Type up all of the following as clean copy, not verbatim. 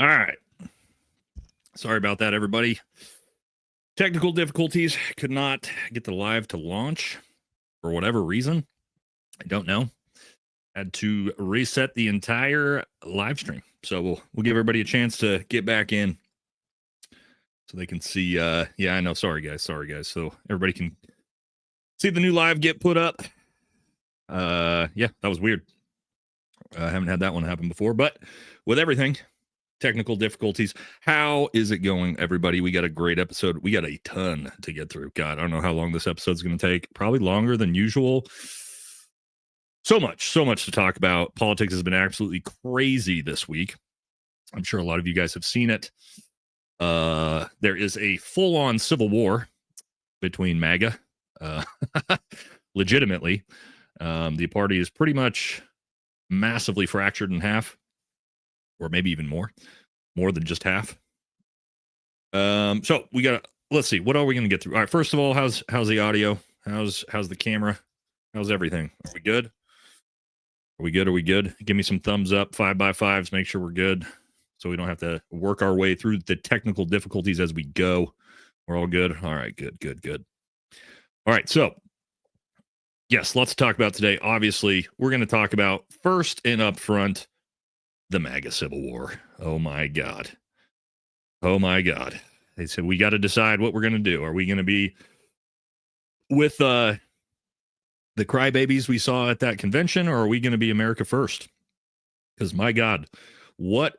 All right. Sorry about that, everybody. Technical difficulties. Could not get the live to launch for whatever reason. I don't know. Had to reset the entire live stream. So we'll give everybody a chance to get back in so they can see. Yeah, I know. Sorry, guys. So everybody can see the new live get put up. Yeah, that was weird. I haven't had that one happen before, but with everything, technical difficulties. How is it going, everybody? We got a great episode. We got a ton to get through. God, I don't know how long this episode's going to take. Probably longer than usual. So much to talk about. Politics has been absolutely crazy this week. I'm sure a lot of you guys have seen it. There is a full-on civil war between MAGA. Legitimately. The party is pretty much massively fractured in half, or maybe even more than just half. So let's see, what are we going to get through? All right, first of all, how's the audio? How's the camera? How's everything? Are we good? Are we good? Give me some thumbs up, 5x5s, make sure we're good, so we don't have to work our way through the technical difficulties as we go. We're all good? All right, good. All right, so yes, lots to talk about today. Obviously, we're going to talk about first and up front the MAGA Civil War. Oh my God. They said we got to decide what we're going to do. Are we going to be with the crybabies we saw at that convention, or are we going to be America first? Because my God, what?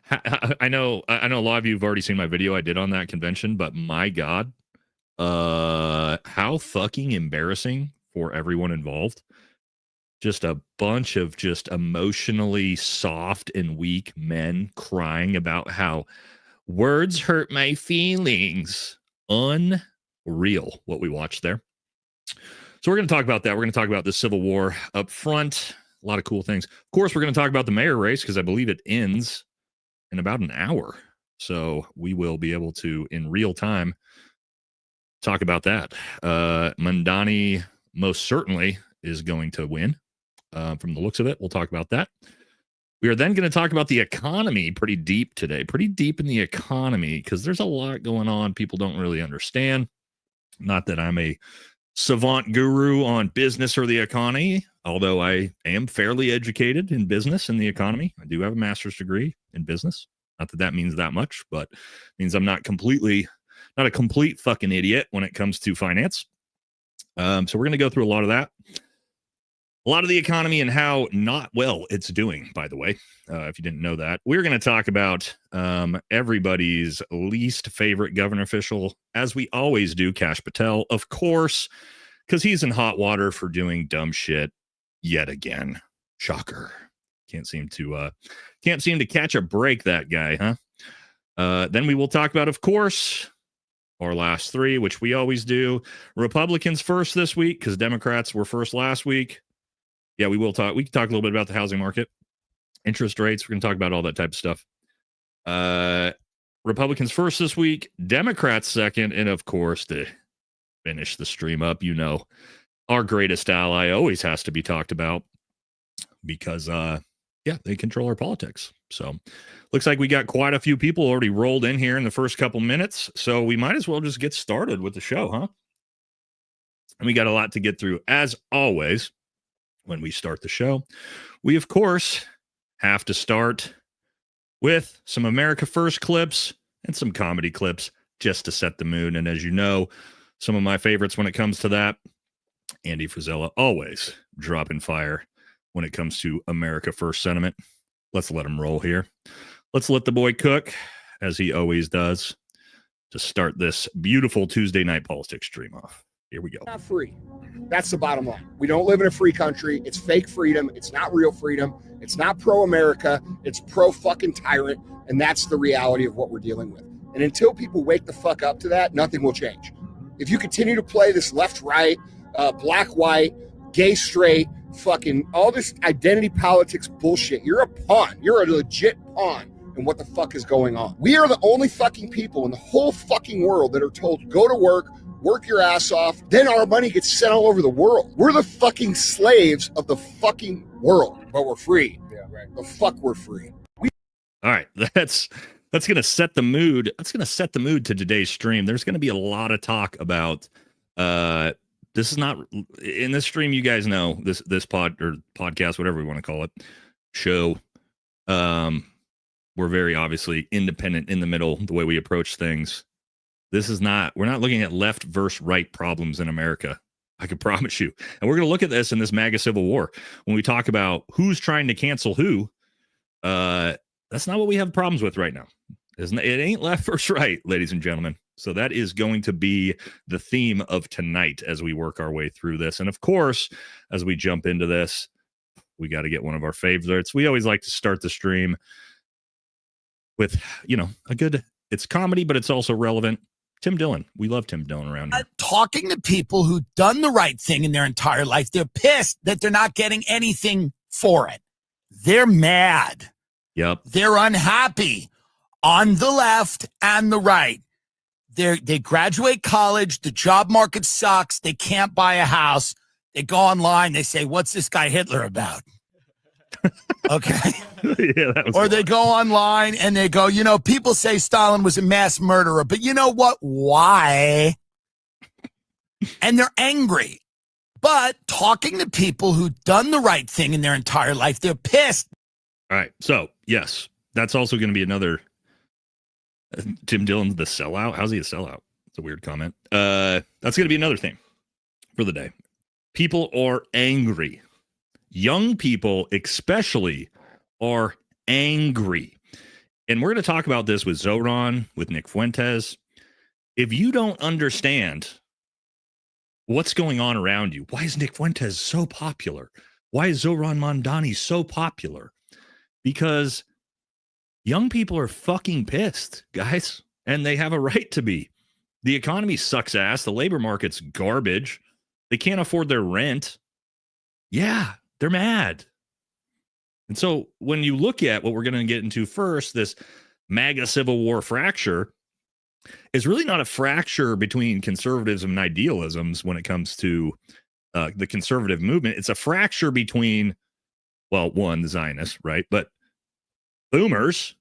I know a lot of you have already seen my video I did on that convention, but my God, how fucking embarrassing for everyone involved. Just a bunch of just emotionally soft and weak men crying about how words hurt my feelings. Unreal what we watched there. So we're going to talk about that. We're going to talk about the Civil War up front. A lot of cool things. Of course, we're going to talk about the mayor race because I believe it ends in about an hour. So we will be able to, in real time, talk about that. Mandani most certainly is going to win. From the looks of it, we'll talk about that. We are then going to talk about the economy pretty deep today, pretty deep in the economy, because there's a lot going on people don't really understand. Not that I'm a savant guru on business or the economy, although I am fairly educated in business and the economy. I do have a master's degree in business. Not that means that much, but it means I'm not a complete fucking idiot when it comes to finance. So we're going to go through a lot of that. A lot of the economy and how not well it's doing, by the way, if you didn't know that. We're going to talk about everybody's least favorite government official, as we always do, Kash Patel, of course, because he's in hot water for doing dumb shit yet again. Shocker. Can't seem to catch a break, that guy, huh? Then we will talk about, of course, our last three, which we always do. Republicans first this week, because Democrats were first last week. Yeah, we will talk. We can talk a little bit about the housing market, interest rates. We're going to talk about all that type of stuff. Republicans first this week, Democrats second, and of course, to finish the stream up, our greatest ally always has to be talked about because, they control our politics. So, looks like we got quite a few people already rolled in here in the first couple minutes. So we might as well just get started with the show, huh? And we got a lot to get through, as always. When we start the show, we of course have to start with some America First clips and some comedy clips just to set the mood. And as you know, some of my favorites when it comes to that, Andy Frizella always dropping fire when it comes to America First sentiment. Let's let him roll here. Let's let the boy cook, as he always does, to start this beautiful Tuesday night politics stream off. Here we go. Not free. That's the bottom line. We don't live in a free country. It's fake freedom. It's not real freedom. It's not pro-America. It's pro-fucking tyrant. And that's the reality of what we're dealing with. And until people wake the fuck up to that, nothing will change. If you continue to play this left-right, black-white, gay-straight, fucking all this identity politics bullshit, you're a pawn. You're a legit pawn in what the fuck is going on. We are the only fucking people in the whole fucking world that are told, go to work, work your ass off, then our money gets sent all over the world. We're the fucking slaves of the fucking world, but we're free. Yeah, right. The fuck we're free. All right, that's going to set the mood. That's going to set the mood to today's stream. There's going to be a lot of talk about this is not in this stream, you guys know, this podcast, whatever we want to call it, show. We're very obviously independent in the middle, the way we approach things. We're not looking at left versus right problems in America. I can promise you. And we're going to look at this in this MAGA civil war. When we talk about who's trying to cancel who, that's not what we have problems with right now. It ain't left versus right, ladies and gentlemen. So that is going to be the theme of tonight as we work our way through this. And of course, as we jump into this, we got to get one of our favorites. We always like to start the stream with, it's comedy, but it's also relevant. Tim Dillon. We love Tim Dillon around here. Talking to people who've done the right thing in their entire life, they're pissed that they're not getting anything for it. They're mad. Yep. They're unhappy on the left and the right. They graduate college. The job market sucks. They can't buy a house. They go online. They say, what's this guy Hitler about? Okay. Yeah, or they go online and they go, people say Stalin was a mass murderer, but you know what? Why? And they're angry. But talking to people who've done the right thing in their entire life, they're pissed. All right. So, yes, that's also going to be another Tim Dillon's the sellout. How's he a sellout? It's a weird comment. That's going to be another thing for the day. People are angry. Young people, especially, are angry. And we're going to talk about this with Zoran, with Nick Fuentes. If you don't understand what's going on around you, why is Nick Fuentes so popular? Why is Zoran Mondani so popular? Because young people are fucking pissed, guys, and they have a right to be. The economy sucks ass. The labor market's garbage. They can't afford their rent. Yeah, they're mad. And so when you look at what we're going to get into first, this MAGA civil war fracture is really not a fracture between conservatism and idealisms when it comes to the conservative movement. It's a fracture between, well, one, the Zionists, right? But boomers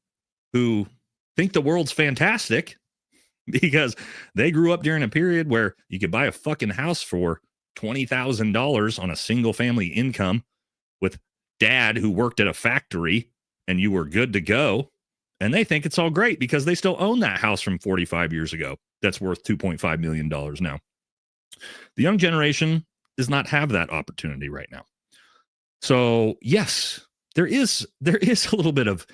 who think the world's fantastic because they grew up during a period where you could buy a fucking house for $20,000 on a single family income with dad who worked at a factory and you were good to go. And they think it's all great because they still own that house from 45 years ago. That's worth $2.5 million now. The young generation does not have that opportunity right now. So yes, there is a little bit of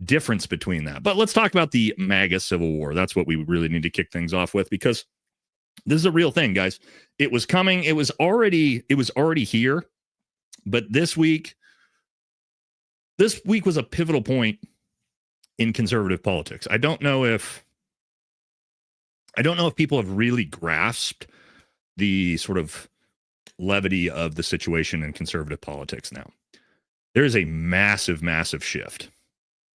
difference between that. But let's talk about the MAGA civil war. That's what we really need to kick things off with, because this is a real thing, guys. It was coming. It was already here. But this week was a pivotal point in conservative politics. I don't know if people have really grasped the sort of levity of the situation in conservative politics now. There is a massive, massive shift.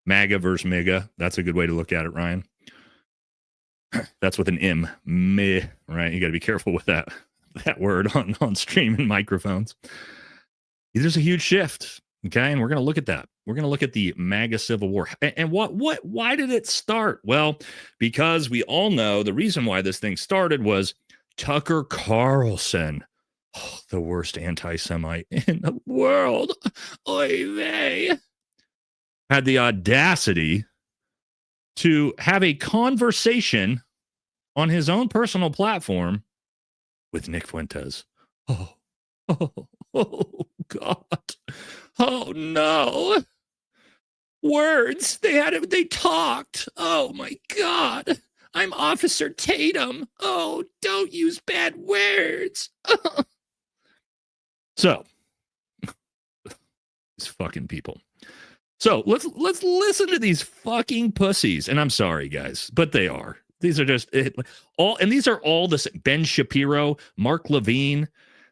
MAGA versus MAGA. That's a good way to look at it, Ryan. That's with an M. Meh, right? You got to be careful with that word on stream and microphones. There's a huge shift, okay? And we're going to look at that. We're going to look at the MAGA civil war. And why did it start? Well, because we all know the reason why this thing started was Tucker Carlson, the worst anti-Semite in the world, oy vey, had the audacity to have a conversation on his own personal platform with Nick Fuentes. Oh, God. Oh, no. Words. They talked. Oh, my God. I'm Officer Tatum. Oh, don't use bad words. So, these fucking people. So let's listen to these fucking pussies. And I'm sorry, guys, but they are. These are just all, and these are all the same. Ben Shapiro, Mark Levine.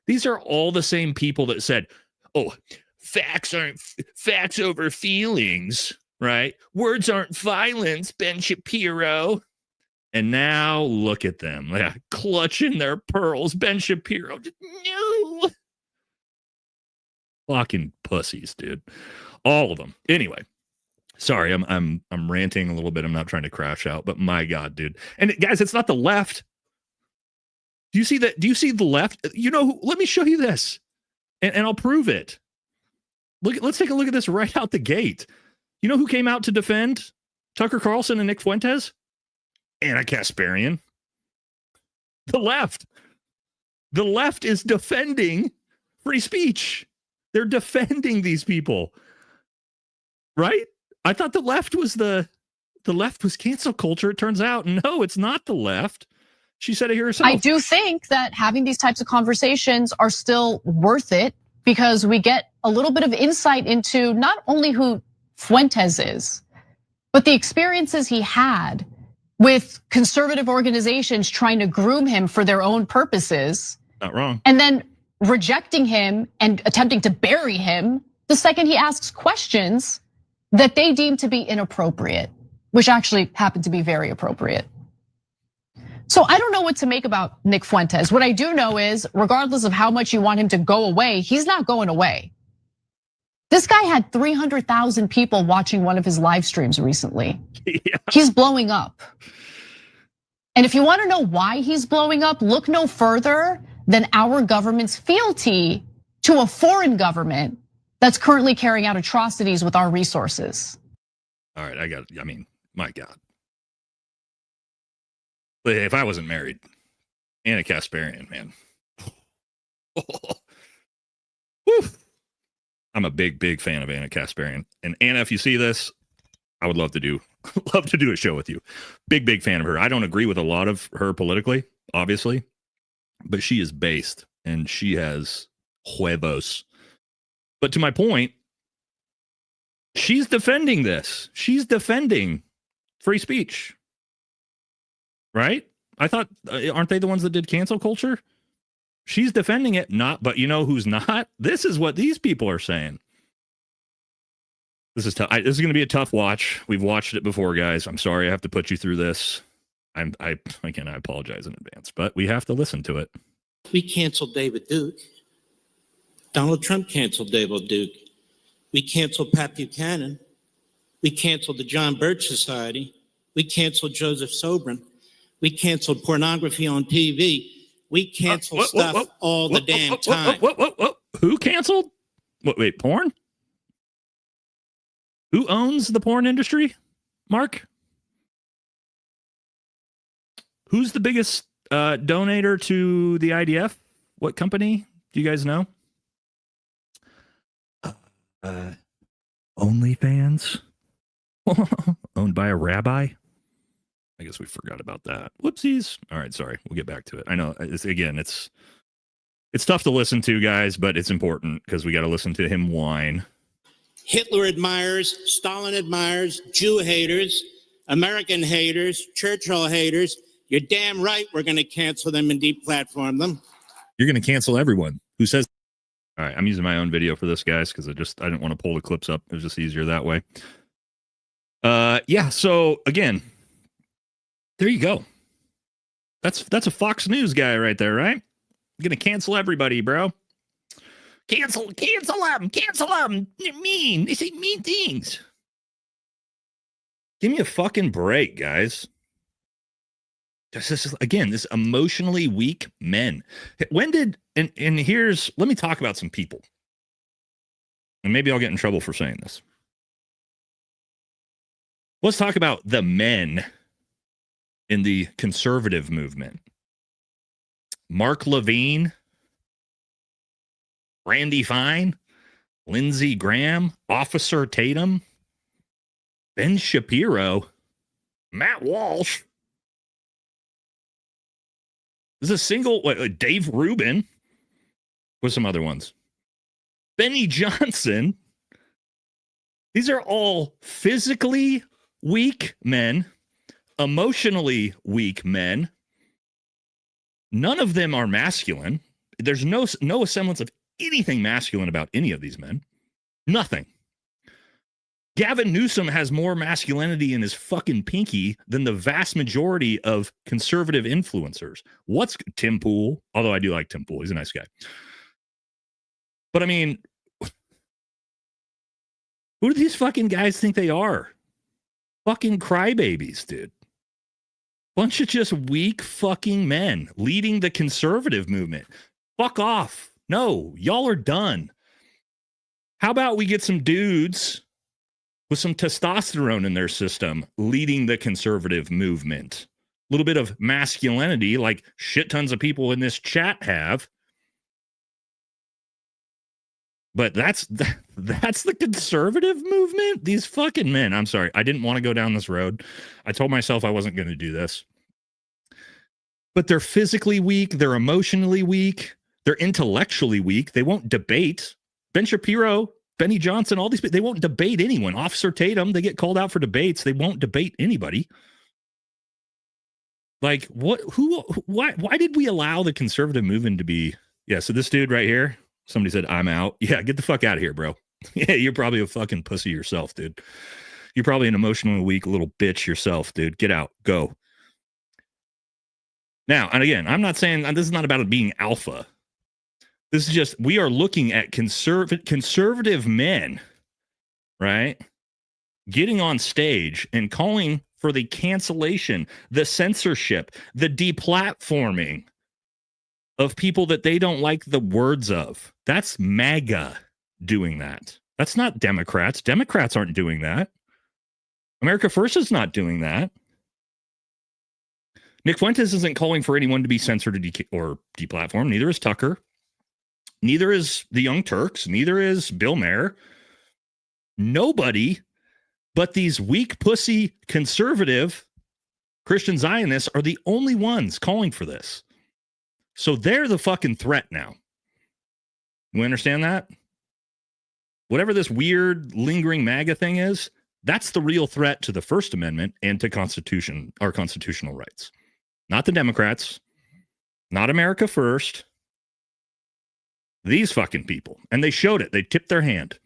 These are all the same people that said, "Oh, facts aren't facts over feelings, right? Words aren't violence." Ben Shapiro, And now look at them, clutching their pearls. Ben Shapiro, no. Fucking pussies, dude. All of them. Anyway, sorry, I'm ranting a little bit. I'm not trying to crash out, but my God, dude. And guys, it's not the left. Do you see that? Do you see the left? You know, let me show you this, and I'll prove it. Let's take a look at this right out the gate. You know who came out to defend Tucker Carlson and Nick Fuentes? Ana Kasparian. The left. The left is defending free speech. They're defending these people. Right? I thought the left was cancel culture. It turns out, no, it's not the left. She said it here herself. I do think that having these types of conversations are still worth it because we get a little bit of insight into not only who Fuentes is, but the experiences he had with conservative organizations trying to groom him for their own purposes. Not wrong. And then rejecting him and attempting to bury him the second he asks questions that they deem to be inappropriate, which actually happen to be very appropriate. So I don't know what to make about Nick Fuentes. What I do know is, regardless of how much you want him to go away, he's not going away. This guy had 300,000 people watching one of his live streams recently. Yeah. He's blowing up. And if you want to know why he's blowing up, look no further than our government's fealty to a foreign government that's currently carrying out atrocities with our resources. All right, I mean, my God. If I wasn't married, Ana Kasparian, man. I'm a big fan of Ana Kasparian. And Ana, if you see this, I would love to do a show with you. Big fan of her. I don't agree with a lot of her politically, obviously, but she is based and she has huevos. But to my point, she's defending this. She's defending free speech. Right? I thought, aren't they the ones that did cancel culture? She's defending it, not, but you know who's not? This is what these people are saying. This is tough. This is going to be a tough watch. We've watched it before, guys. I'm sorry I have to put you through this. I apologize in advance, but we have to listen to it. We canceled David Duke. Donald Trump canceled David Duke. We canceled Pat Buchanan. We canceled the John Birch Society. We canceled Joseph Sobran. We canceled pornography on TV. We cancel stuff all the damn time. Who canceled? Wait, porn? Who owns the porn industry, Mark? Who's the biggest donator to the IDF? What company? Do you guys know? OnlyFans? Owned by a rabbi? I guess we forgot about that. Whoopsies. All right, sorry. We'll get back to it. I know, it's tough to listen to, guys, but it's important because we got to listen to him whine. Hitler admirers, Stalin admirers, Jew haters, American haters, Churchill haters. You're damn right we're going to cancel them and deplatform them. You're going to cancel everyone who says... All right, I'm using my own video for this, guys, because I didn't want to pull the clips up. It was just easier that way. Yeah, so, again... There you go. That's a Fox News guy right there, right? I'm gonna cancel everybody, bro. Cancel them. They're mean. They say mean things. Give me a fucking break, guys. This emotionally weak men. When did and let me talk about some people. And maybe I'll get in trouble for saying this. Let's talk about the men in the conservative movement. Mark Levine, Randy Fine, Lindsey Graham, Officer Tatum, Ben Shapiro, Matt Walsh. There's a single, Dave Rubin, with some other ones. Benny Johnson. These are all physically weak men, emotionally weak men. None of them are masculine. There's no semblance of anything masculine about any of these men. Nothing. Gavin Newsom has more masculinity in his fucking pinky than the vast majority of conservative influencers. What's Tim Pool? Although I do like Tim Pool. He's a nice guy. But I mean, who do these fucking guys think they are? Fucking crybabies, dude. Bunch of just weak fucking men leading the conservative movement. Fuck off. No, y'all are done. How about we get some dudes with some testosterone in their system leading the conservative movement? A little bit of masculinity like shit tons of people in this chat have. But that's the conservative movement? These fucking men. I'm sorry. I didn't want to go down this road. I told myself I wasn't going to do this. But they're physically weak. They're emotionally weak. They're intellectually weak. They won't debate. Ben Shapiro, Benny Johnson, all these people, they won't debate anyone. Officer Tatum, they get called out for debates. They won't debate anybody. Like, what? Who? Why did we allow the conservative movement to be? Yeah, so this dude right here, somebody said, I'm out. Yeah, get the fuck out of here, bro. Yeah, you're probably a fucking pussy yourself, dude. You're probably an emotionally weak little bitch yourself, dude. Get out. Go. Now, and again, I'm not saying this is not about it being alpha. This is just, we are looking at conservative men, right? Getting on stage and calling for the cancellation, the censorship, the deplatforming of people that they don't like the words of. That's MAGA doing that. That's not Democrats. Democrats aren't doing that. America First is not doing that. Nick Fuentes isn't calling for anyone to be censored or deplatformed. Neither is Tucker. Neither is the Young Turks. Neither is Bill Maher. Nobody but these weak pussy conservative Christian Zionists are the only ones calling for this. So they're the fucking threat now. You understand that? Whatever this weird lingering MAGA thing is, that's the real threat to the First Amendment and to our constitutional rights. Not the Democrats, not America First. These fucking people. And they showed it. They tipped their hand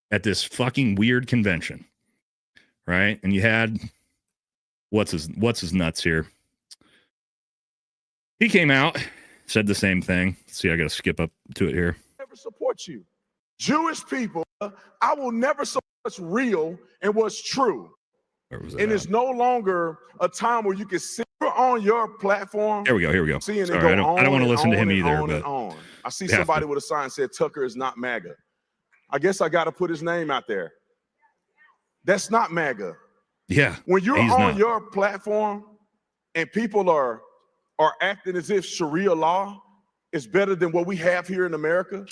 at this fucking weird convention. Right? And you had what's his nuts here? He came out, said the same thing. Let's see, I got to skip up to it here. Never support you. Jewish people, I will never support what's real and what's true. And it's no longer a time where you can sit on your platform. Here we go. Sorry, I don't want to listen to him either. But I see somebody with a sign said Tucker is not MAGA. I guess I got to put his name out there. That's not MAGA. Yeah. When you're on your platform and people are acting as if Sharia law is better than what we have here in America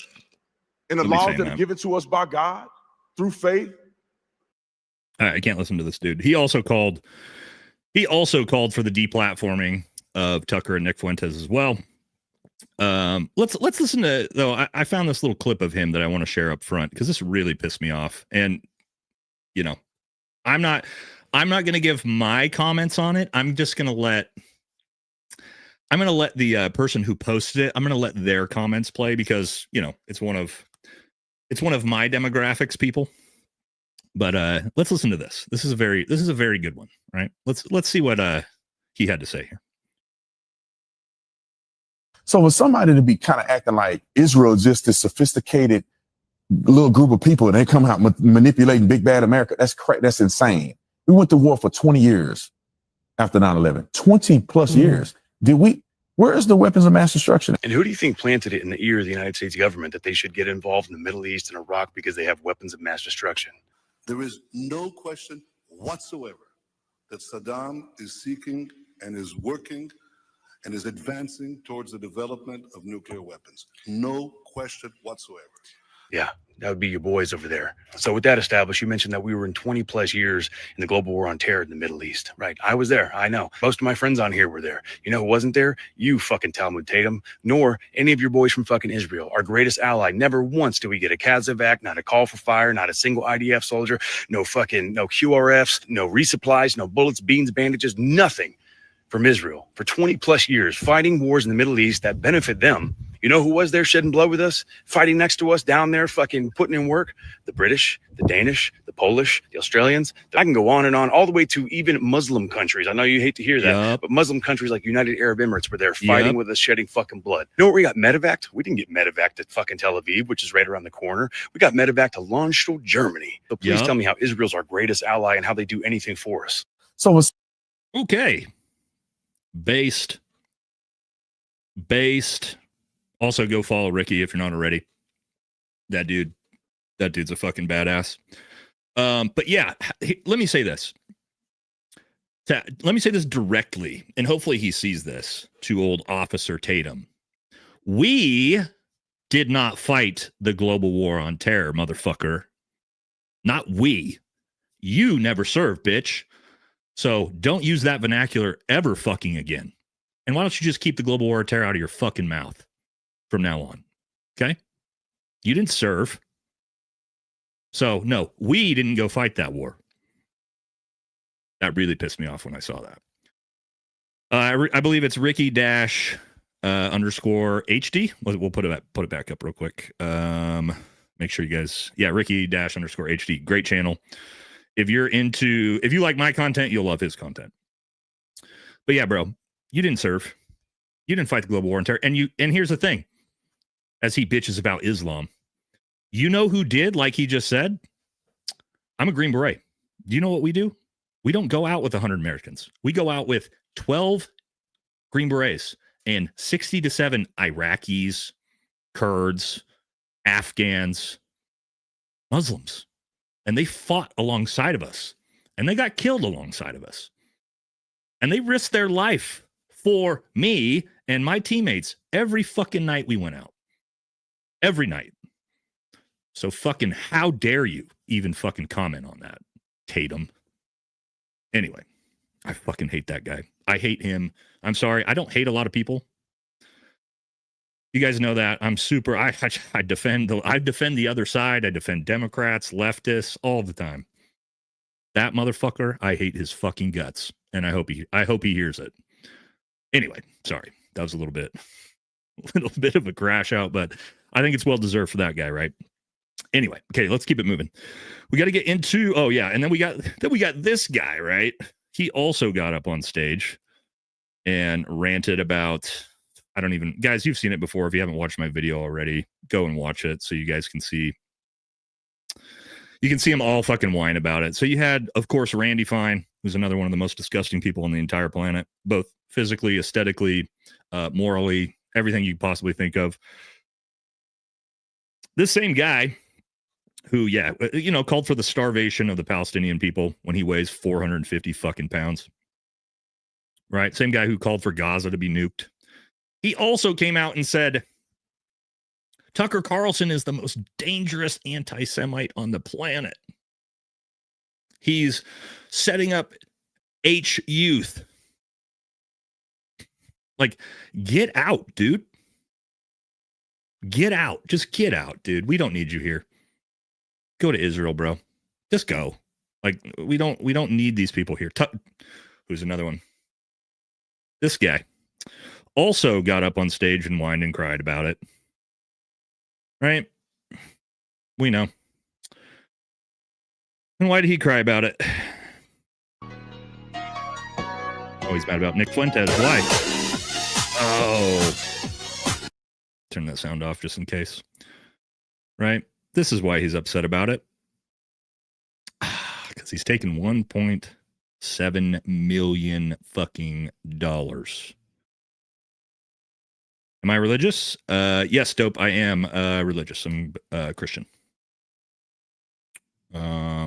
and the laws that are given to us by God through faith. I can't listen to this dude. He also called for the deplatforming of Tucker and Nick Fuentes as well. Let's listen to, though. I found this little clip of him that I want to share up front because this really pissed me off. And you know, I'm not going to give my comments on it. I'm going to let the person who posted it. I'm going to let their comments play because you know it's one of my demographics, people. But let's listen to this. This is a very good one, right? Let's see what he had to say here. So for somebody to be kind of acting like Israel is just this sophisticated little group of people and they come out manipulating big bad America, that's insane. We went to war for 20 years after 9/11, 20 plus years. Where is the weapons of mass destruction? And who do you think planted it in the ear of the United States government that they should get involved in the Middle East and Iraq because they have weapons of mass destruction? There is no question whatsoever that Saddam is seeking and is working and is advancing towards the development of nuclear weapons. No question whatsoever. Yeah, that would be your boys over there. So with that established, you mentioned that we were in 20 plus years in the global war on terror in the Middle East, right? I was there. I know. Most of my friends on here were there. You know who wasn't there? You fucking Talmud Tatum, nor any of your boys from fucking Israel, our greatest ally. Never once did we get a CASEVAC, not a call for fire, not a single IDF soldier, no QRFs, no resupplies, no bullets, beans, bandages, nothing from Israel for 20 plus years, fighting wars in the Middle East that benefit them You know who was there shedding blood with us, fighting next to us down there, fucking putting in work? The British, the Danish, the Polish, the Australians. I can go on and on, all the way to even Muslim countries. I know you hate to hear that, but Muslim countries like United Arab Emirates were there fighting with us, shedding fucking blood. You know where we got medevaced? We didn't get medevaced at fucking Tel Aviv, which is right around the corner. We got medevaced to Landstuhl, Germany. So please tell me how Israel's our greatest ally and how they do anything for us. So it's okay. Based. Also, go follow Ricky if you're not already. That dude's a fucking badass. But yeah, let me say this. Let me say this directly, and hopefully he sees this to old Officer Tatum. We did not fight the global war on terror, motherfucker. Not we. You never served, bitch. So don't use that vernacular ever fucking again. And why don't you just keep the global war on terror out of your fucking mouth from now on? Okay? You didn't serve. So, no, we didn't go fight that war. That really pissed me off when I saw that. I believe it's Ricky dash underscore HD. We'll put it back up real quick. Make sure you guys, Ricky dash underscore HD. Great channel. If you like my content, you'll love his content. But yeah, bro, you didn't serve. You didn't fight the global war on terror. And here's the thing, as he bitches about Islam, you know who did, like he just said? I'm a Green Beret. Do you know what we do? We don't go out with 100 Americans. We go out with 12 Green Berets and 60 to 7 Iraqis, Kurds, Afghans, Muslims. And they fought alongside of us. And they got killed alongside of us. And they risked their life for me and my teammates every fucking night we went out. Every night. So fucking how dare you even fucking comment on that, Tatum? Anyway, I fucking hate that guy. I hate him. I'm sorry. I don't hate a lot of people. You guys know that. I'm super, I defend the other side. I defend Democrats, leftists, all the time. That motherfucker, I hate his fucking guts. And I hope he hears it. Anyway, sorry. That was a little bit of a crash out, but I think it's well deserved for that guy, right? Anyway, okay, let's keep it moving. We got to get into, and then we got this guy, right? He also got up on stage and ranted about, guys, you've seen it before. If you haven't watched my video already, go and watch it so you guys can see. You can see them all fucking whine about it. So you had, of course, Randy Fine, who's another one of the most disgusting people on the entire planet, both physically, aesthetically, morally, everything you possibly think of. This same guy who, called for the starvation of the Palestinian people when he weighs 450 fucking pounds. Right? Same guy who called for Gaza to be nuked. He also came out and said, Tucker Carlson is the most dangerous anti-Semite on the planet. He's setting up H-Youth. Like, get out, dude. Get out. Just get out, dude. We don't need you here. Go to Israel, bro. Just go. Like, we don't need these people here. Who's another one? This guy also got up on stage and whined and cried about it. Right? We know. And why did he cry about it? Oh, he's mad about Nick Fuentes. Why? Oh. Turn that sound off just in case. Right? This is why he's upset about it. Because he's taken $1.7 million fucking dollars. Am I religious? Yes, Dope, I am religious. I'm Christian.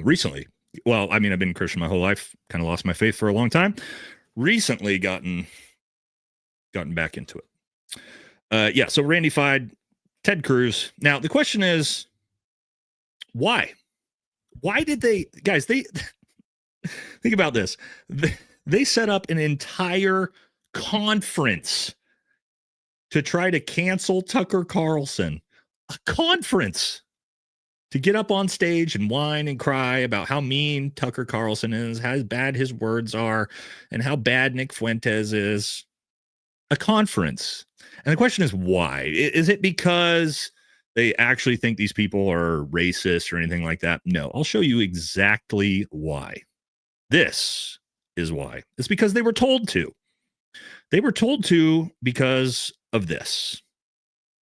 Recently. Well, I mean, I've been Christian my whole life. Kind of lost my faith for a long time. Recently gotten back into it. So Randy Fide, Ted Cruz. Now, the question is, why? Why did they think about this. They set up an entire conference to try to cancel Tucker Carlson. A conference to get up on stage and whine and cry about how mean Tucker Carlson is, how bad his words are, and how bad Nick Fuentes is. a conference. And the question is why? Is it because they actually think these people are racist or anything like that? No, I'll show you exactly why. This is why. It's because they were told to. They were told to because of this.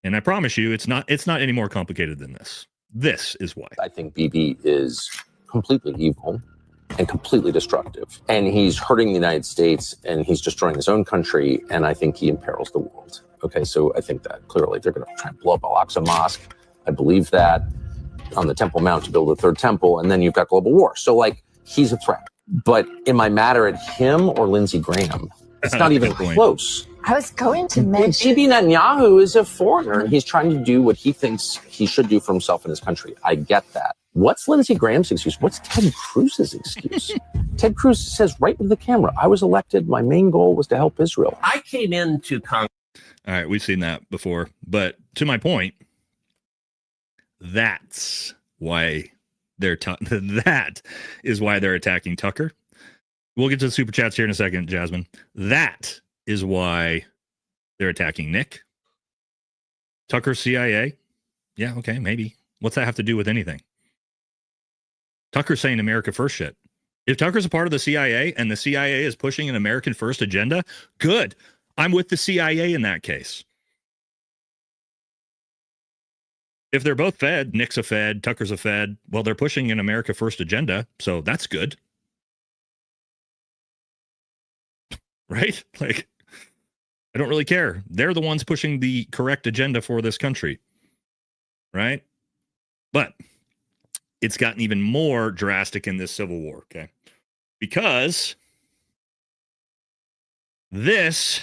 And I promise you, it's not any more complicated than this. This is why. I think Bibi is completely evil and completely destructive. And he's hurting the United States, and he's destroying his own country, and I think he imperils the world. Okay, so I think that clearly they're going to try and blow up Al-Aqsa Mosque. I believe that, on the Temple Mount to build a third temple, and then you've got global war. So, like, he's a threat. But am I madder at him or Lindsey Graham? It's not even close. I was going to mention... Bibi Netanyahu is a foreigner, and he's trying to do what he thinks he should do for himself and his country. I get that. What's Lindsey Graham's excuse? What's Ted Cruz's excuse? Ted Cruz says right to the camera, I was elected. My main goal was to help Israel. I came into Congress. All right, we've seen that before. But to my point, that's why that is why they're attacking Tucker. We'll get to the super chats here in a second, Jasmine. That is why they're attacking Nick. Tucker, CIA. Yeah, okay, maybe. What's that have to do with anything? Tucker's saying America first shit. If Tucker's a part of the CIA and the CIA is pushing an American first agenda, good. I'm with the CIA in that case. If they're both Fed, Nick's a Fed, Tucker's a Fed, well, they're pushing an America first agenda, so that's good. Right? Like, I don't really care. They're the ones pushing the correct agenda for this country. Right? But it's gotten even more drastic in this civil war, okay? Because this...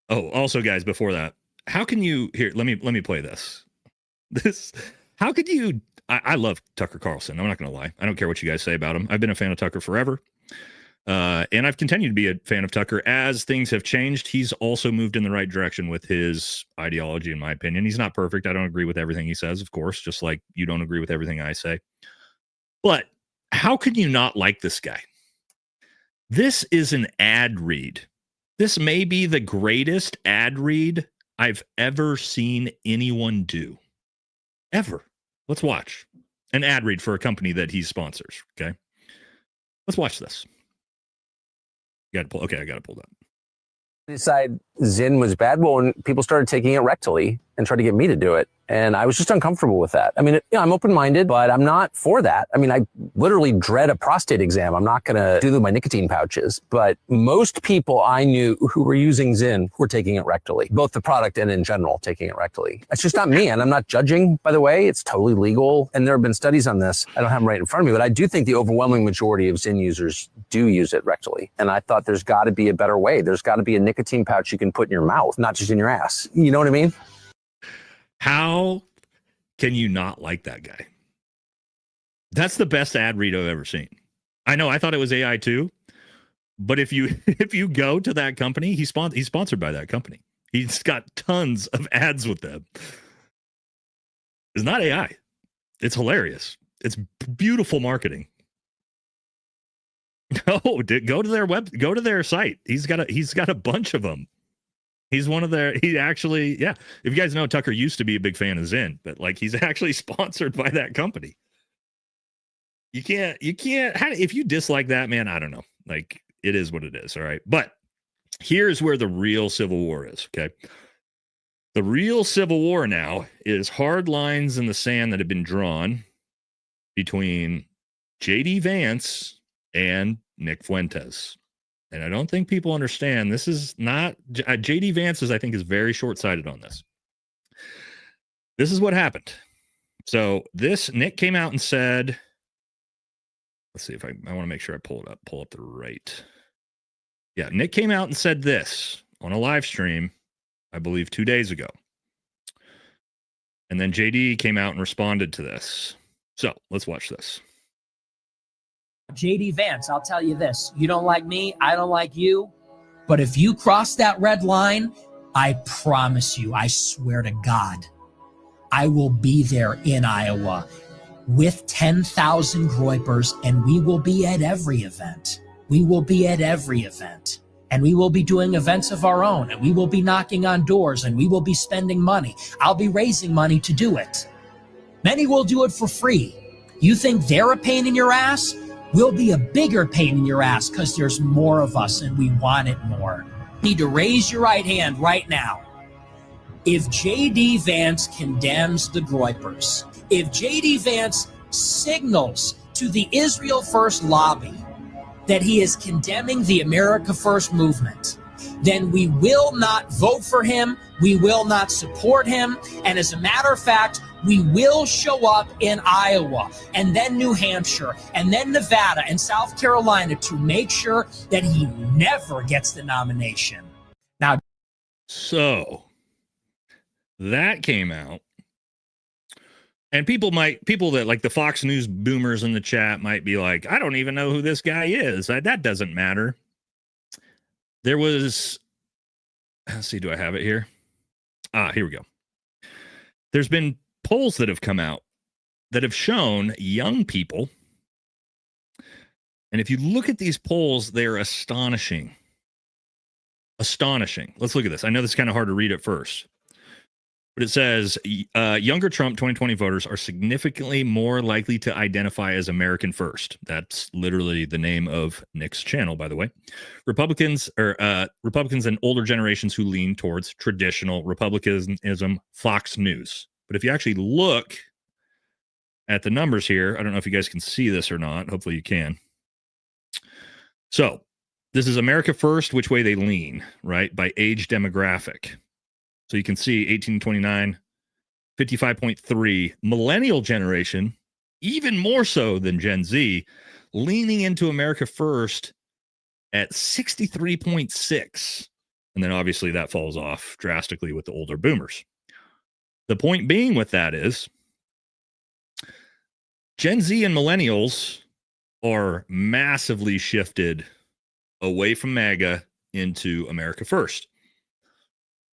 Oh, also, guys, before that, how can you... Here, let me play this. How could you... I love Tucker Carlson. I'm not going to lie. I don't care what you guys say about him. I've been a fan of Tucker forever. And I've continued to be a fan of Tucker as things have changed. He's also moved in the right direction with his ideology, in my opinion. He's not perfect. I don't agree with everything he says, of course, just like you don't agree with everything I say. But how can you not like this guy? This is an ad read. This may be the greatest ad read I've ever seen anyone do. Ever. Let's watch an ad read for a company that he sponsors, okay? Let's watch this. I got it pulled up. Decide Zyn was bad. Well, when people started taking it rectally and tried to get me to do it, and I was just uncomfortable with that. I mean, I'm open-minded, but I'm not for that. I mean, I literally dread a prostate exam. I'm not going to do my nicotine pouches, but most people I knew who were using Zyn were taking it rectally, both the product and in general taking it rectally. It's just not me, and I'm not judging, by the way. It's totally legal, and there have been studies on this. I don't have them right in front of me, but I do think the overwhelming majority of Zyn users do use it rectally, and I thought there's got to be a better way. There's got to be a nicotine pouch you can put in your mouth, not just in your ass. You know what I mean? How can you not like that guy? That's the best ad read I've ever seen. I know, I thought it was AI too, but if you go to that company, he's sponsored by that company. He's got tons of ads with them. It's not AI. It's hilarious. It's beautiful marketing. No, go to their site. He's got a bunch of them. He's one of their, he actually, yeah. If you guys know, Tucker used to be a big fan of Zyn, but like he's actually sponsored by that company. You can't, if you dislike that, man, I don't know. Like it is what it is. All right. But here's where the real civil war is. Okay. The real civil war now is hard lines in the sand that have been drawn between JD Vance and Nick Fuentes. And I don't think people understand this is not JD Vance I think is very short-sighted on this. This is what happened. So Nick came out and said, let's see if I want to make sure I pull up the right. Yeah, Nick came out and said this on a live stream, I believe 2 days ago. And then JD came out and responded to this. So let's watch this. JD Vance, I'll tell you this. You don't like me, I don't like you. But if you cross that red line, I promise you, I swear to God, I will be there in Iowa with 10,000 groypers, and we will be at every event. We will be at every event. and we will be doing events of our own, and we will be knocking on doors, and we will be spending money. I'll be raising money to do it. Many will do it for free. You think they're a pain in your ass? We'll be a bigger pain in your ass because there's more of us and we want it more. You need to raise your right hand right now. If J.D. Vance condemns the Groypers, if J.D. Vance signals to the Israel First lobby that he is condemning the America First movement, then we will not vote for him, we will not support him, and as a matter of fact, we will show up in Iowa, and then New Hampshire, and then Nevada and South Carolina to make sure that he never gets the nomination. Now, so that came out, and people that like the Fox News boomers in the chat might be like, I don't even know who this guy is. That doesn't matter. There was, let's see, do I have it here? Here we go. There's been polls that have come out that have shown young people, and if you look at these polls, they're astonishing. Astonishing. Let's look at this. I know this is kind of hard to read at first, but it says younger Trump 2020 voters are significantly more likely to identify as American First. That's literally the name of Nick's channel, by the way. Republicans and older generations who lean towards traditional republicanism, Fox News. But if you actually look at the numbers here, I don't know if you guys can see this or not. Hopefully you can. So this is America First, which way they lean, right? By age demographic. So you can see 1829, 55.3. Millennial generation, even more so than Gen Z, leaning into America First at 63.6. And then obviously that falls off drastically with the older boomers. The point being with that is Gen Z and millennials are massively shifted away from MAGA into America First.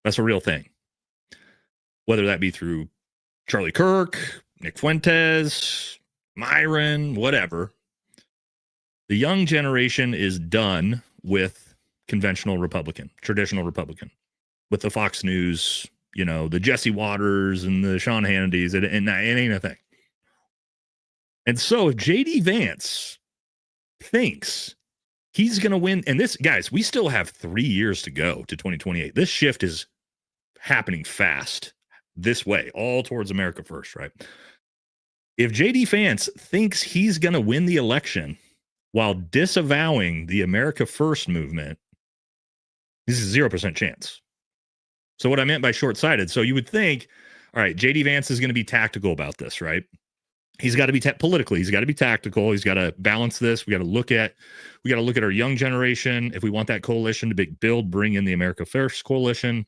That's a real thing. Whether that be through Charlie Kirk, Nick Fuentes, Myron, whatever. The young generation is done with conventional Republican, traditional Republican, with the Fox News, you know, the Jesse Waters and the Sean Hannitys, and it ain't a thing. And so if J.D. Vance thinks he's going to win, and this, guys, we still have 3 years to go to 2028. This shift is happening fast this way, all towards America First, right? If J.D. Vance thinks he's going to win the election while disavowing the America First movement, this is a 0% chance. So what I meant by short-sighted, so you would think, all right, J.D. Vance is going to be tactical about this, right? He's got to be politically. He's got to be tactical. He's got to balance this. We got to look at our young generation. If we want that coalition to bring in the America First coalition,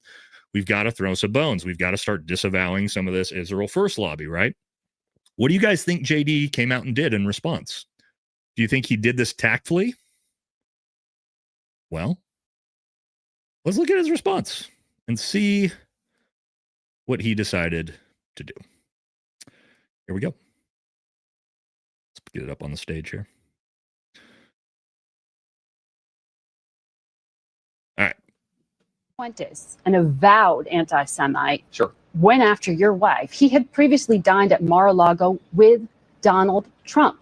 we've got to throw some bones. We've got to start disavowing some of this Israel First lobby, right? What do you guys think JD came out and did in response? Do you think he did this tactfully? Well, let's look at his response and see what he decided to do. Here we go. Let's get it up on the stage here. All right. Fuentes, an avowed anti-Semite, sure, went after your wife. He had previously dined at Mar-a-Lago with Donald Trump.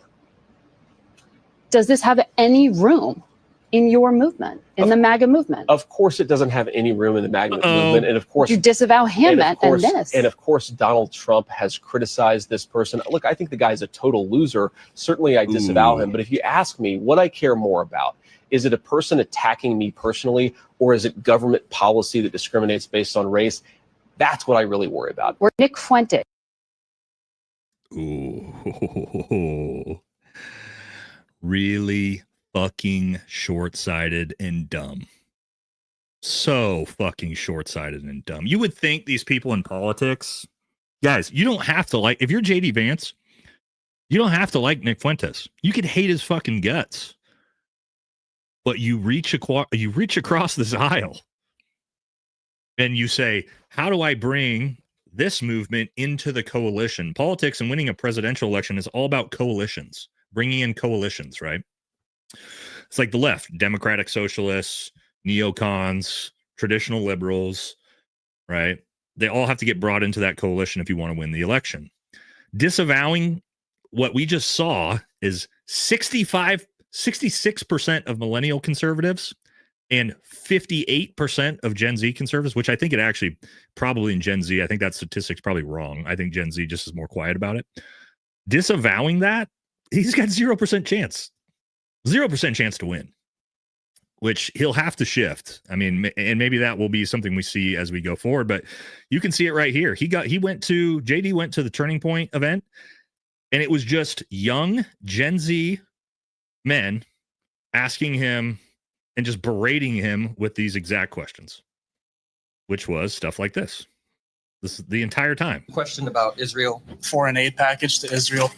Does this have any room in your movement, in the MAGA movement? Of course it doesn't have any room in the MAGA movement. And of course, you disavow him and this. And of course, Donald Trump has criticized this person. Look, I think the guy's a total loser. Certainly I disavow him. But if you ask me what I care more about, is it a person attacking me personally, or is it government policy that discriminates based on race? That's what I really worry about. We're Nick Fuentes. Ooh. Really fucking short-sighted and dumb. So fucking short-sighted and dumb. You would think these people in politics, guys, you don't have to like, if you're JD Vance, you don't have to like Nick Fuentes. You could hate his fucking guts. But you reach across this aisle and you say, how do I bring this movement into the coalition? Politics and winning a presidential election is all about coalitions, bringing in coalitions, right? It's like the left, Democratic Socialists, neocons, traditional liberals, right? They all have to get brought into that coalition if you want to win the election. Disavowing what we just saw is 66% of millennial conservatives and 58% of Gen Z conservatives, which I think it actually probably in Gen Z, I think that statistic's probably wrong. I think Gen Z just is more quiet about it. Disavowing that, he's got 0% chance. 0% chance to win, which he'll have to shift. I mean, and maybe that will be something we see as we go forward, but you can see it right here. JD went to the Turning Point event, and it was just young Gen Z men asking him and just berating him with these exact questions, which was stuff like this. This is the entire time. Question about Israel. Foreign aid package to Israel. Do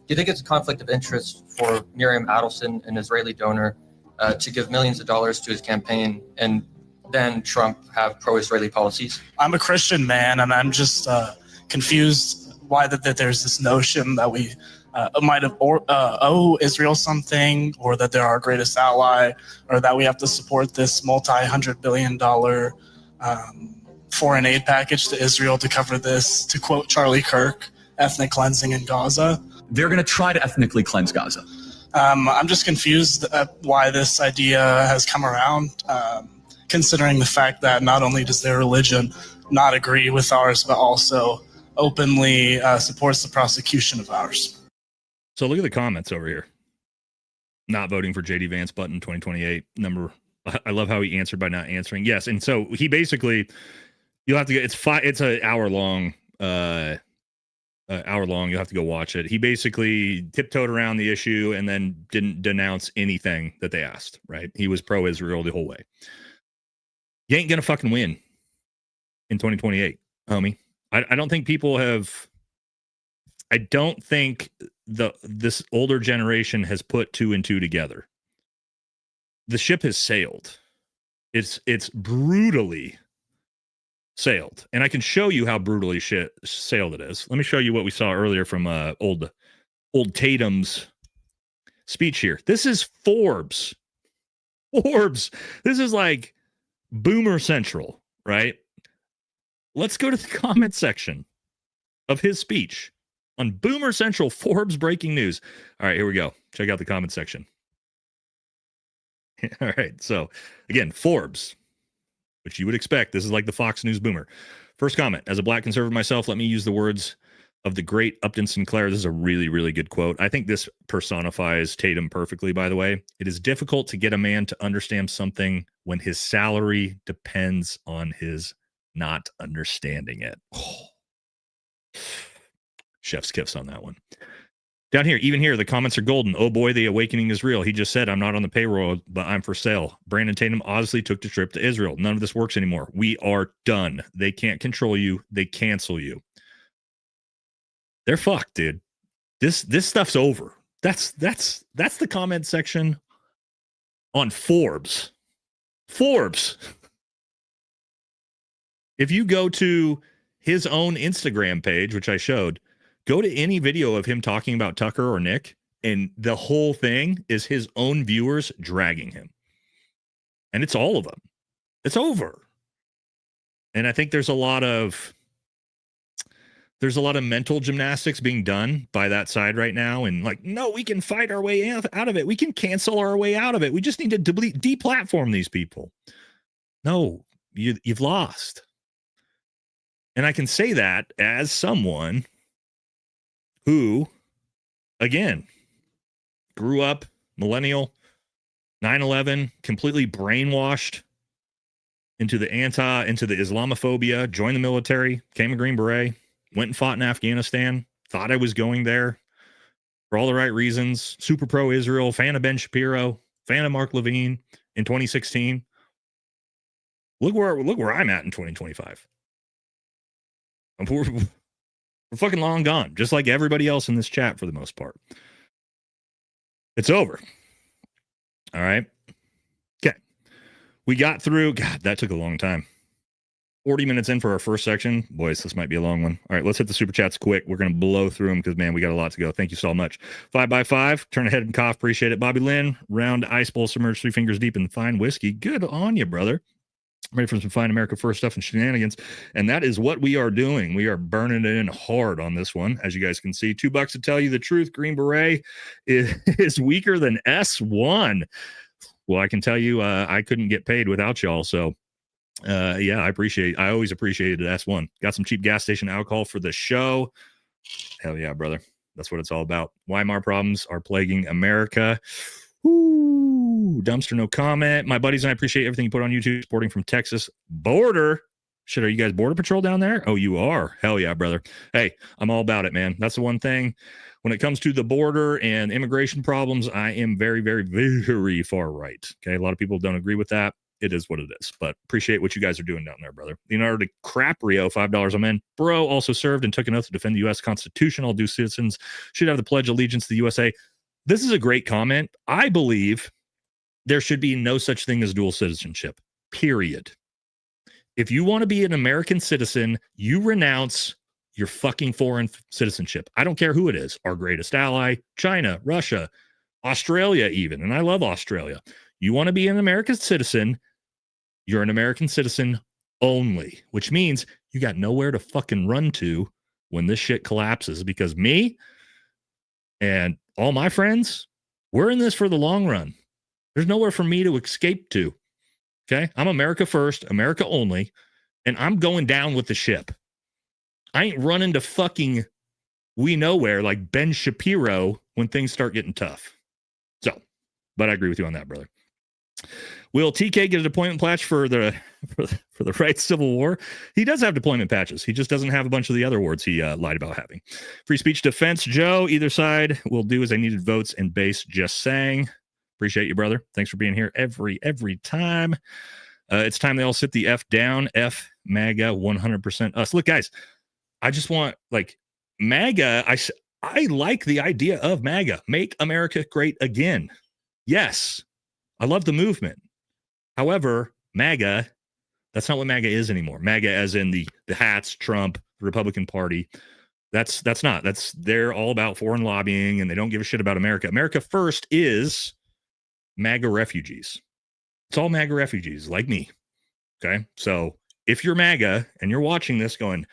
you think it's a conflict of interest for Miriam Adelson, an Israeli donor, to give millions of dollars to his campaign and then Trump have pro-Israeli policies? I'm a Christian man, and I'm just confused why that there's this notion that we might have owe Israel something, or that they're our greatest ally, or that we have to support this multi-$100 billion foreign aid package to Israel to cover this, to quote Charlie Kirk, ethnic cleansing in Gaza. They're going to try to ethnically cleanse Gaza. I'm just confused at why this idea has come around, considering the fact that not only does their religion not agree with ours, but also openly supports the prosecution of ours. So look at the comments over here. Not voting for JD Vance button 2028 number. I love how he answered by not answering. Yes, and so he basically, you'll have to get, it's an hour long. You'll have to go watch it. He basically tiptoed around the issue and then didn't denounce anything that they asked, right? He was pro-Israel the whole way. You ain't gonna fucking win in 2028, homie. I don't think people have, I don't think this older generation has put two and two together. The ship has sailed. It's brutally sailed, and I can show you how brutally sailed it is. Let me show you what we saw earlier from old Tatum's speech here. This is Forbes. This is like Boomer Central, right? Let's go to the comment section of his speech on Boomer Central. Forbes breaking news. All right, here we go. Check out the comment section. All right, so again, Forbes, which you would expect. This is like the Fox News boomer. First comment, as a black conservative myself, let me use the words of the great Upton Sinclair. This is a really, really good quote. I think this personifies Tatum perfectly, by the way. It is difficult to get a man to understand something when his salary depends on his not understanding it. Oh. Chef's kiss on that one. Down here, even here, the comments are golden. Oh boy, the awakening is real. He just said, I'm not on the payroll, but I'm for sale. Brandon Tatum obviously took the trip to Israel. None of this works anymore. We are done. They can't control you. They cancel you. They're fucked, dude. This stuff's over. That's the comment section on Forbes. Forbes. If you go to his own Instagram page, which I showed, go to any video of him talking about Tucker or Nick, and the whole thing is his own viewers dragging him. And it's all of them. It's over. And I think there's a lot of mental gymnastics being done by that side right now. And like, no, we can fight our way out of it. We can cancel our way out of it. We just need to deplatform these people. No, you've lost. And I can say that as someone who, again, grew up millennial, 9/11, completely brainwashed into the Islamophobia, joined the military, became a Green Beret, went and fought in Afghanistan, thought I was going there for all the right reasons, super pro-Israel, fan of Ben Shapiro, fan of Mark Levine in 2016. Look where I'm at in 2025. We're fucking long gone, just like everybody else in this chat for the most part. It's over. All right. Okay. We got through. God, that took a long time. 40 minutes in for our first section. Boys, this might be a long one. All right, let's hit the super chats quick. We're going to blow through them because, man, we got a lot to go. Thank you so much. 5x5, turn ahead and cough. Appreciate it. Bobby Lynn, round ice bowl submerged 3 fingers deep in fine whiskey. Good on you, brother. Ready for some fine America First stuff and shenanigans. And that is what we are doing. We are burning it in hard on this one. As you guys can see, $2 to tell you the truth. Green Beret is weaker than S1. Well, I can tell you, I couldn't get paid without y'all. So, yeah, I always appreciated S1. Got some cheap gas station alcohol for the show. Hell yeah, brother. That's what it's all about. Weimar problems are plaguing America. Ooh, dumpster, no comment. My buddies and I appreciate everything you put on YouTube. Supporting from Texas border. Shit, are you guys border patrol down there? Oh, you are. Hell yeah, brother. Hey, I'm all about it, man. That's the one thing. When it comes to the border and immigration problems, I am very, very, very far right. Okay, a lot of people don't agree with that. It is what it is, but appreciate what you guys are doing down there, brother. Leonardo DiCaprio, $5 I'm in. Bro also served and took an oath to defend the U.S. Constitution. All due citizens should have the pledge of allegiance to the USA. This is a great comment. I believe there should be no such thing as dual citizenship, period. If you want to be an American citizen, you renounce your fucking foreign citizenship. I don't care who it is. Our greatest ally, China, Russia, Australia even. And I love Australia. You want to be an American citizen, you're an American citizen only, which means you got nowhere to fucking run to when this shit collapses, because me and all my friends, we're in this for the long run. There's nowhere for me to escape to. Okay? I'm America first, America only, and I'm going down with the ship. I ain't running to fucking we know where like Ben Shapiro when things start getting tough. So, but I agree with you on that, brother. Will TK get a deployment patch for the right Civil War? He does have deployment patches. He just doesn't have a bunch of the other awards he lied about having. Free speech defense, Joe. Either side will do as I needed votes and base. Just saying. Appreciate you, brother. Thanks for being here every time. It's time they all sit the F down. F MAGA 100% us. Look, guys, I just want like MAGA. I like the idea of MAGA. Make America great again. Yes. I love the movement. However, MAGA, that's not what MAGA is anymore. MAGA as in the hats, Trump, the Republican Party. They're all about foreign lobbying and they don't give a shit about America. America first is MAGA refugees. It's all MAGA refugees like me. Okay. So if you're MAGA and you're watching this going,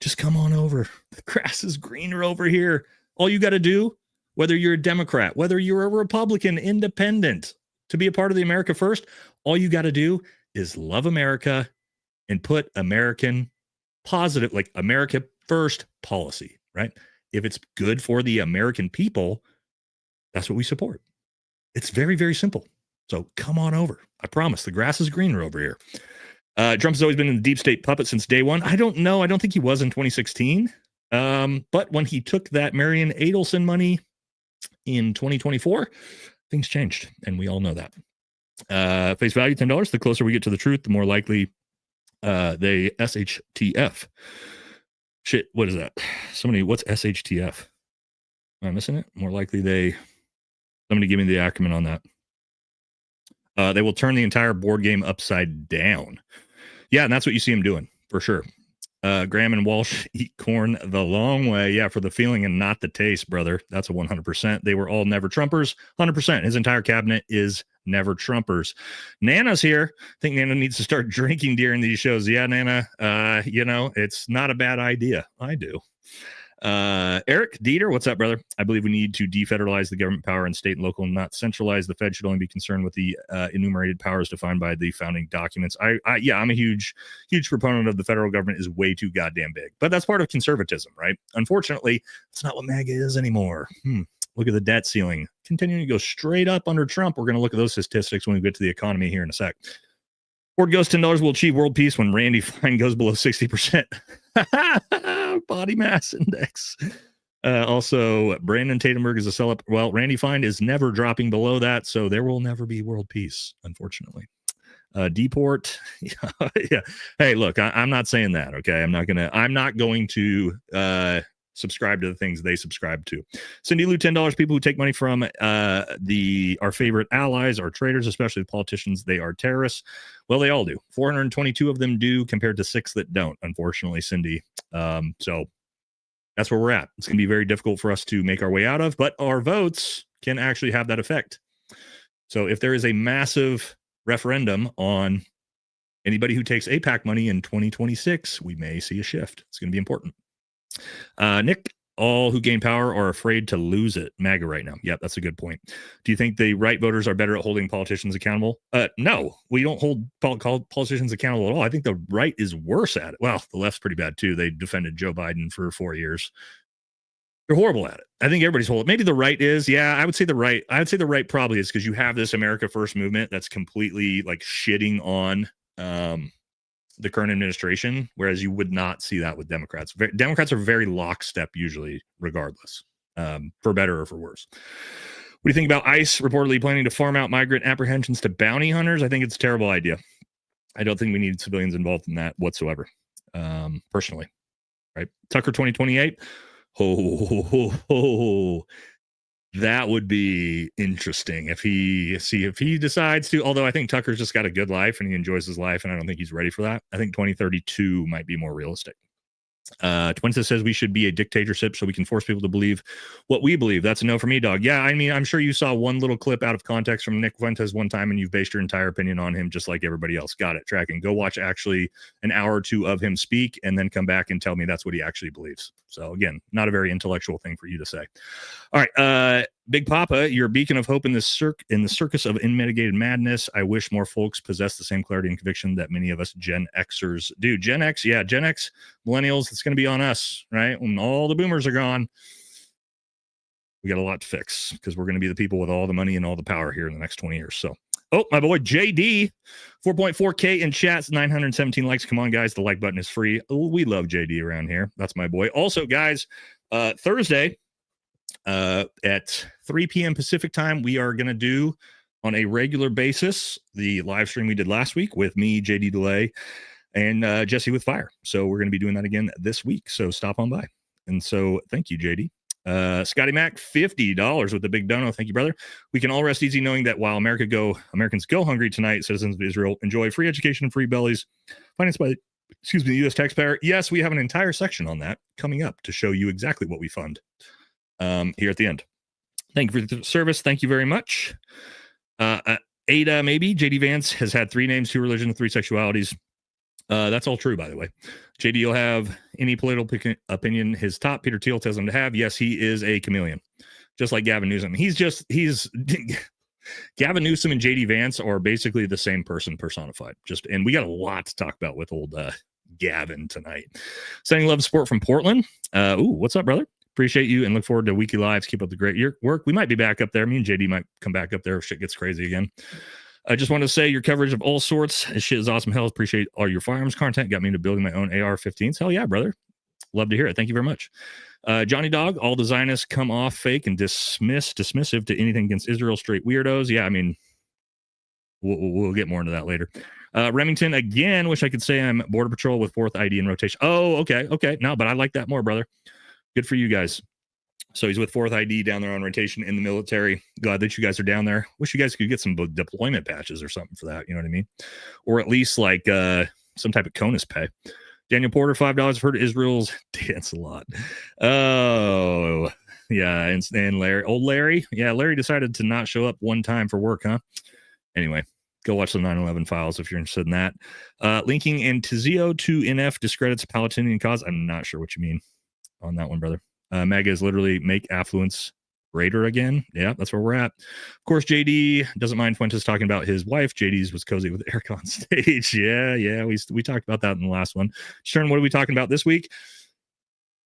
just come on over. The grass is greener over here. All you got to do, whether you're a Democrat, whether you're a Republican, independent, to be a part of the America First, all you got to do is love America and put American positive, like America First policy, right? If it's good for the American people, that's what we support. It's very, very simple. So come on over. I promise. The grass is greener over here. Trump has always been in the deep state puppet since day one. I don't know. I don't think he was in 2016. But when he took that Marion Adelson money in 2024, things changed, and we all know that. Face value $10. The closer we get to the truth, the more likely they SHTF. Shit, what is that? What's SHTF? Am I missing it? More likely somebody give me the acronym on that. They will turn the entire board game upside down. Yeah, and that's what you see them doing, for sure. Graham and Walsh eat corn the long way. Yeah, for the feeling and not the taste, brother. That's a 100%. They were all never Trumpers. 100%. His entire cabinet is never Trumpers. Nana's here. I think Nana needs to start drinking during these shows. Yeah, Nana, it's not a bad idea. I do. Eric Dieter, what's up, brother? I believe we need to defederalize the government power in state and local, not centralize. The Fed should only be concerned with the enumerated powers defined by the founding documents. I'm a huge proponent of the federal government is way too goddamn big, but that's part of conservatism, right? Unfortunately, it's not what MAGA is anymore. Look at the debt ceiling continuing to go straight up under Trump. We're going to look at those statistics when we get to the economy here in a sec. Ford goes $10 will achieve world peace when Randy Fine goes below 60%. Body mass index. Also, Brandon Tatenberg is a sell-up. Well, Randy Fine is never dropping below that, so there will never be world peace, unfortunately. Deport. Yeah. Hey, look, I'm not saying that, okay? I'm not going to subscribe to the things they subscribe to. Cindy Lou, $10. People who take money from our favorite allies are traitors, especially the politicians. They are terrorists. Well, they all do. 422 of them do, compared to 6 that don't, unfortunately, Cindy. So that's where we're at. It's going to be very difficult for us to make our way out of, but our votes can actually have that effect. So if there is a massive referendum on anybody who takes AIPAC money in 2026, we may see a shift. It's going to be important. Nick, all who gain power are afraid to lose it. MAGA right now. Yep, that's a good point. Do you think the right voters are better at holding politicians accountable? No, we don't hold politicians accountable at all. I think the right is worse at it. Well, the left's pretty bad too. They defended Joe Biden for 4 years. They're horrible at it. I think everybody's horrible. Maybe the right is. Yeah, I would say the right. I would say the right probably is, because you have this America First movement that's completely like shitting on the current administration, whereas you would not see that with Democrats. Democrats are very lockstep usually, regardless, for better or for worse. What do you think about ICE reportedly planning to farm out migrant apprehensions to bounty hunters? I think it's a terrible idea. I don't think we need civilians involved in that whatsoever, personally. Right? Tucker 2028. That would be interesting if he decides to, although I think Tucker's just got a good life and he enjoys his life, and I don't think he's ready for that. I think 2032 might be more realistic. Twinsa says we should be a dictatorship so we can force people to believe what we believe. That's a no for me, dog. Yeah, I mean, I'm sure you saw one little clip out of context from Nick Fuentes one time, and you've based your entire opinion on him just like everybody else. Got it. Tracking. Go watch actually an hour or two of him speak, and then come back and tell me that's what he actually believes. So again, not a very intellectual thing for you to say. All right, Big Papa, you're a beacon of hope in the circus of unmitigated madness. I wish more folks possess the same clarity and conviction that many of us Gen Xers do. Gen X, yeah, Gen X, millennials, it's going to be on us, right? When all the boomers are gone, we got a lot to fix, because we're going to be the people with all the money and all the power here in the next 20 years. So, oh, my boy JD, 4.4K in chats, 917 likes. Come on, guys, the like button is free. Oh, we love JD around here. That's my boy. Also, guys, Thursday, at 3 p.m. Pacific time, we are going to do on a regular basis the live stream we did last week with me, JD Delay, and Jesse with Fire. So we're going to be doing that again this week. So stop on by. And so thank you, JD. Scotty Mac, $50 with the big dono. Thank you, brother. We can all rest easy knowing that while Americans go hungry tonight, citizens of Israel enjoy free education and free bellies financed by, the U.S. taxpayer. Yes, we have an entire section on that coming up to show you exactly what we fund here at the end. Thank you for the service. Thank you very much. Ada, maybe. JD Vance has had 3 names, 2 religions, 3 sexualities. That's all true, by the way. JD will have any political opinion his top Peter Thiel tells him to have. Yes, he is a chameleon, just like Gavin Newsom. He's Gavin Newsom and JD Vance are basically the same person personified. And we got a lot to talk about with old Gavin tonight. Sending love and support from Portland. What's up, brother? Appreciate you and look forward to weekly lives. Keep up the great work. We might be back up there. Me and JD might come back up there if shit gets crazy again. I just want to say your coverage of all sorts. This shit is awesome. Hell, appreciate all your firearms content. Got me into building my own AR-15s. Hell yeah, brother. Love to hear it. Thank you very much. Johnny Dog, all the Zionists come off fake and dismissive to anything against Israel. Straight weirdos. Yeah, I mean, we'll get more into that later. Remington, again, wish I could say I'm Border Patrol with 4th ID in rotation. Oh, okay. No, but I like that more, brother. Good for you guys. So he's with 4th ID down there on rotation in the military. Glad that you guys are down there. Wish you guys could get some deployment patches or something for that. You know what I mean? Or at least like some type of CONUS pay. Daniel Porter, $5. I've heard Israel's dance a lot. Oh, yeah. And Larry, old Larry. Yeah, Larry decided to not show up one time for work, huh? Anyway, go watch the 9/11 files if you're interested in that. Linking Antizio to NF discredits Palestinian cause. I'm not sure what you mean on that one, brother. MAGA is literally make affluence greater again. Yeah, that's where we're at. Of course, JD doesn't mind Fuentes talking about his wife. JD's was cozy with Eric on stage. Yeah. We talked about that in the last one. Stern, what are we talking about this week?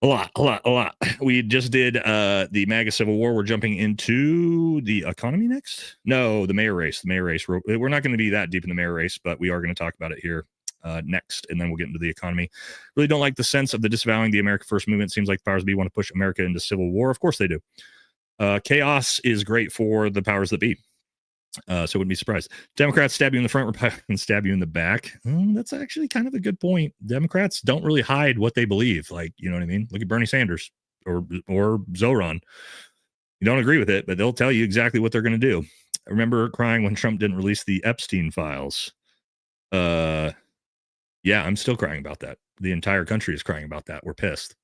A lot. We just did the MAGA Civil War. We're jumping into the economy next. No, the mayor race. We're not going to be that deep in the mayor race, but we are going to talk about it here next, and then we'll get into the economy. Really don't like the sense of the disavowing the America First movement. Seems like the powers that be want to push America into civil war. Of course they do. Chaos is great for the powers that be. So wouldn't be surprised. Democrats stab you in the front, Republicans stab you in the back. That's actually kind of a good point. Democrats don't really hide what they believe. Like, you know what I mean? Look at Bernie Sanders or Zoran. You don't agree with it, but they'll tell you exactly what they're going to do. I remember crying when Trump didn't release the Epstein files. Yeah, I'm still crying about that. The entire country is crying about that. We're pissed.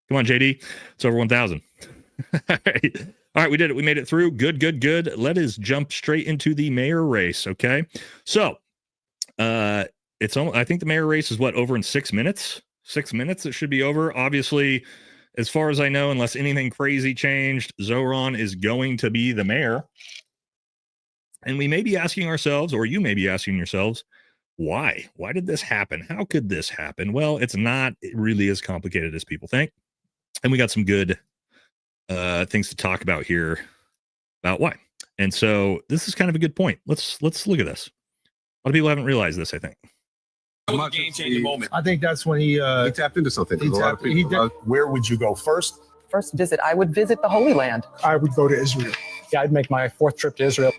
Come on, JD. It's over 1,000. All right, we did it. We made it through. Good. Let us jump straight into the mayor race, okay? So, it's almost, I think the mayor race is over in 6 minutes? 6 minutes it should be over. Obviously, as far as I know, unless anything crazy changed, Zoran is going to be the mayor. And we may be asking ourselves, or you may be asking yourselves, why? Why did this happen? How could this happen? Well, it's not really as complicated as people think. And we got some good things to talk about here about why. And so this is kind of a good point. Let's look at this. A lot of people haven't realized this, I think. Game-changing moment. I think that's when he tapped into something. Where would you go first? First visit, I would visit the Holy Land. I would go to Israel. Yeah, I'd make my 4th trip to Israel.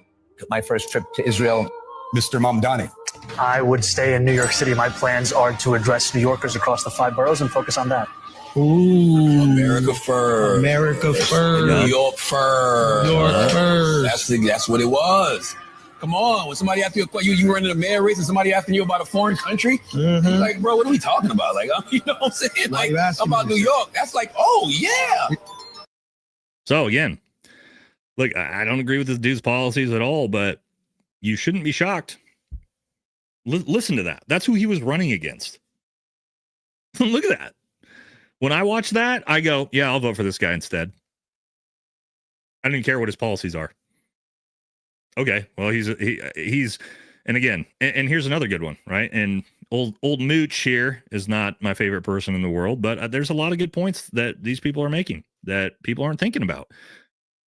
My first trip to Israel. Mr. Mamdani. I would stay in New York City. My plans are to address New Yorkers across the 5 boroughs and focus on that. Ooh, America first. America first. New York first. New York first. That's what it was. Come on, when somebody asks you were in the mayor race and somebody asking you about a foreign country, like, bro, what are we talking about? Like, you know what I'm saying? Like about New York. That's like, oh yeah. So again, look, I don't agree with this dude's policies at all, but you shouldn't be shocked. Listen to that. That's who he was running against. Look at that. When I watch that, I go, yeah, I'll vote for this guy instead. I don't even care what his policies are. Okay, well, he's, and again, and here's another good one, right? And old Mooch here is not my favorite person in the world, but there's a lot of good points that these people are making that people aren't thinking about,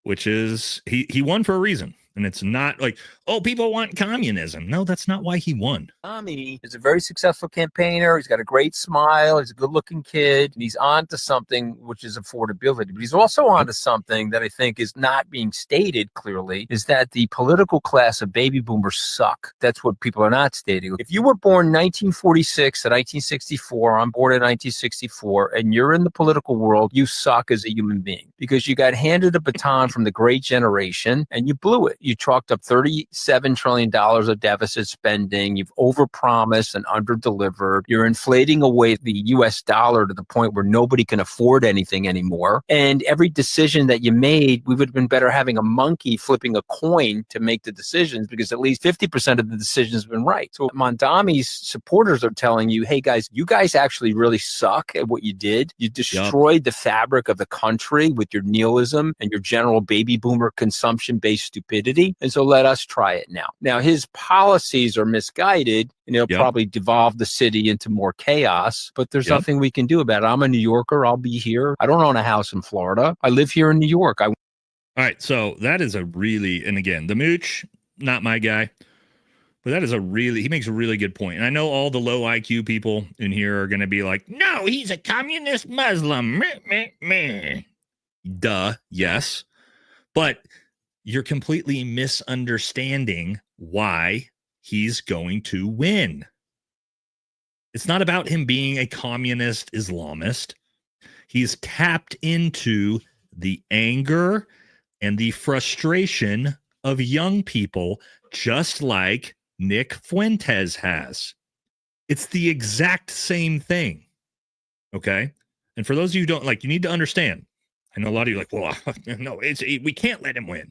which is he won for a reason. And it's not like, oh, people want communism. No, that's not why he won. Tommy is a very successful campaigner. He's got a great smile. He's a good-looking kid. And he's on to something, which is affordability. But he's also on to something that I think is not being stated clearly, is that the political class of baby boomers suck. That's what people are not stating. If you were born 1946 to 1964, I'm born in 1964, and you're in the political world, you suck as a human being because you got handed a baton from the great generation and you blew it. You chalked up $37 trillion of deficit spending. You've overpromised and underdelivered. You're inflating away the U.S. dollar to the point where nobody can afford anything anymore. And every decision that you made, we would have been better having a monkey flipping a coin to make the decisions because at least 50% of the decisions have been right. So Mondami's supporters are telling you, hey, guys, you guys actually really suck at what you did. You destroyed the fabric of the country with your nihilism and your general baby boomer consumption-based stupidity. And so let us try it now. Now, his policies are misguided and he'll probably devolve the city into more chaos, but there's nothing we can do about it. I'm a New Yorker. I'll be here. I don't own a house in Florida. I live here in New York. All right. So that is a really, and again, the Mooch, not my guy, but that is he makes a really good point. And I know all the low IQ people in here are going to be like, no, he's a communist Muslim. Meh, meh, meh. Duh. Yes. But you're completely misunderstanding why he's going to win. It's not about him being a communist Islamist. He's tapped into the anger and the frustration of young people, just like Nick Fuentes has. It's the exact same thing. Okay? And for those of you who don't, you need to understand. I know a lot of you are like, well, no, we can't let him win.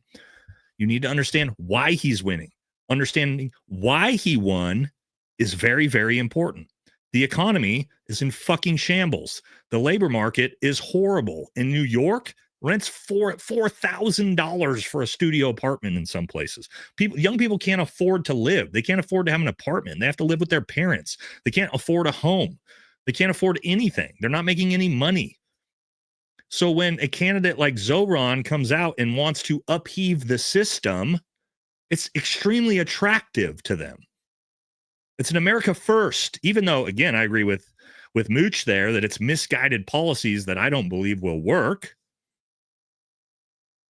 You need to understand why he's winning. Understanding why he won is very, very important. The economy is in fucking shambles. The labor market is horrible. In New York, rent's $4,000 for a studio apartment in some places. Young people can't afford to live. They can't afford to have an apartment. They have to live with their parents. They can't afford a home. They can't afford anything. They're not making any money. So when a candidate like Zoran comes out and wants to upheave the system, it's extremely attractive to them. It's an America first, even though, again, I agree with Mooch there that it's misguided policies that I don't believe will work.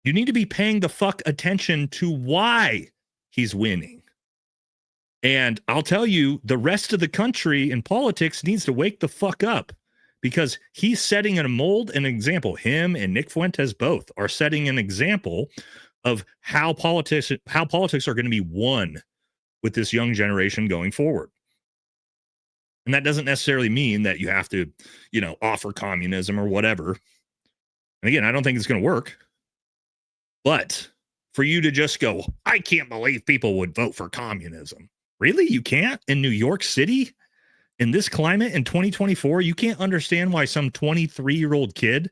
You need to be paying the fuck attention to why he's winning. And I'll tell you, the rest of the country in politics needs to wake the fuck up. because he's setting a mold, an example. Him and Nick Fuentes both are setting an example of how politics are going to be won with this young generation going forward. And that doesn't necessarily mean that you have to, offer communism or whatever. And again, I don't think it's going to work. But for you to just go, I can't believe people would vote for communism. Really? You can't? In New York City? In this climate in 2024, you can't understand why some 23-year-old kid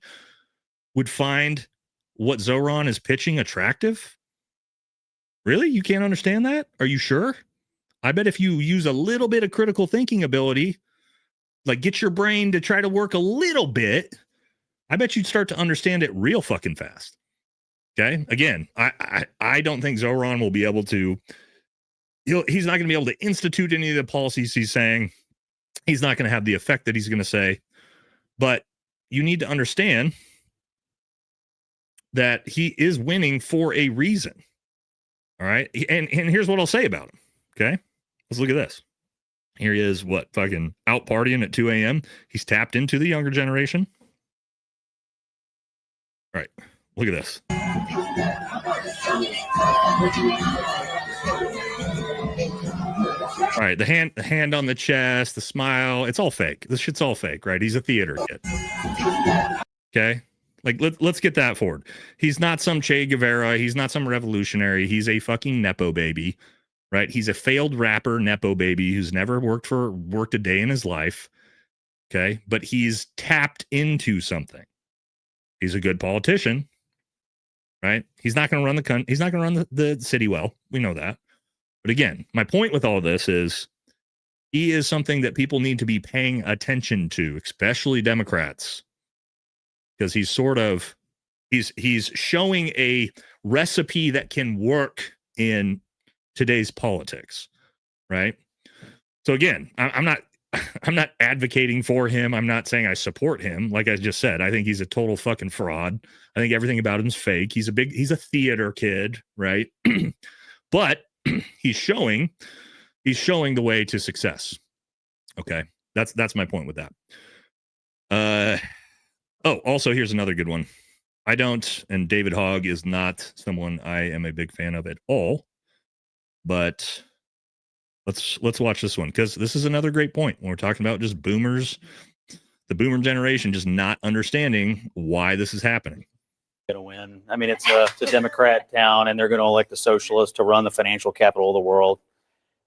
would find what Zoran is pitching attractive? Really? You can't understand that? Are you sure? I bet if you use a little bit of critical thinking ability, like get your brain to try to work a little bit, I bet you'd start to understand it real fucking fast. Okay? Again, I don't think Zoran will be able to, he's not going to be able to institute any of the policies he's saying. He's not going to have the effect that he's going to say. But you need to understand that he is winning for a reason. All right? And here's what I'll say about him. Okay? Let's look at this. Here he is, fucking out partying at 2 a.m. He's tapped into the younger generation. All right, look at this. All right, the hand on the chest, the smile, it's all fake. This shit's all fake, right? He's a theater kid. Okay? Like, let's get that forward. He's not some Che Guevara. He's not some revolutionary. He's a fucking Nepo baby. Right? He's a failed rapper, Nepo baby, who's never worked a day in his life. Okay. But he's tapped into something. He's a good politician. Right? He's not going to run he's not going to run the city well. We know that. But again, my point with all of this is he is something that people need to be paying attention to, especially Democrats. Because he's he's showing a recipe that can work in today's politics, right? So again, I'm not advocating for him. I'm not saying I support him. Like I just said, I think he's a total fucking fraud. I think everything about him's fake. He's a theater kid, right? But he's showing the way to success. Okay, that's my point with that. Also here's another good one. And David Hogg is not someone I am a big fan of at all. But let's watch this one, because this is another great point when we're talking about just boomers, the boomer generation just not understanding why this is happening. Going to win. I mean, it's a Democrat town, and they're going to elect a socialist to run the financial capital of the world.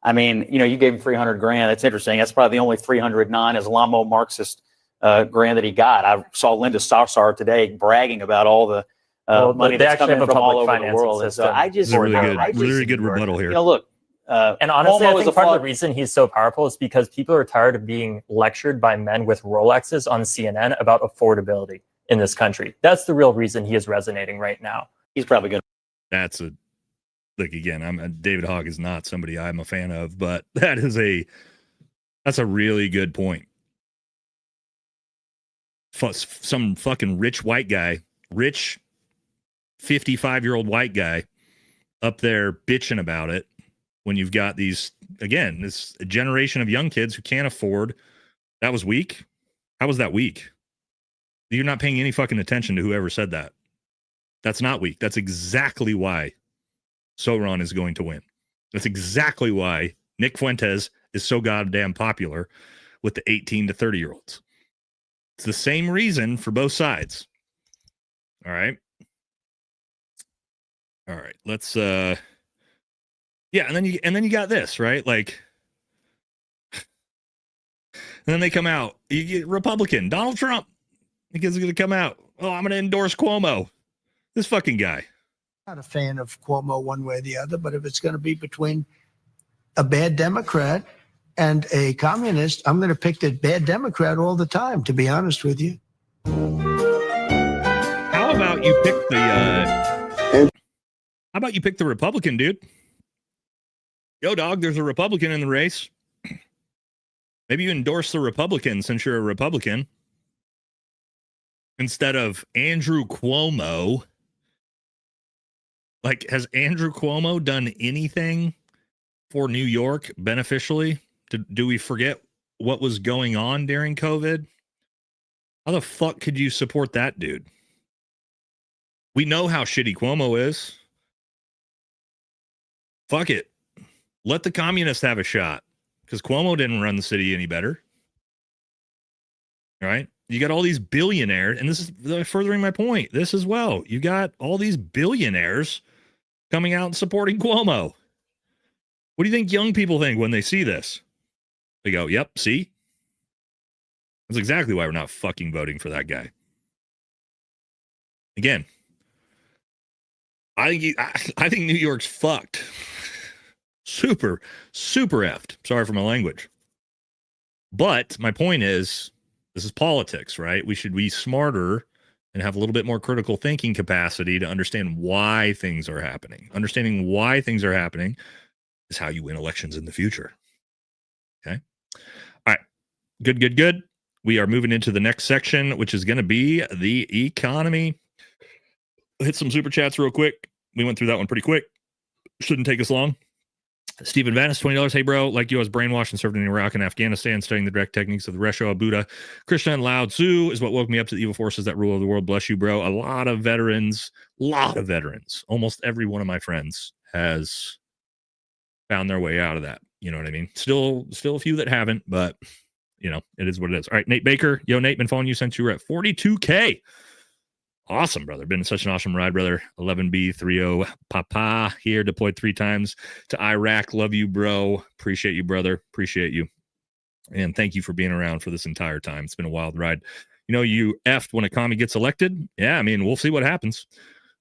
I mean, you gave him $300,000. That's interesting. That's probably the only 300 non-Islamo Marxist grand that he got. I saw Linda Sarsour today bragging about all the money that's coming from all over the world. And so I just really good rebuttal here. Look, and honestly, I think part of the reason he's so powerful is because people are tired of being lectured by men with Rolexes on CNN about affordability in this country. That's the real reason he is resonating right now. He's probably good. Again, David Hogg is not somebody I'm a fan of, but that's a really good point. Some fucking rich white guy, rich 55-year-old white guy up there bitching about it when you've got this generation of young kids who can't afford. That was weak. How was that weak? You're not paying any fucking attention to whoever said that. That's not weak. That's exactly why Zoran is going to win. That's exactly why Nick Fuentes is so goddamn popular with the 18 to 30-year-olds. It's the same reason for both sides. All right. Let's and then you got this, right? Like, and then they come out. You get Republican Donald Trump. He's going to come out. Oh, I'm going to endorse Cuomo. This fucking guy. Not a fan of Cuomo one way or the other, but if it's going to be between a bad Democrat and a communist, I'm going to pick the bad Democrat all the time, to be honest with you. How about you pick the Republican, dude? Yo, dog, there's a Republican in the race. Maybe you endorse the Republican since you're a Republican instead of Andrew Cuomo. Like, has Andrew Cuomo done anything for New York beneficially? Do we forget what was going on during COVID? How the fuck could you support that dude? We know how shitty Cuomo is. Fuck it. Let the communists have a shot, because Cuomo didn't run the city any better. All right? You got all these billionaires, and this is furthering my point. This as well. You got all these billionaires coming out and supporting Cuomo. What do you think young people think when they see this? They go, yep, see? That's exactly why we're not fucking voting for that guy. Again, I think New York's fucked. Super effed. Sorry for my language. But my point is, this is politics, right? We should be smarter and have a little bit more critical thinking capacity to understand why things are happening. Understanding why things are happening is how you win elections in the future. Okay? All right. Good. We are moving into the next section, which is going to be the economy. Hit some super chats real quick. We went through that one pretty quick. Shouldn't take us long. Stephen Vanis, $20. Hey, bro. Like you, I was brainwashed and served in Iraq and Afghanistan, studying the direct techniques of the Resho, Buddha, Krishna, and Lao Tzu is what woke me up to the evil forces that rule over the world. Bless you, bro. A lot of veterans. Almost every one of my friends has found their way out of that. You know what I mean? Still a few that haven't, but you know, it is what it is. All right, Nate Baker. Yo, Nate, been following you since you were at 42K. Awesome, brother. Been such an awesome ride, brother. 11B30 Papa here, deployed 3 times to Iraq. Love you, bro. Appreciate you, brother. Appreciate you. And thank you for being around for this entire time. It's been a wild ride. You know, you effed when a commie gets elected. Yeah, I mean, we'll see what happens.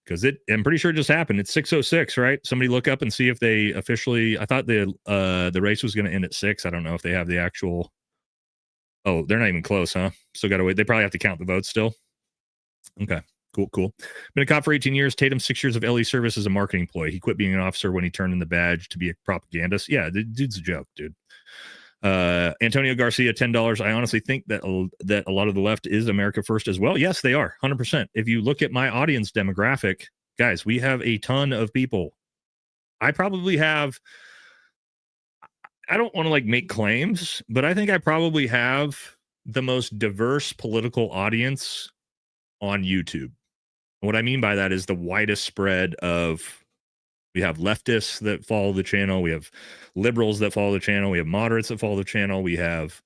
Because I'm pretty sure it just happened. It's 6:06, right? Somebody look up and see if they officially. I thought the race was going to end at 6. I don't know if they have the actual. Oh, they're not even close, huh? Still got to wait. They probably have to count the votes still. Okay. Cool. Been a cop for 18 years. Tatum, 6 years of LE service as a marketing employee. He quit being an officer when he turned in the badge to be a propagandist. Yeah, the dude's a joke, dude. Antonio Garcia, $10. I honestly think that a lot of the left is America first as well. Yes, they are, 100%. If you look at my audience demographic, guys, we have a ton of people. I probably have, I don't want to like make claims, but I think I probably have the most diverse political audience on YouTube. What I mean by that is the widest spread of, we have leftists that follow the channel. We have liberals that follow the channel. We have moderates that follow the channel. We have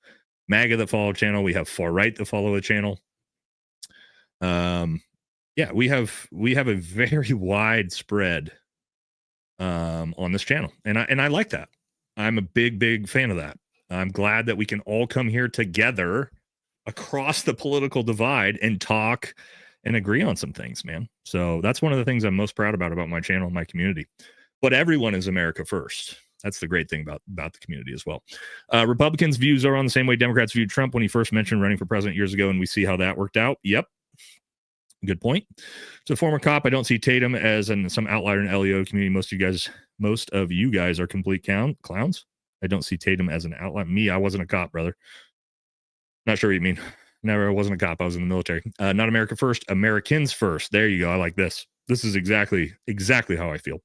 MAGA that follow the channel. We have far right that follow the channel. Yeah, we have a very wide spread on this channel. And I like that. I'm a big fan of that. I'm glad that we can all come here together across the political divide and talk and agree on some things, man. So that's one of the things I'm most proud about my channel and my community. But everyone is America first. That's the great thing about the community as well. Republicans' views are on the same way Democrats viewed Trump when he first mentioned running for president years ago, and we see how that worked out. Yep. Good point. So former cop, I don't see Tatum as some outlier in LEO community. Most of you guys are complete clowns. I don't see Tatum as an outlier. Me, I wasn't a cop, brother. Not sure what you mean. Never wasn't a cop. I was in the military. Not America first, Americans first. There you go. I like this. This is exactly how I feel.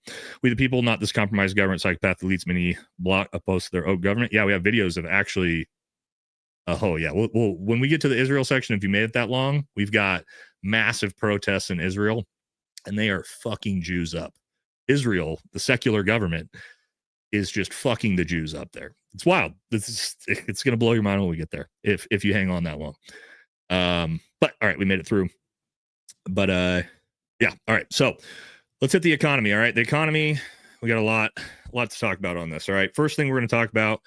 We the people, not this compromised government psychopath that leads many block opposed to their own government. Yeah, we have videos of actually. Oh yeah. We'll when we get to the Israel section, if you made it that long, we've got massive protests in Israel, and they are fucking Jews up. Israel, the secular government, is just fucking the Jews up there. It's wild. It's going to blow your mind when we get there if you hang on that long. But all right, we made it through. But yeah, all right. So let's hit the economy. All right, the economy. We got a lot to talk about on this. All right, first thing we're going to talk about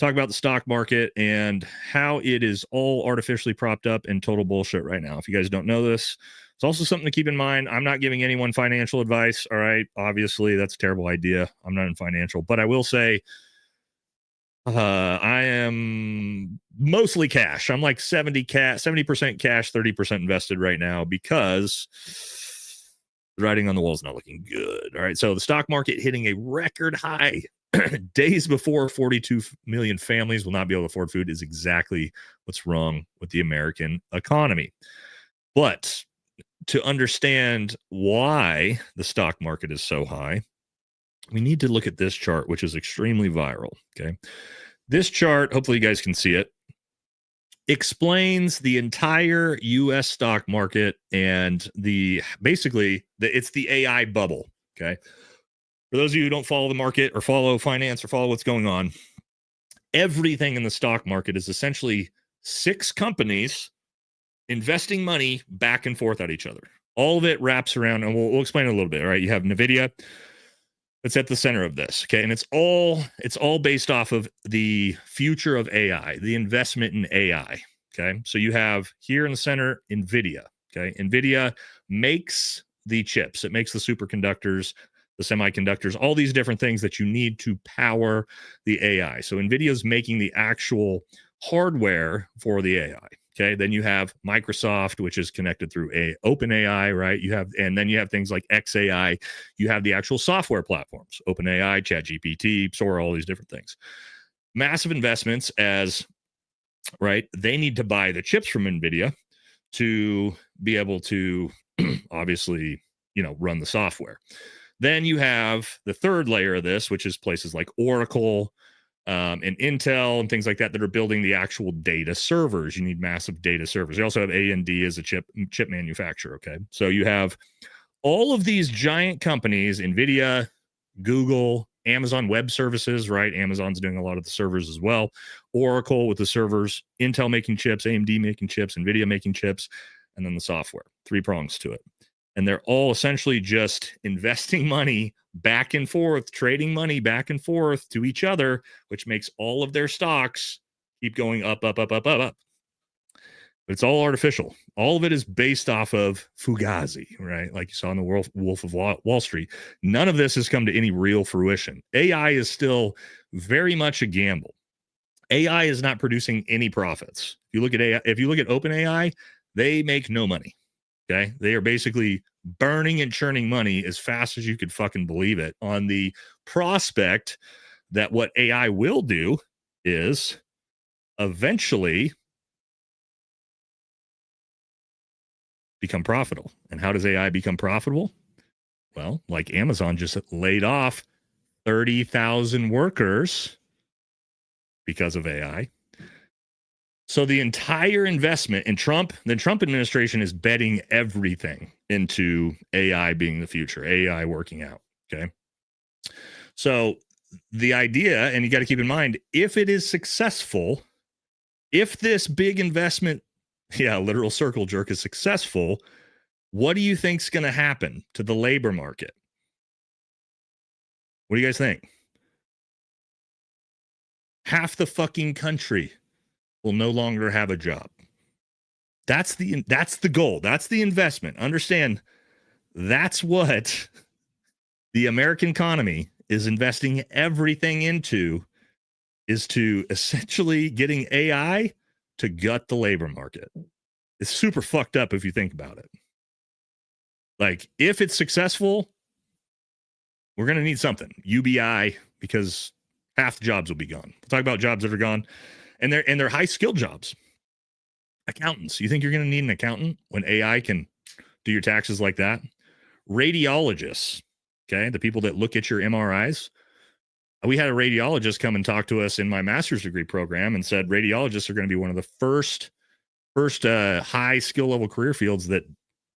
the stock market and how it is all artificially propped up and total bullshit right now. If you guys don't know this, it's also something to keep in mind. I'm not giving anyone financial advice. All right. Obviously, that's a terrible idea. I'm not in financial, but I will say I am mostly cash. I'm like 70% cash, 30% invested right now because the writing on the wall is not looking good. All right. So the stock market hitting a record high days before 42 million families will not be able to afford food is exactly what's wrong with the American economy. But to understand why the stock market is so high, we need to look at this chart, which is extremely viral. Okay. This chart, hopefully you guys can see it. explains the entire US stock market and it's the AI bubble. Okay. For those of you who don't follow the market or follow finance or follow what's going on, everything in the stock market is essentially 6 companies investing money back and forth at each other. All of it wraps around, and we'll explain it a little bit. Right? You have NVIDIA that's at the center of this. Okay, and it's all based off of the future of AI, the investment in AI. Okay, so you have here in the center NVIDIA. Okay, NVIDIA makes the chips, it makes the superconductors, the semiconductors, all these different things that you need to power the AI. So NVIDIA is making the actual hardware for the AI. Okay, then you have Microsoft, which is connected through OpenAI, right? And then you have things like XAI. You have the actual software platforms, OpenAI, ChatGPT, Sora, all these different things. Massive investments right? They need to buy the chips from NVIDIA to be able to obviously, run the software. Then you have the third layer of this, which is places like Oracle, and Intel and things like that are building the actual data servers. You need massive data servers. You also have A&D as a chip manufacturer. Okay, so you have all of these giant companies: NVIDIA, Google, Amazon Web Services. Right, Amazon's doing a lot of the servers as well. Oracle with the servers, Intel making chips, AMD making chips, NVIDIA making chips, and then the software. 3 prongs to it. And they're all essentially just investing money back and forth, trading money back and forth to each other, which makes all of their stocks keep going up, up, up, up, up, up. But it's all artificial. All of it is based off of Fugazi, right? Like you saw in the Wolf of Wall Street. None of this has come to any real fruition. AI is still very much a gamble. AI is not producing any profits. If you look at OpenAI, they make no money. Okay, they are basically burning and churning money as fast as you could fucking believe it on the prospect that what AI will do is eventually become profitable. And how does AI become profitable? Well, like Amazon just laid off 30,000 workers because of AI. So the entire investment in the Trump administration is betting everything into AI being the future, AI working out. Okay. So the idea, and you got to keep in mind, if it is successful, if this big investment, literal circle jerk, is successful, what do you think's going to happen to the labor market? What do you guys think? Half the fucking country will no longer have a job. That's the goal. That's the investment. Understand, that's what the American economy is investing everything into, is to essentially getting AI to gut the labor market. It's super fucked up if you think about it. Like, if it's successful, we're going to need something. UBI, because half the jobs will be gone. We'll talk about jobs that are gone. And they're high skilled jobs. Accountants. You think you're going to need an accountant when AI can do your taxes like that? Radiologists. Okay. The people that look at your MRIs. We had a radiologist come and talk to us in my master's degree program and said radiologists are going to be one of the first high skill level career fields that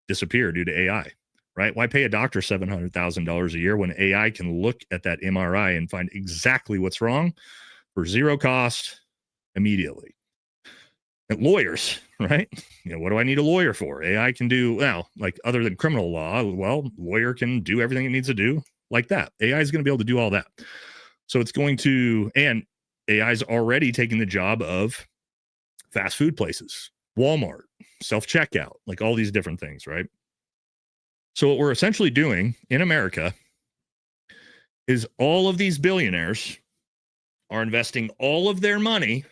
disappear due to AI. Right? Why pay a doctor $700,000 a year when AI can look at that MRI and find exactly what's wrong for zero cost immediately? And lawyers, right? What do I need a lawyer for? AI can do, well, like, other than criminal law, well, lawyer can do everything it needs to do like that. AI is going to be able to do all that. So it's going to, and AI is already taking the job of fast food places, Walmart, self-checkout, like all these different things, right? So what we're essentially doing in America is all of these billionaires are investing all of their money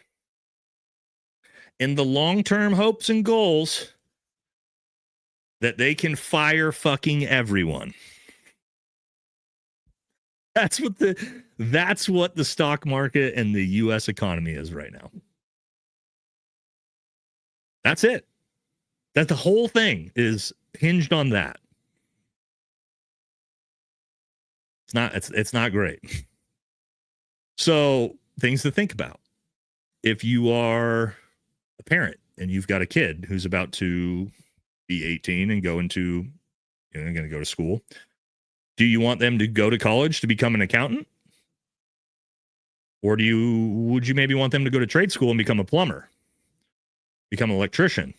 in the long-term hopes and goals that they can fire fucking everyone. That's what the stock market and the US economy is right now. That's it. That the whole thing is hinged on that. It's not great. So, things to think about. If you are a parent and you've got a kid who's about to be 18 and going to school, do you want them to go to college to become an accountant? Or would you maybe want them to go to trade school and become a plumber, become an electrician,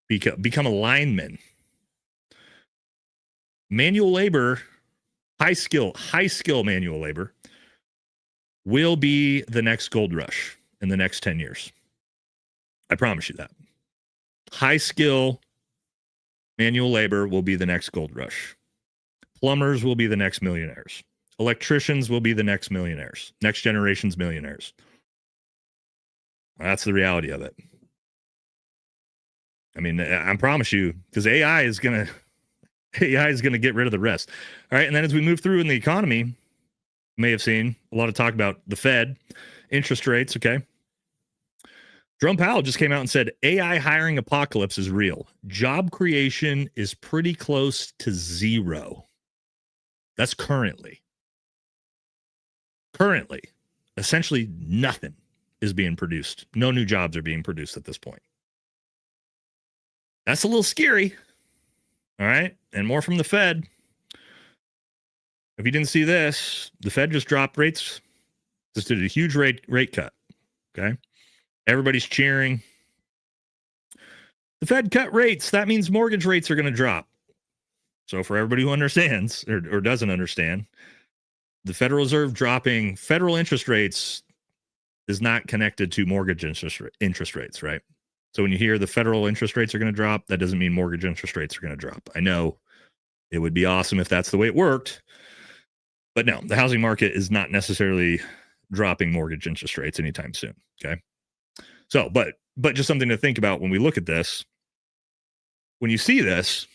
become a lineman? Manual labor, high skill manual labor will be the next gold rush in the next 10 years. I promise you that. High skill manual labor will be the next gold rush. Plumbers will be the next millionaires. Electricians will be the next millionaires, next generation's millionaires. That's the reality of it. I mean, I promise you, because AI is gonna get rid of the rest. All right, and then as we move through in the economy, you may have seen a lot of talk about the Fed, interest rates. Okay, Jerome Powell just came out and said AI hiring apocalypse is real. Job creation is pretty close to zero. That's currently. Currently, essentially nothing is being produced. No new jobs are being produced at this point. That's a little scary. All right. And more from the Fed. If you didn't see this, the Fed just dropped rates. Just did a huge rate cut. Okay. Everybody's cheering. The Fed cut rates. That means mortgage rates are going to drop. So for everybody who understands or doesn't understand, the Federal Reserve dropping federal interest rates is not connected to mortgage interest rates, right? So when you hear the federal interest rates are going to drop, that doesn't mean mortgage interest rates are going to drop. I know it would be awesome if that's the way it worked, but no, the housing market is not necessarily dropping mortgage interest rates anytime soon. Okay. So, but just something to think about when we look at this. When you see this,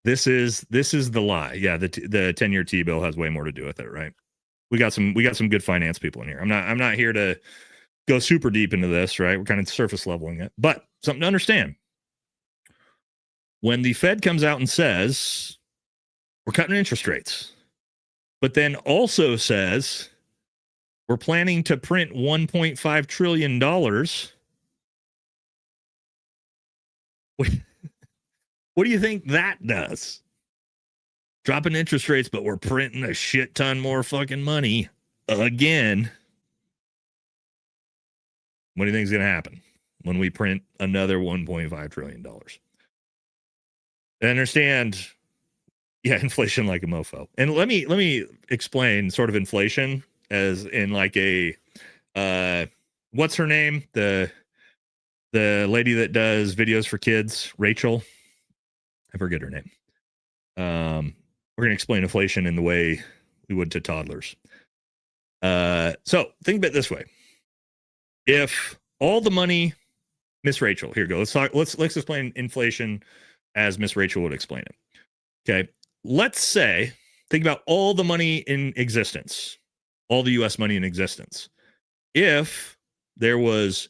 this is the lie. Yeah, the 10-year T-bill has way more to do with it, right? We got some good finance people in here. I'm not here to go super deep into this, right? We're kind of surface leveling it. But something to understand. When the Fed comes out and says we're cutting interest rates, but then also says we're planning to print $1.5 trillion. What do you think that does? Dropping interest rates, but we're printing a shit ton more fucking money again. What do you think is going to happen when we print another $1.5 trillion? I understand, yeah, inflation like a mofo. And let me explain sort of inflation as in like a what's her name? The lady that does videos for kids, Rachel. I forget her name. We're going to explain inflation in the way we would to toddlers. So think of it this way. If all the money, Miss Rachel, here we go. Let's explain inflation as Miss Rachel would explain it. Okay. Let's say, think about all the money in existence, all the US money in existence. If there was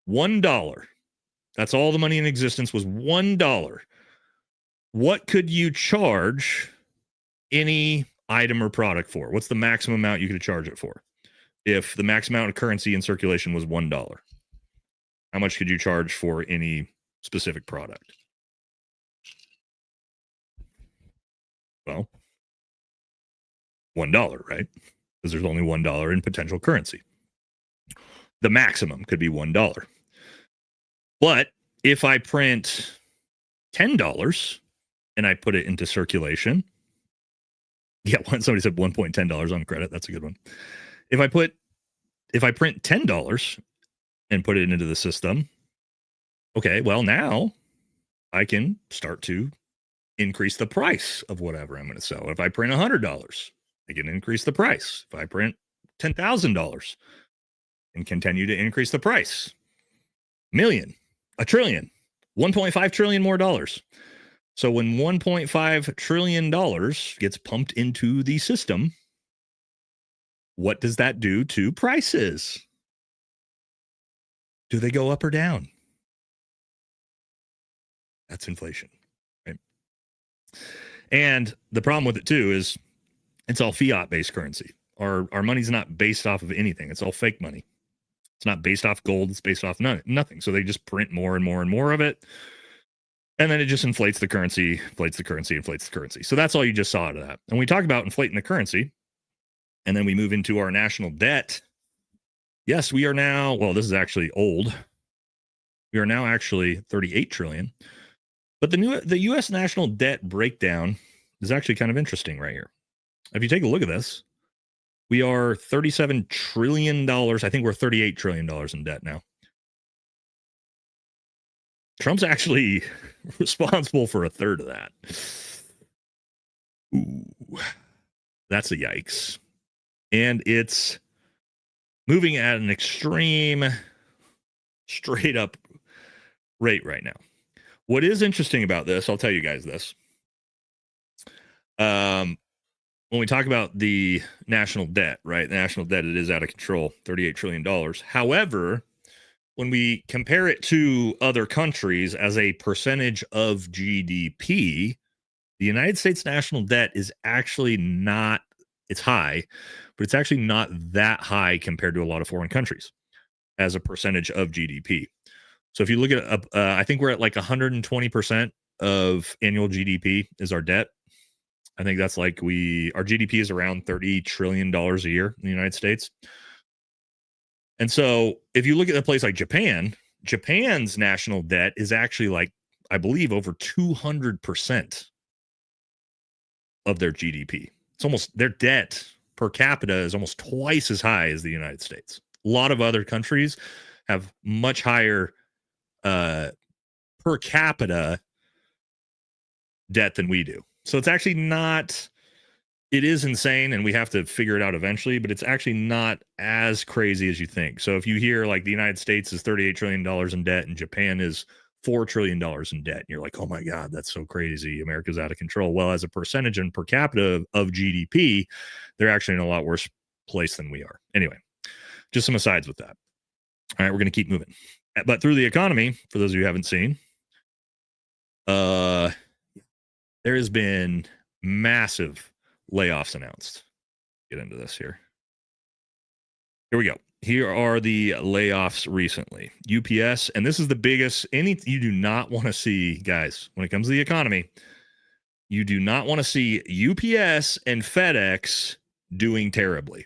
$1, that's all the money in existence was $1. What could you charge any item or product for? What's the maximum amount you could charge it for? If the max amount of currency in circulation was $1, how much could you charge for any specific product? Well, $1, right? Because there's only $1 in potential currency. The maximum could be $1. But if I print $10 and I put it into circulation, yeah, somebody said $1.10 on credit. That's a good one. If I print $10 and put it into the system, okay, well, now I can start to increase the price of whatever I'm going to sell. If I print $100, I can increase the price. If I print $10,000 and continue to increase the price, million, a trillion, 1.5 trillion more dollars. So when $1.5 trillion gets pumped into the system, what does that do to prices? Do they go up or down? That's inflation, right? And the problem with it too is it's all fiat-based currency. Our money's not based off of anything. It's all fake money. It's not based off gold. It's based off nothing. So they just print more and more and more of it. And then it just inflates the currency, inflates the currency, inflates the currency. So that's all you just saw out of that. And we talk about inflating the currency, and then we move into our national debt. Yes, we are now, well, this is actually old. We are now actually 38 trillion. But the U.S. national debt breakdown is actually kind of interesting right here. If you take a look at this, we are $37 trillion. I think we're $38 trillion in debt now. Trump's actually responsible for a third of that. Ooh, that's a yikes. And it's moving at an extreme, straight up rate right now. What is interesting about this, I'll tell you guys this. When we talk about the national debt, right? The national debt, it is out of control, $38 trillion. However, when we compare it to other countries as a percentage of GDP, the United States national debt is actually not, it's high, but it's actually not that high compared to a lot of foreign countries as a percentage of GDP. So if you look at, I think we're at like 120% of annual GDP is our debt. I think that's like our GDP is around $30 trillion a year in the United States. And so if you look at a place like Japan, Japan's national debt is actually like, I believe, over 200% of their GDP. It's almost, their debt per capita is almost twice as high as the United States. A lot of other countries have much higher per capita debt than we do. So it's actually not, it is insane, and we have to figure it out eventually, but it's actually not as crazy as you think. So if you hear like the United States is $38 trillion in debt and Japan is $4 trillion in debt, and you're like, oh my God, that's so crazy. America's out of control. Well, as a percentage and per capita of GDP, they're actually in a lot worse place than we are. Anyway, just some asides with that. All right, we're going to keep moving. But through the economy, for those of you who haven't seen, there has been massive layoffs announced. Get into this here. Here we go. Here are the layoffs recently. UPS, and this is the biggest, you do not want to see, guys, when it comes to the economy, you do not want to see UPS and FedEx doing terribly.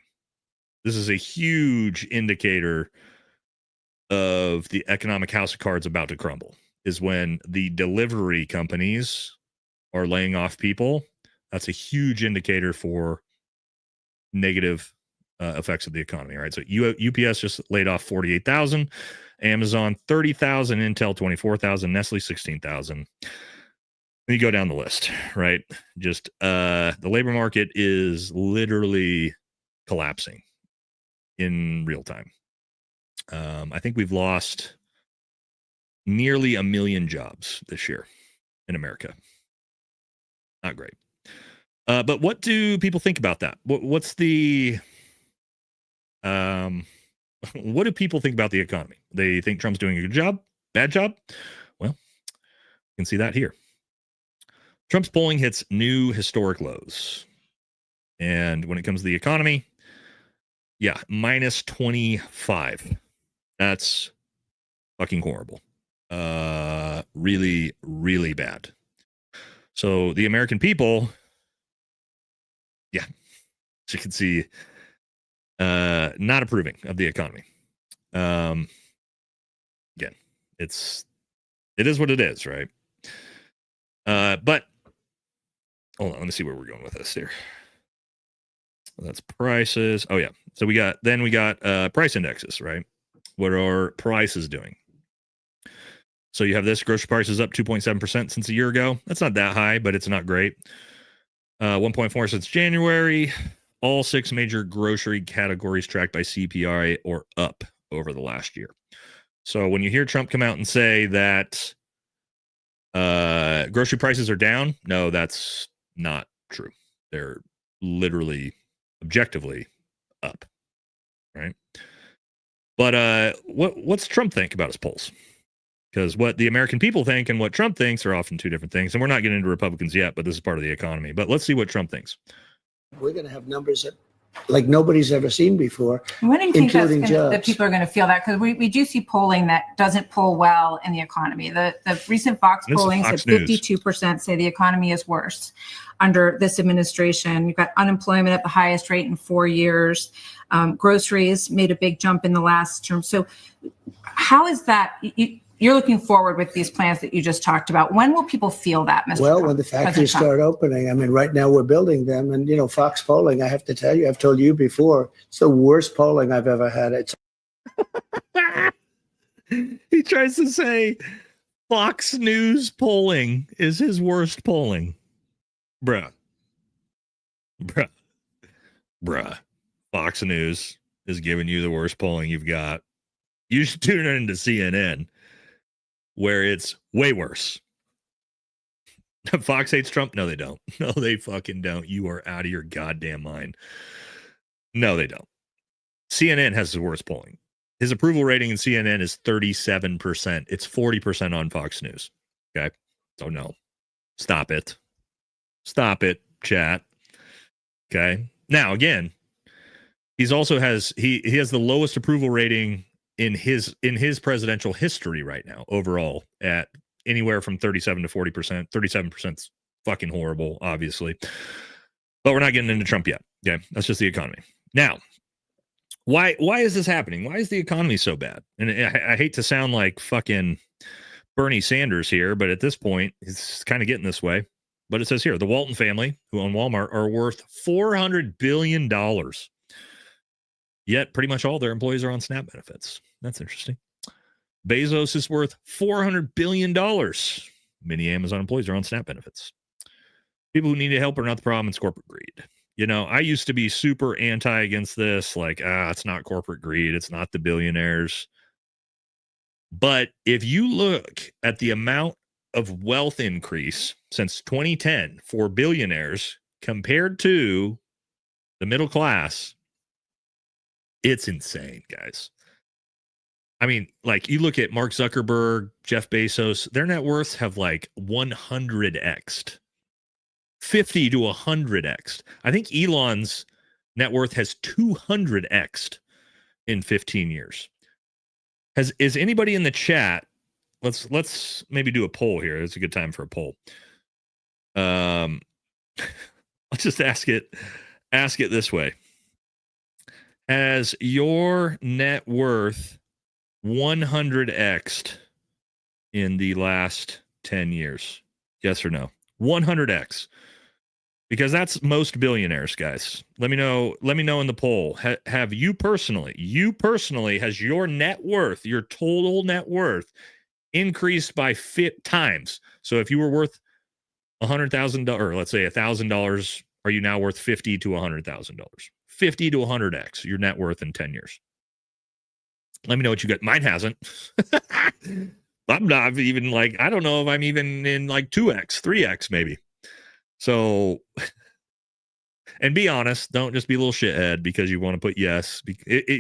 This is a huge indicator of the economic house of cards about to crumble, is when the delivery companies are laying off people. That's a huge indicator for negative effects of the economy. All right. So UPS just laid off 48,000, Amazon 30,000, Intel 24,000, Nestle 16,000. Then you go down the list, right? Just the labor market is literally collapsing in real time. I think we've lost nearly 1 million jobs this year in America. Not great. But what do people think about that? What's the what do people think about the economy? They think Trump's doing a good job, bad job? Well, you can see that here. Trump's polling hits new historic lows. And when it comes to the economy, yeah, minus 25. That's fucking horrible. Really, really bad. So the American people, yeah, as you can see, not approving of the economy. Again, it is what it is, right? But hold on, let me see where we're going with this here. That's prices. Oh yeah. So we got price indexes, right? What are prices doing? So you have this grocery prices up 2.7% since a year ago. That's not that high, but it's not great. 1.4 since January. All 6 major grocery categories tracked by CPI or up over the last year. So when you hear Trump come out and say that grocery prices are down, no, that's not true. They're literally, objectively up, right? But what's Trump think about his polls? Because what the American people think and what Trump thinks are often two different things. And we're not getting into Republicans yet, but this is part of the economy. But let's see what Trump thinks. We're going to have numbers that like nobody's ever seen before. When do you think including that jobs. people are going to feel that? Because we do see polling that doesn't poll well in the economy. The recent Fox polling said 52% say the economy is worse under this administration. You've got unemployment at the highest rate in 4 years. Groceries made a big jump in the last term. So how is that? You're looking forward with these plans that you just talked about. When will people feel that, Mr. Well, Trump? when the factories start opening. I mean, right now we're building them. And, Fox polling, I have to tell you, I've told you before, it's the worst polling I've ever had. It's He tries to say Fox News polling is his worst polling. Bruh. Fox News is giving you the worst polling you've got. You should tune into CNN, where it's way worse. Fox hates Trump? No, they don't. No, they fucking don't. You are out of your goddamn mind. No, they don't. CNN has the worst polling. His approval rating in CNN is 37%. It's 40% on Fox News. Okay? So no. Stop it. Stop it, chat. Okay? Now, again, he also has he has the lowest approval rating in his presidential history right now, overall, at anywhere from 37 to 40%. 37% is fucking horrible, obviously. But we're not getting into Trump yet. Okay? That's just the economy. Now, why is this happening? Why is the economy so bad? And I hate to sound like fucking Bernie Sanders here, but at this point, it's kind of getting this way. But it says here, the Walton family, who own Walmart, are worth $400 billion. Yet pretty much all their employees are on SNAP benefits. That's interesting. Bezos is worth $400 billion. Many Amazon employees are on SNAP benefits. People who need help are not the problem. It's corporate greed. I used to be super anti against this. Like, it's not corporate greed. It's not the billionaires. But if you look at the amount of wealth increase since 2010 for billionaires compared to the middle class, it's insane, guys. I mean, like, you look at Mark Zuckerberg, Jeff Bezos, their net worths have like 100x'd, 50 to 100x'd. I think Elon's net worth has 200x'd in 15 years. Is anybody in the chat? Let's maybe do a poll here. It's a good time for a poll. Let's just ask it this way. Has your net worth 100x'd in the last 10 years? Yes or no? 100x. Because that's most billionaires, guys. Let me know in the poll. Have you personally, has your net worth, your total net worth, increased by 5 times? So if you were worth $100,000, or let's say $1,000, are you now worth $50,000 to $100,000? 50 to 100x your net worth in 10 years. Let me know what you got. Mine hasn't. I'm not even like, I don't know if I'm even in like 2x, 3x maybe. So, and be honest, don't just be a little shithead because you want to put yes.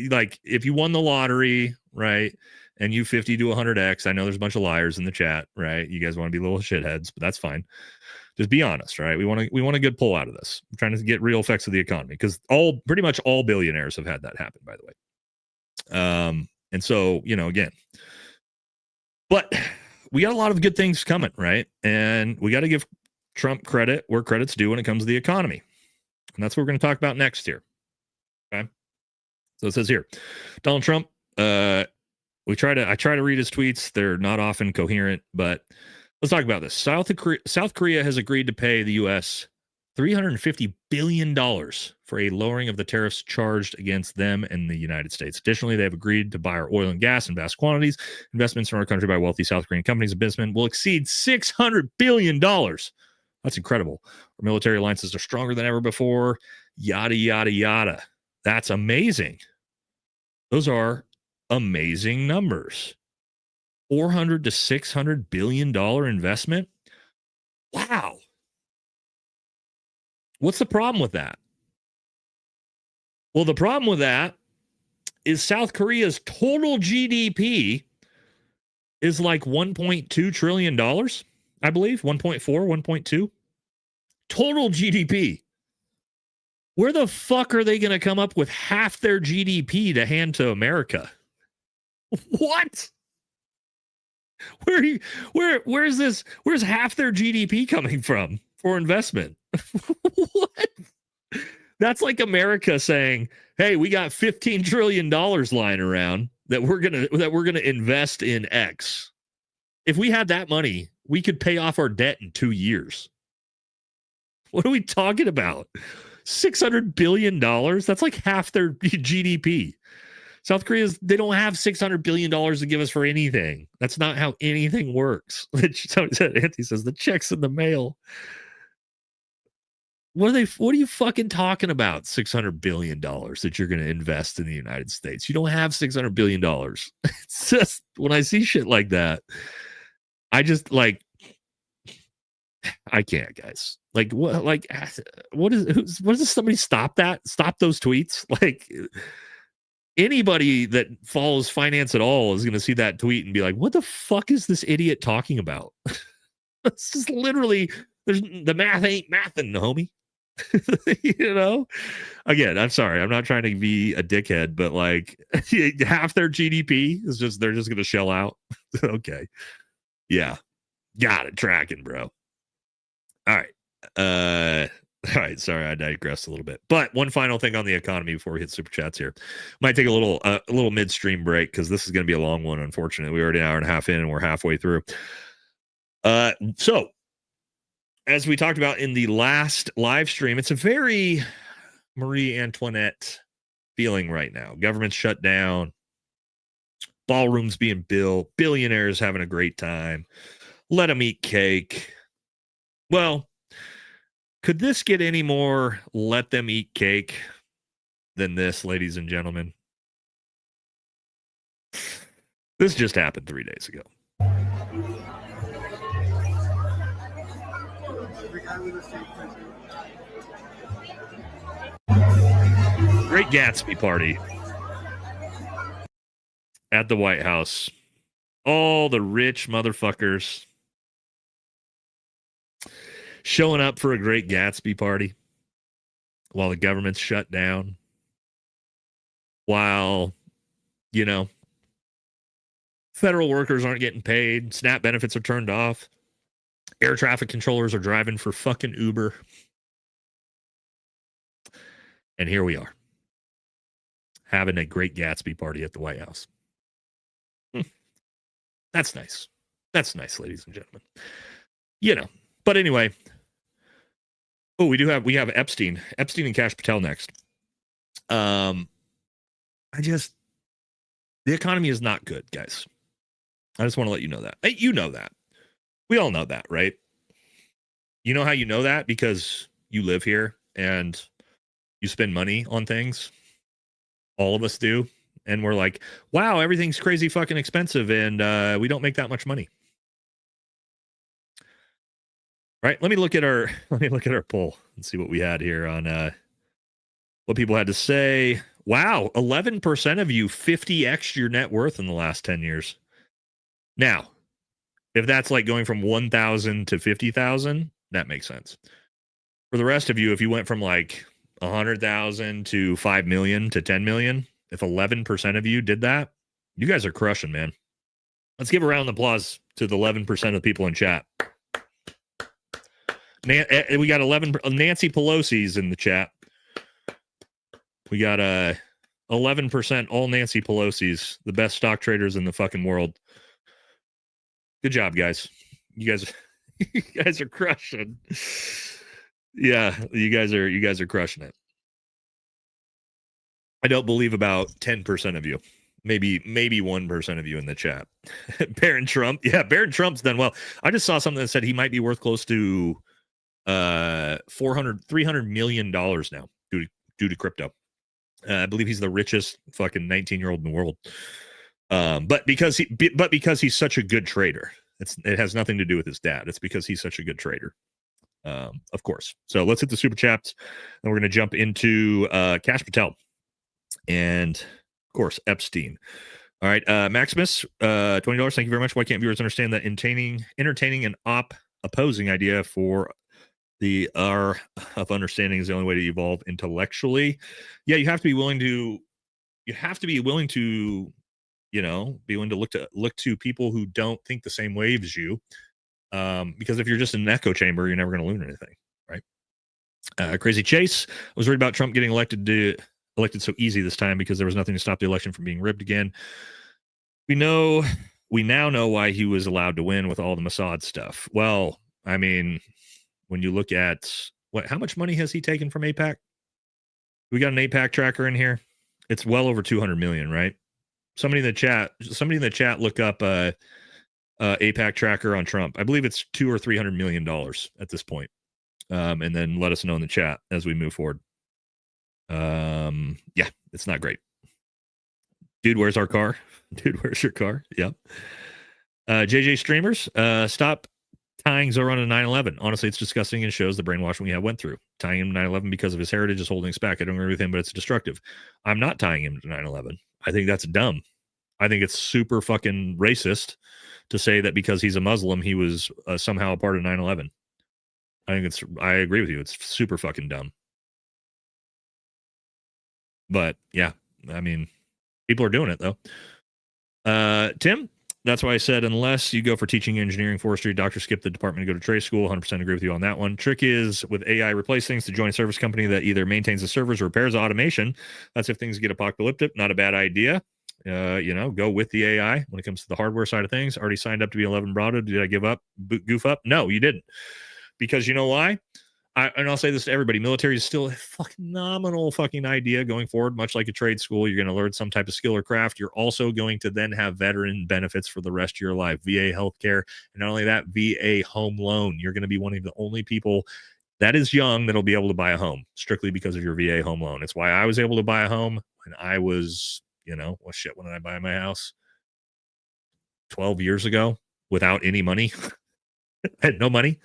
Like, if you won the lottery, right, and you 50 to 100x, I know there's a bunch of liars in the chat, right? You guys want to be little shitheads, but that's fine. Just be honest, right? We want a good pull out of this. I'm trying to get real effects of the economy, because pretty much all billionaires have had that happen, by the way. And so, again, but we got a lot of good things coming, right? And we got to give Trump credit where credit's due when it comes to the economy. And that's what we're going to talk about next here. Okay. So it says here, Donald Trump, I try to read his tweets. They're not often coherent, but let's talk about this. South Korea has agreed to pay the U.S. $350 billion for a lowering of the tariffs charged against them and the United States. Additionally, they have agreed to buy our oil and gas in vast quantities. Investments in our country by wealthy South Korean companies and businessmen will exceed $600 billion. That's incredible. Our military alliances are stronger than ever before. Yada, yada, yada. That's amazing. Those are amazing numbers. $400 to $600 billion investment. Wow. What's the problem with that? Well, the problem with that is South Korea's total GDP is like $1.2 trillion, I believe. 1.4, 1.2. Total GDP. Where the fuck are they going to come up with half their GDP to hand to America? What? Where's this? Where's half their GDP coming from for investment? What? That's like America saying, "Hey, we got $15 trillion lying around that we're gonna invest in X. If we had that money, we could pay off our debt in 2 years." What are we talking about? $600 billion? That's like half their GDP. South Korea, they don't have $600 billion to give us for anything. That's not how anything works. Anthony says the check's in the mail. What are you fucking talking about? $600 billion that you're going to invest in the United States. You don't have $600 billion. It's just, when I see shit like that, I just like, I can't, guys. Like, what is somebody stop that? Stop those tweets. Like, anybody that follows finance at all is going to see that tweet and be like, what the fuck is this idiot talking about? It's just literally, the math ain't mathin', homie. You know, again, I'm sorry, I'm not trying to be a dickhead, but like half their GDP is just, they're just going to shell out. Okay. Yeah. Got it. Tracking, bro. All right. All right, sorry, I digressed a little bit. But one final thing on the economy before we hit super chats here. Might take a little midstream break because this is going to be a long one, unfortunately. We're already an hour and a half in and we're halfway through. So, as we talked about in the last live stream, it's a very Marie Antoinette feeling right now. Government's shut down. Ballrooms being built. Billionaires having a great time. Let them eat cake. Well, could this get any more let them eat cake than this, ladies and gentlemen? This just happened 3 days ago. Great Gatsby party at the White House. All the rich motherfuckers showing up for a Great Gatsby party while the government's shut down, while, you know, federal workers aren't getting paid, SNAP benefits are turned off, air traffic controllers are driving for fucking Uber. And here we are, having a Great Gatsby party at the White House. That's nice. That's nice, ladies and gentlemen. You know, but anyway. Oh, we have Epstein and Kash Patel next. The economy is not good, guys. I just want to let you know that. Hey, you know that. We all know that, right? You know how you know that? Because you live here and you spend money on things. All of us do. And we're like, wow, everything's crazy fucking expensive and we don't make that much money. Right, let me look at our poll and see what we had here on what people had to say. Wow, 11% of you 50x'd your net worth in the last 10 years. Now, if that's like going from 1,000 to 50,000, that makes sense. For the rest of you, if you went from like 100,000 to 5 million to 10 million, if 11% of you did that, you guys are crushing, man. Let's give a round of applause to the 11% of the people in chat. We got 11 Nancy Pelosi's in the chat. We got 11% all Nancy Pelosi's, the best stock traders in the fucking world. Good job, guys. You guys are crushing. Yeah, you guys are crushing it. I don't believe about 10% of you. Maybe 1% of you in the chat. Barron Trump. Yeah, Barron Trump's done well. I just saw something that said he might be worth close to $300 million now due to crypto. I believe he's the richest fucking 19-year-old in the world. But because he's such a good trader. It has nothing to do with his dad. It's because he's such a good trader. Of course. So let's hit the super chats and we're going to jump into Kash Patel and of course Epstein. All right, Maximus, $20. Thank you very much. Why can't viewers understand that entertaining an opposing idea for The R of understanding is the only way to evolve intellectually. Yeah, you have to be willing to be willing to look to people who don't think the same way as you. Because if you're just in an echo chamber, you're never going to learn anything, right? Crazy Chase, I was worried about Trump getting elected so easy this time because there was nothing to stop the election from being rigged again. We now know why he was allowed to win with all the Mossad stuff. Well, I mean, when you look at how much money has he taken from AIPAC? We got an AIPAC tracker in here. It's well over 200 million, right? Somebody in the chat, look up AIPAC tracker on Trump. I believe it's $200 or $300 million at this point. And then let us know in the chat as we move forward. Yeah, it's not great. Dude, where's our car? Dude, where's your car? Yep. JJ streamers, stop tying Zoran to 9/11. Honestly, it's disgusting and shows the brainwashing we went through. Tying him to 9/11 because of his heritage is holding us back. I don't agree with him, but it's destructive. I'm not tying him to 9/11. I think that's dumb. I think it's super fucking racist to say that because he's a Muslim, he was somehow a part of 9/11. I agree with you. It's super fucking dumb. But yeah, I mean, people are doing it though. Tim, that's why I said, unless you go for teaching, engineering, forestry, doctor, skip the department and go to trade school. 100% agree with you on that one. Trick is with AI replace things to join a service company that either maintains the servers or repairs automation. That's if things get apocalyptic. Not a bad idea. Go with the AI when it comes to the hardware side of things. Already signed up to be 11 Brado. Did I give up? Goof up? No, you didn't. Because you know why? And I'll say this to everybody, military is still a phenomenal fucking idea going forward. Much like a trade school, you're going to learn some type of skill or craft. You're also going to then have veteran benefits for the rest of your life, VA healthcare, and not only that, VA home loan. You're going to be one of the only people that is young that'll be able to buy a home strictly because of your VA home loan. It's why I was able to buy a home when I was, when did I buy my house? 12 years ago without any money. I had no money.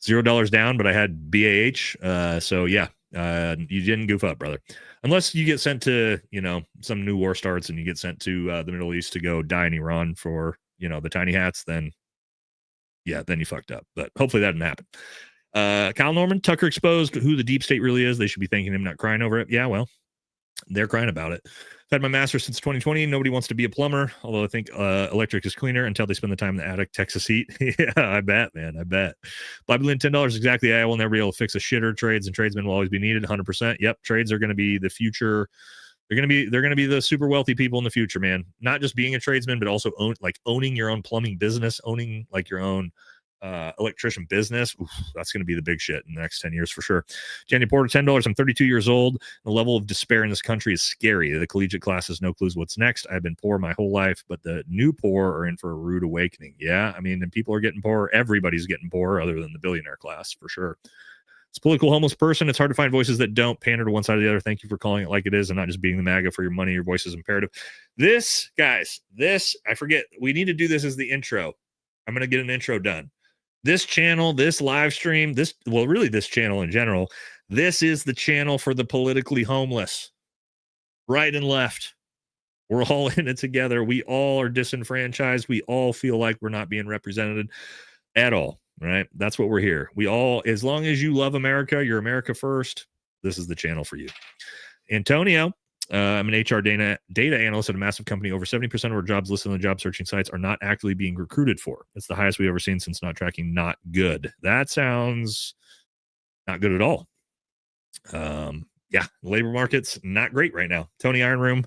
$0 down, but I had BAH. So yeah, you didn't goof up, brother. Unless you get sent to, some new war starts and you get sent to the Middle East to go die in Iran for, the tiny hats, then you fucked up. But hopefully that didn't happen. Kyle Norman, Tucker exposed who the deep state really is. They should be thanking him, not crying over it. Yeah, well, they're crying about it. I've had my master's since 2020. Nobody wants to be a plumber, although I think electric is cleaner until they spend the time in the attic, Texas heat. Yeah, I bet, man. I bet. Blabberlin, $10 exactly. I will never be able to fix a shitter. Trades and tradesmen will always be needed. 100%. Yep, trades are going to be the future. They're going to be the super wealthy people in the future, man. Not just being a tradesman, but also owning your own plumbing business, owning like your own electrician business. Oof, that's going to be the big shit in the next 10 years for sure. Jenny Porter, $10. I'm 32 years old. The level of despair in this country is scary. The collegiate class has no clues what's next. I've been poor my whole life, but the new poor are in for a rude awakening. Yeah, I mean, and people are getting poorer. Everybody's getting poorer other than the billionaire class for sure. It's a political homeless person. It's hard to find voices that don't pander to one side or the other. Thank you for calling it like it is and not just being the MAGA for your money. Your voice is imperative. I forget. We need to do this as the intro. I'm going to get an intro done. This channel, this live stream, this channel in general, this is the channel for the politically homeless. Right and left. We're all in it together. We all are disenfranchised. We all feel like we're not being represented at all. Right? That's what we're here. We all, as long as you love America, you're America first, this is the channel for you. Antonio, I'm an HR data analyst at a massive company. Over 70% of our jobs listed on the job searching sites are not actively being recruited for. It's the highest we've ever seen since not tracking. Not good. That sounds not good at all. Labor market's not great right now. Tony Iron Room,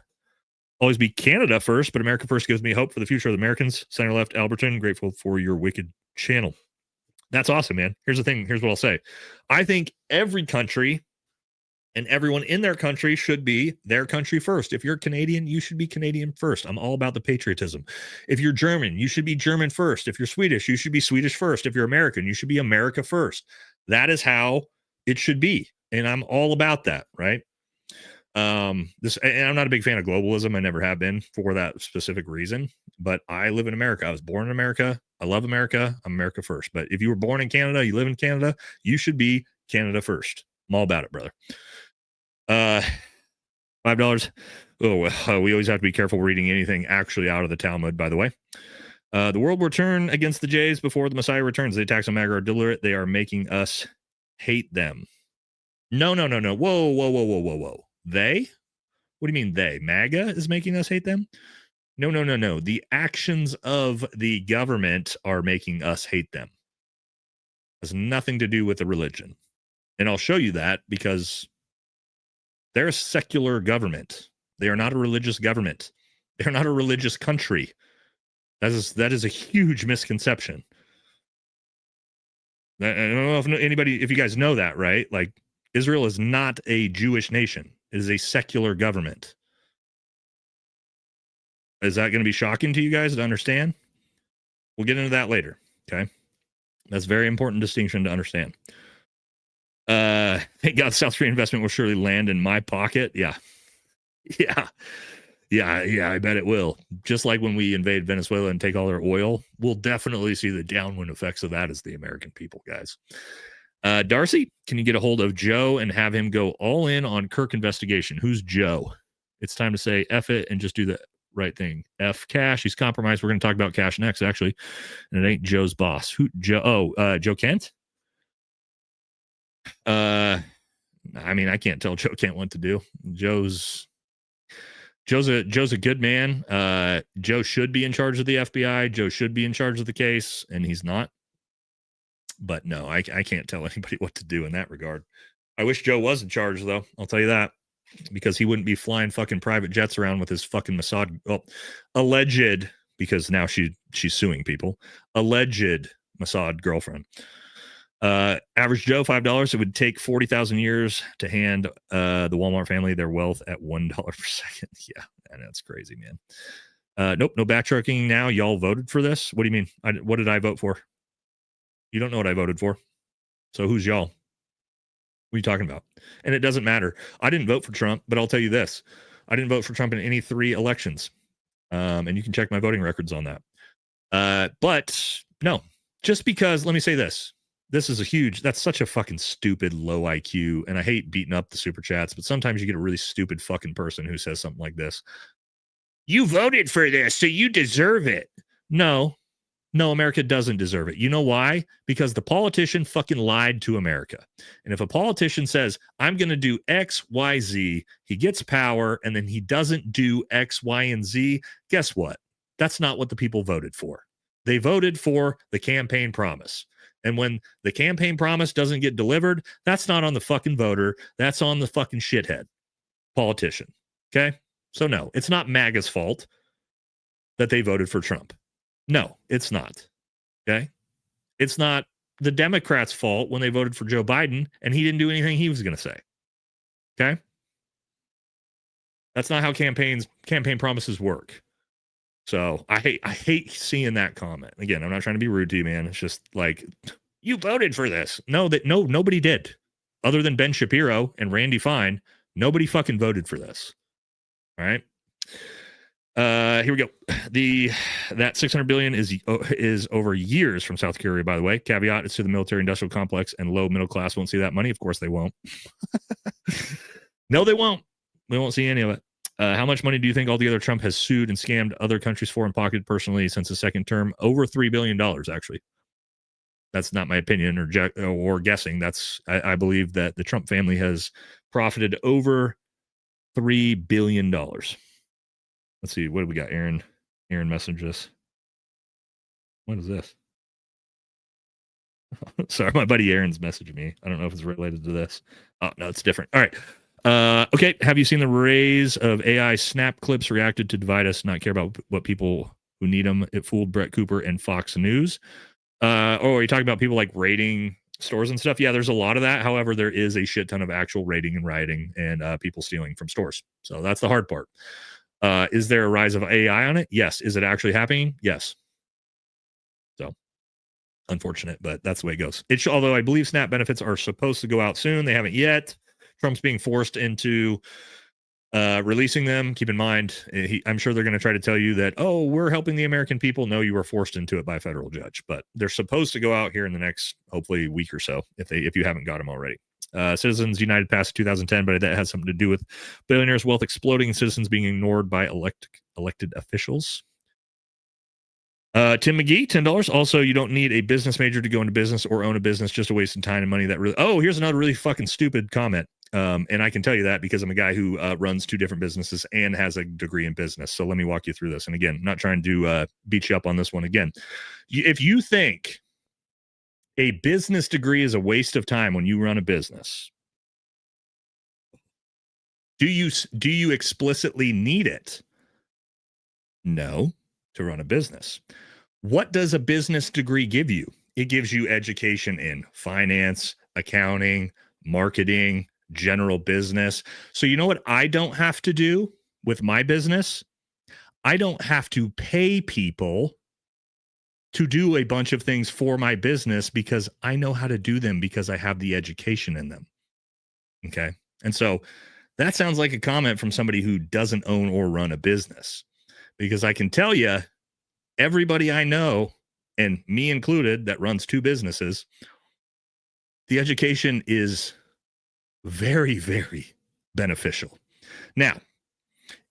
always be Canada first, but America first gives me hope for the future of the Americans. Center left, Alberton, grateful for your wicked channel. That's awesome, man. Here's the thing. Here's what I'll say. I think every country and everyone in their country should be their country first. If you're Canadian, you should be Canadian first. I'm all about the patriotism. If you're German, you should be German first. If you're Swedish, you should be Swedish first. If you're American, you should be America first. That is how it should be. And I'm all about that, right? And I'm not a big fan of globalism. I never have been for that specific reason, but I live in America. I was born in America. I love America. I'm America first. But if you were born in Canada, you live in Canada, you should be Canada first. I'm all about it, brother. $5. We always have to be careful reading anything actually out of the Talmud, by the way. The world will turn against the Jays before the Messiah returns. The attacks on MAGA are deliberate. They are making us hate them. No. Whoa. They? What do you mean they? MAGA is making us hate them? No. The actions of the government are making us hate them. It has nothing to do with the religion. And I'll show you that because they're a secular government. They are not a religious government. They're not a religious country. That is a huge misconception. I don't know if you guys know that, right? Like, Israel is not a Jewish nation. It is a secular government. Is that going to be shocking to you guys to understand? We'll get into that later, okay? That's a very important distinction to understand. Thank God South Korean investment will surely land in my pocket. Yeah, I bet it will. Just like when we invade Venezuela and take all their oil, we'll definitely see the downwind effects of that as the American people, guys. Darcy, can you get a hold of Joe and have him go all in on Kirk investigation? Who's Joe? It's time to say F it and just do the right thing. F Cash. He's compromised. We're going to talk about Cash next, actually. And it ain't Joe's boss. Who? Joe? Joe Kent? I mean, I can't tell Joe Kent what to do. Joe's a good man. Joe should be in charge of the FBI. Joe should be in charge of the case, and he's not. But no, I can't tell anybody what to do in that regard. I wish Joe was in charge, though. I'll tell you that, because he wouldn't be flying fucking private jets around with his fucking Mossad, alleged, because now she's suing people, alleged Mossad girlfriend. Average Joe, $5. It would take 40,000 years to hand the Walmart family their wealth at $1 per second. Yeah, and that's crazy, man. Nope, no backtracking now. Y'all voted for this? What do you mean? What did I vote for? You don't know what I voted for. So who's y'all? What are you talking about? And it doesn't matter. I didn't vote for Trump, but I'll tell you this. I didn't vote for Trump in any 3 elections. And you can check my voting records on that. But no, just because, let me say this. This is that's such a fucking stupid low IQ. And I hate beating up the super chats, but sometimes you get a really stupid fucking person who says something like this. You voted for this, so you deserve it. No, America doesn't deserve it. You know why? Because the politician fucking lied to America. And if a politician says, I'm going to do X, Y, Z, he gets power, and then he doesn't do X, Y, and Z, guess what? That's not what the people voted for. They voted for the campaign promise. And when the campaign promise doesn't get delivered, that's not on the fucking voter. That's on the fucking shithead politician. Okay? So no, it's not MAGA's fault that they voted for Trump. No, it's not. Okay? It's not the Democrats' fault when they voted for Joe Biden and he didn't do anything he was going to say. Okay? That's not how campaign promises work. So I hate seeing that comment. Again, I'm not trying to be rude to you, man. It's just like, you voted for this. No, nobody did. Other than Ben Shapiro and Randy Fine, nobody fucking voted for this. All right. Here we go. That $600 billion is over years from South Korea, by the way. Caveat, it's to the military industrial complex, and low middle class won't see that money. Of course they won't. No, they won't. We won't see any of it. How much money do you think altogether Trump has sued and scammed other countries for and pocketed personally since his second term? Over $3 billion, actually. That's not my opinion or guessing. I believe that the Trump family has profited over $3 billion. Let's see. What do we got? Aaron messaged us. What is this? Sorry, my buddy Aaron's messaging me. I don't know if it's related to this. Oh, no, it's different. All right. Okay. Have you seen the raise of AI snap clips reacted to divide us, not care about what people who need them? It fooled Brett Cooper and Fox News. Are you talking about people like raiding stores and stuff? Yeah, there's a lot of that. However, there is a shit ton of actual raiding and rioting and people stealing from stores. So that's the hard part. Is there a rise of AI on it? Yes. Is it actually happening? Yes. So unfortunate, but that's the way it goes. Although I believe SNAP benefits are supposed to go out soon. They haven't yet. Trump's being forced into releasing them. Keep in mind, I'm sure they're going to try to tell you that, oh, we're helping the American people. No, you were forced into it by a federal judge, but they're supposed to go out here in the next, hopefully, week or so, if you haven't got them already. Citizens United passed in 2010, but that has something to do with billionaires' wealth exploding and citizens being ignored by elected officials. Tim McGee, $10. Also, you don't need a business major to go into business or own a business. Just a waste of time and money. That really. Oh, here's another really fucking stupid comment. And I can tell you that because I'm a guy who runs 2 different businesses and has a degree in business. So let me walk you through this. And again, I'm not trying to beat you up on this one again. If you think a business degree is a waste of time when you run a business, do you explicitly need it? No, to run a business. What does a business degree give you? It gives you education in finance, accounting, marketing, general business. So you know what I don't have to do with my business? I don't have to pay people to do a bunch of things for my business because I know how to do them because I have the education in them. Okay. And so that sounds like a comment from somebody who doesn't own or run a business, because I can tell you everybody I know, and me included, that runs 2 businesses, the education is very, very beneficial. Now,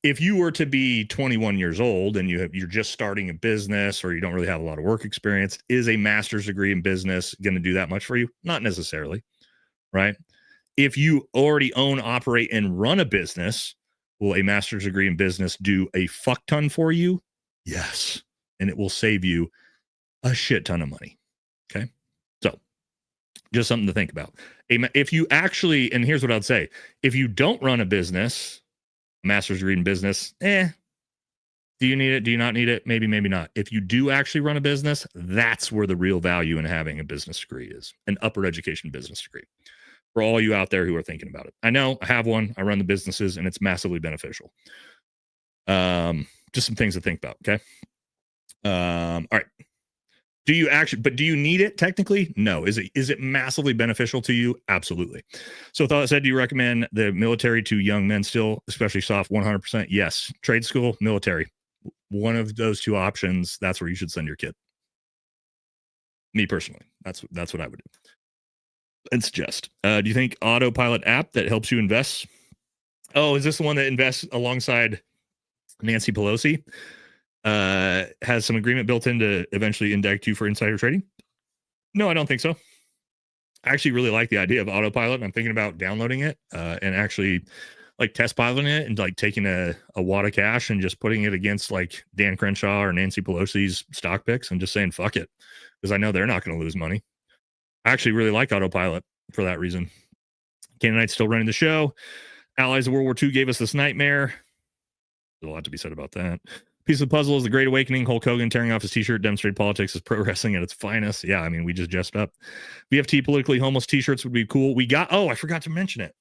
if you were to be 21 years old and you're just starting a business or you don't really have a lot of work experience, is a master's degree in business going to do that much for you? Not necessarily, right? If you already own, operate, and run a business, will a master's degree in business do a fuck ton for you? Yes. And it will save you a shit ton of money. Okay. So just something to think about. If you actually, and here's what I'd say, if you don't run a business, master's degree in business, do you need it? Do you not need it? Maybe, maybe not. If you do actually run a business, that's where the real value in having a business degree is, an upper education business degree. For all you out there who are thinking about it. I know I have one, I run the businesses, and it's massively beneficial. Just some things to think about. Okay. All right. Do you need it technically? No. Is it massively beneficial to you? Absolutely. So thought said, do you recommend the military to young men still, especially soft? 100%. Yes. Trade school, military. One of those 2 options. That's where you should send your kid. Me personally, that's what I would do. And suggest. Do you think autopilot app that helps you invest? Oh, is this the one that invests alongside Nancy Pelosi? Has some agreement built in to eventually indict you for insider trading? No, I don't think so. I actually really like the idea of autopilot, and I'm thinking about downloading it and actually like test piloting it and like taking a wad of cash and just putting it against like Dan Crenshaw or Nancy Pelosi's stock picks and just saying fuck it, because I know they're not going to lose money. I actually really like autopilot for that reason. Canaanite's still running the show. Allies of World War II gave us this nightmare. There's a lot to be said about that. Piece of the puzzle is the Great Awakening. Hulk Hogan tearing off his t-shirt demonstrated politics as pro wrestling at its finest. Yeah, I mean, we just dressed up. VFT politically homeless t-shirts would be cool. We got, I forgot to mention it.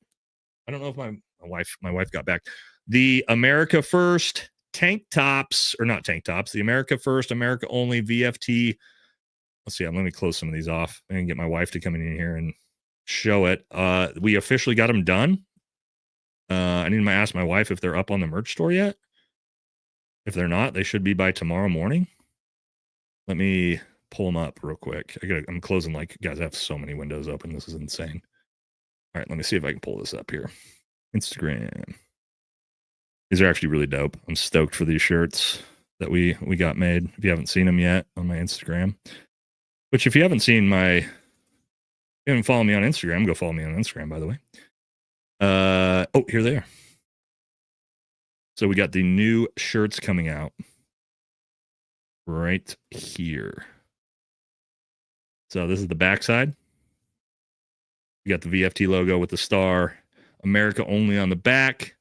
I don't know if my wife got back. The America First tank tops, or not tank tops, the America First, America Only VFT. Let's see, let me close some of these off and get my wife to come in here and show it. We officially got them done. I need to ask my wife if they're up on the merch store yet. If they're not, they should be by tomorrow morning. Let me pull them up real quick. I'm closing, guys, I have so many windows open. This is insane. All right, let me see if I can pull this up here. Instagram. These are actually really dope. I'm stoked for these shirts that we got made. If you haven't seen them yet on my Instagram, which if you haven't seen you haven't followed me on Instagram, go follow me on Instagram, by the way. Here they are. So we got the new shirts coming out right here. So this is the backside. We got the VFT logo with the star, America Only on the back,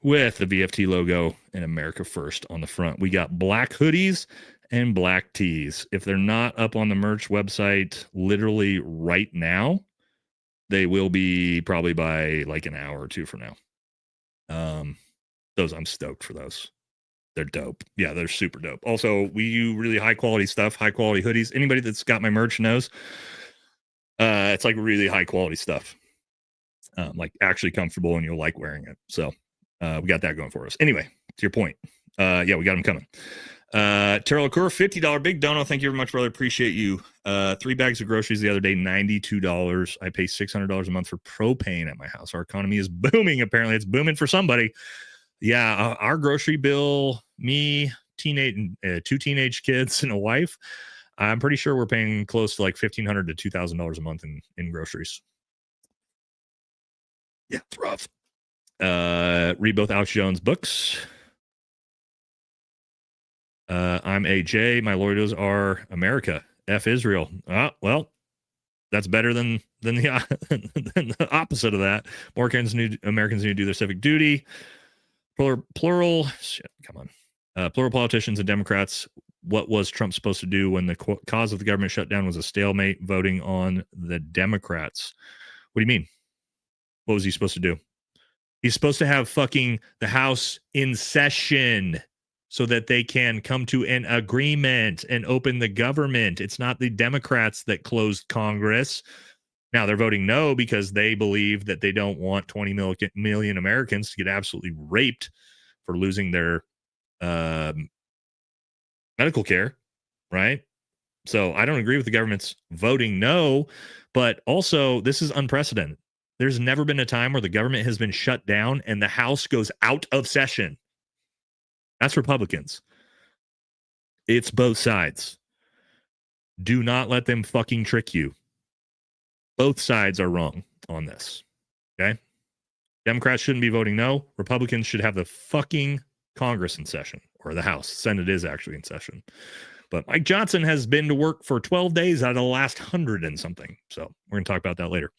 with the VFT logo and America First on the front. We got black hoodies and black tees. If they're not up on the merch website literally right now, they will be probably by like an hour or two from now. Those, I'm stoked for those. They're dope. Yeah, they're super dope. Also, we do really high quality stuff, high quality hoodies. Anybody that's got my merch knows it's like really high quality stuff. Like actually comfortable, and you'll like wearing it. So we got that going for us. Anyway, to your point. Yeah, we got them coming. Terrell Okur, $50 big dono. Thank you very much, brother. Appreciate you. 3 bags of groceries the other day, $92. I pay $600 a month for propane at my house. Our economy is booming. Apparently, it's booming for somebody. Yeah, our grocery bill, me, two teenage kids and a wife, I'm pretty sure we're paying close to like $1,500 to $2,000 a month in groceries. Yeah, it's rough. Read both Alex Jones books. I'm AJ. My loyalties are America. F Israel. Well, that's better than the than the opposite of that. More Americans need to do their civic duty. Plural. Shit, come on. Plural politicians and Democrats. What was Trump supposed to do when the cause of the government shutdown was a stalemate? Voting on the Democrats. What do you mean? What was he supposed to do? He's supposed to have fucking the House in session so that they can come to an agreement and open the government. It's not the Democrats that closed Congress. Now they're voting no because they believe that they don't want 20 million Americans to get absolutely raped for losing their medical care, right? So I don't agree with the government's voting no, but also this is unprecedented. There's never been a time where the government has been shut down and the House goes out of session. That's Republicans. It's both sides. Do not let them fucking trick you. Both sides are wrong on this. Okay? Democrats shouldn't be voting no. Republicans should have the fucking Congress in session, or the House. Senate is actually in session. But Mike Johnson has been to work for 12 days out of the last 100 and something. So we're going to talk about that later.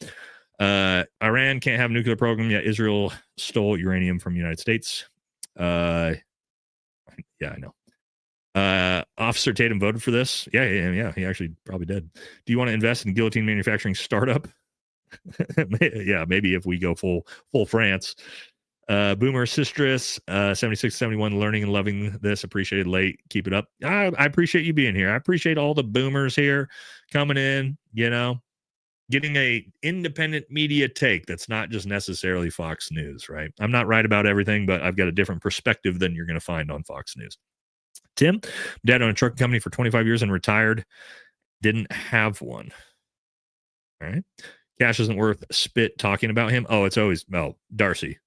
Iran can't have a nuclear program yet. Israel stole uranium from the United States. Yeah, I know. Officer Tatum voted for this. Yeah. He actually probably did. Do you want to invest in guillotine manufacturing startup? Yeah, maybe if we go full France. Boomer Sistress, 7671, learning and loving this. Appreciated late. Keep it up. I appreciate you being here. I appreciate all the boomers here coming in, getting a independent media take that's not just necessarily Fox News, right? I'm not right about everything, but I've got a different perspective than you're going to find on Fox News. Tim, dad owned a trucking company for 25 years and retired. Didn't have one. All right. Cash isn't worth spit talking about him. Oh, it's always, Darcy.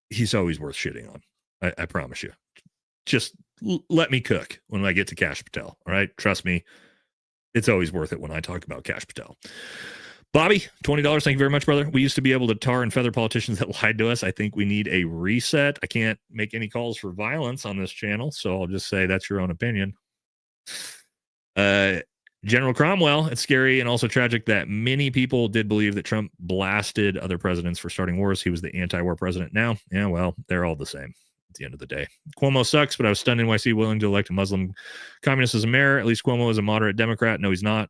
He's always worth shitting on. I promise you. Just let me cook when I get to Cash Patel. All right. Trust me. It's always worth it when I talk about Cash Patel. Bobby, $20. Thank you very much, brother. We used to be able to tar and feather politicians that lied to us. I think we need a reset. I can't make any calls for violence on this channel, so I'll just say that's your own opinion. General Cromwell, it's scary and also tragic that many people did believe that Trump blasted other presidents for starting wars. He was the anti-war president now. Yeah, well, they're all the same at the end of the day. Cuomo sucks, but I was stunned NYC willing to elect a Muslim communist as a mayor. At least Cuomo is a moderate Democrat. No, he's not.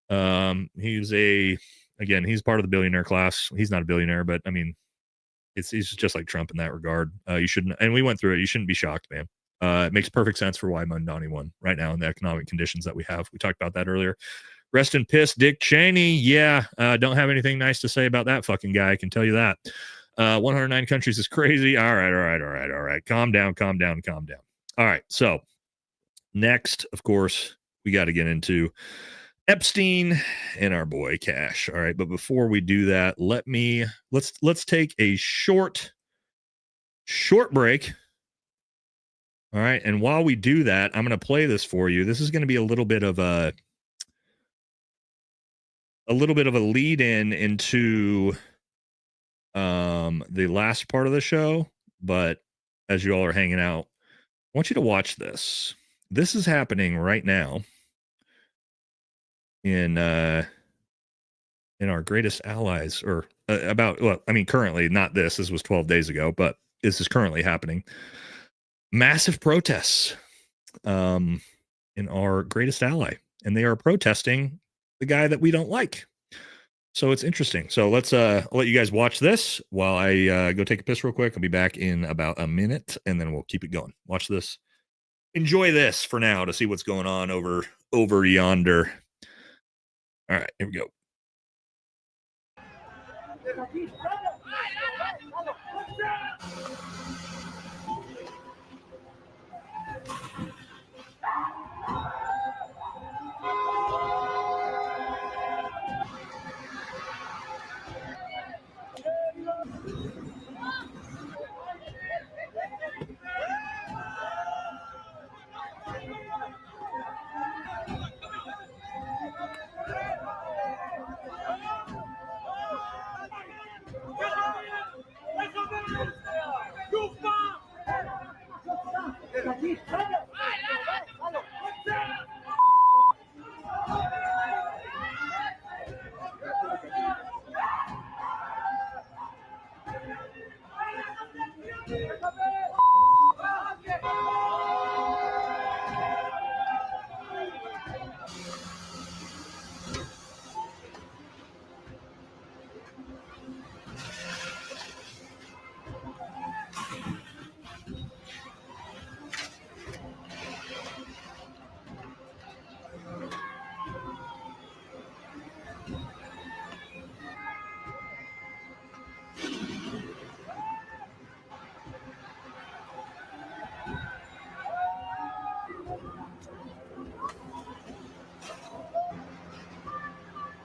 He's part of the billionaire class. He's not a billionaire, but I mean, he's just like Trump in that regard. You shouldn't, and we went through it. You shouldn't be shocked, man. It makes perfect sense for why Mamdani won right now in the economic conditions that we have. We talked about that earlier. Rest in piss, Dick Cheney. Yeah. Don't have anything nice to say about that fucking guy. I can tell you that. 109 countries is crazy. All right. Calm down. All right. So next, of course, we got to get into Epstein and our boy Cash. All right, but before we do that, let's take a short break. All right, and while we do that, I'm going to play this for you. This is going to be a little bit of a lead in into the last part of the show, but as you all are hanging out, I want you to watch this. This is happening right now in our greatest allies, or currently, not this was 12 days ago, but this is currently happening. Massive protests in our greatest ally, and they are protesting the guy that we don't like. So it's interesting. So let's let you guys watch this while I go take a piss real quick. I'll be back in about a minute, and then we'll keep it going. Watch this. Enjoy this for now to see what's going on over yonder. All right, here we go.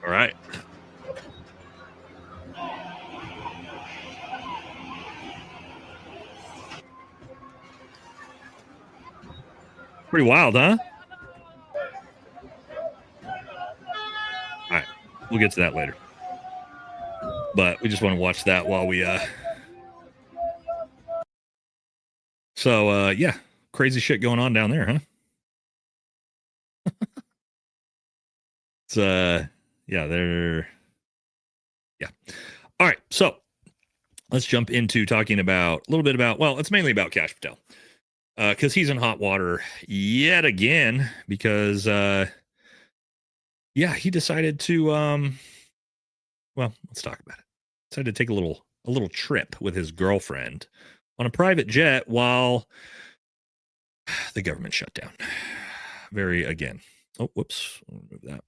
All right. Pretty wild, huh? All right. We'll get to that later. But we just want to watch that while we So yeah, crazy shit going on down there, huh? It's yeah, they're yeah. All right, so let's jump into talking about a little bit about, well, it's mainly about Kash Patel. Because he's in hot water yet again, because yeah, he decided to well, let's talk about it. Decided to take a little trip with his girlfriend on a private jet while the government shut down. Very again. Oh, whoops. I'll remove that.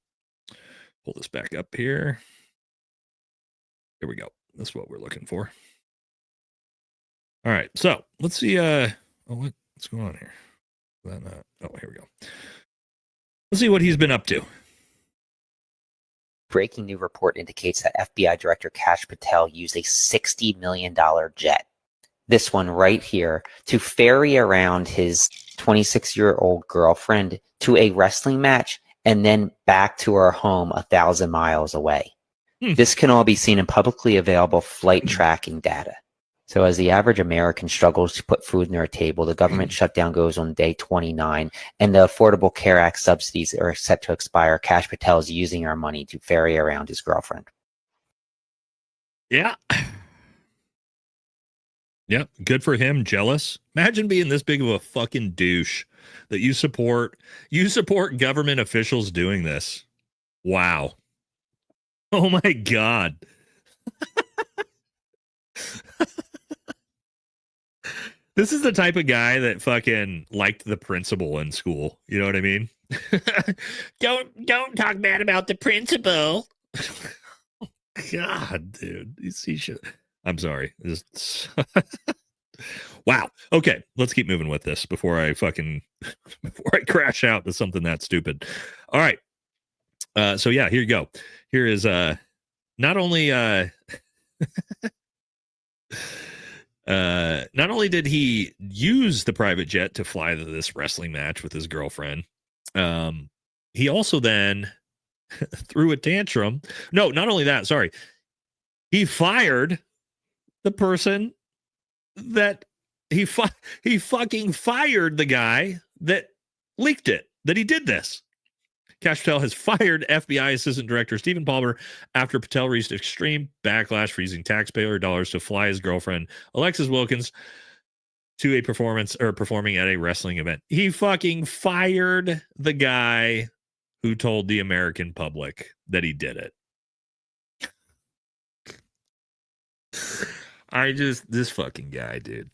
Pull this back up here. Here we go. That's what we're looking for. All right. So let's see. What's going on here? Oh, here we go. Let's see what he's been up to. Breaking new report indicates that FBI Director Kash Patel used a $60 million jet, this one right here, to ferry around his 26-year-old girlfriend to a wrestling match and then back to her home 1,000 miles away. This can all be seen in publicly available flight tracking data. So as the average American struggles to put food on their table, the government shutdown goes on day 29, and the Affordable Care Act subsidies are set to expire. Kash Patel is using our money to ferry around his girlfriend. Yeah. Yep. Good for him. Jealous. Imagine being this big of a fucking douche that you support government officials doing this. Wow. Oh my God. This is the type of guy that fucking liked the principal in school. You know what I mean? Don't talk bad about the principal. God, dude. He should. I'm sorry. Wow. Okay, let's keep moving with this before I crash out to something that stupid. All right. So yeah, here you go. Here is not only not only did he use the private jet to fly to this wrestling match with his girlfriend, he also then threw a tantrum. No, not only that, sorry. He fired the person that he fucking fired the guy that leaked it, that he did this. Kash Patel has fired FBI Assistant Director Stephen Palmer after Patel received extreme backlash for using taxpayer dollars to fly his girlfriend, Alexis Wilkins, to a performing at a wrestling event. He fucking fired the guy who told the American public that he did it. This fucking guy, dude.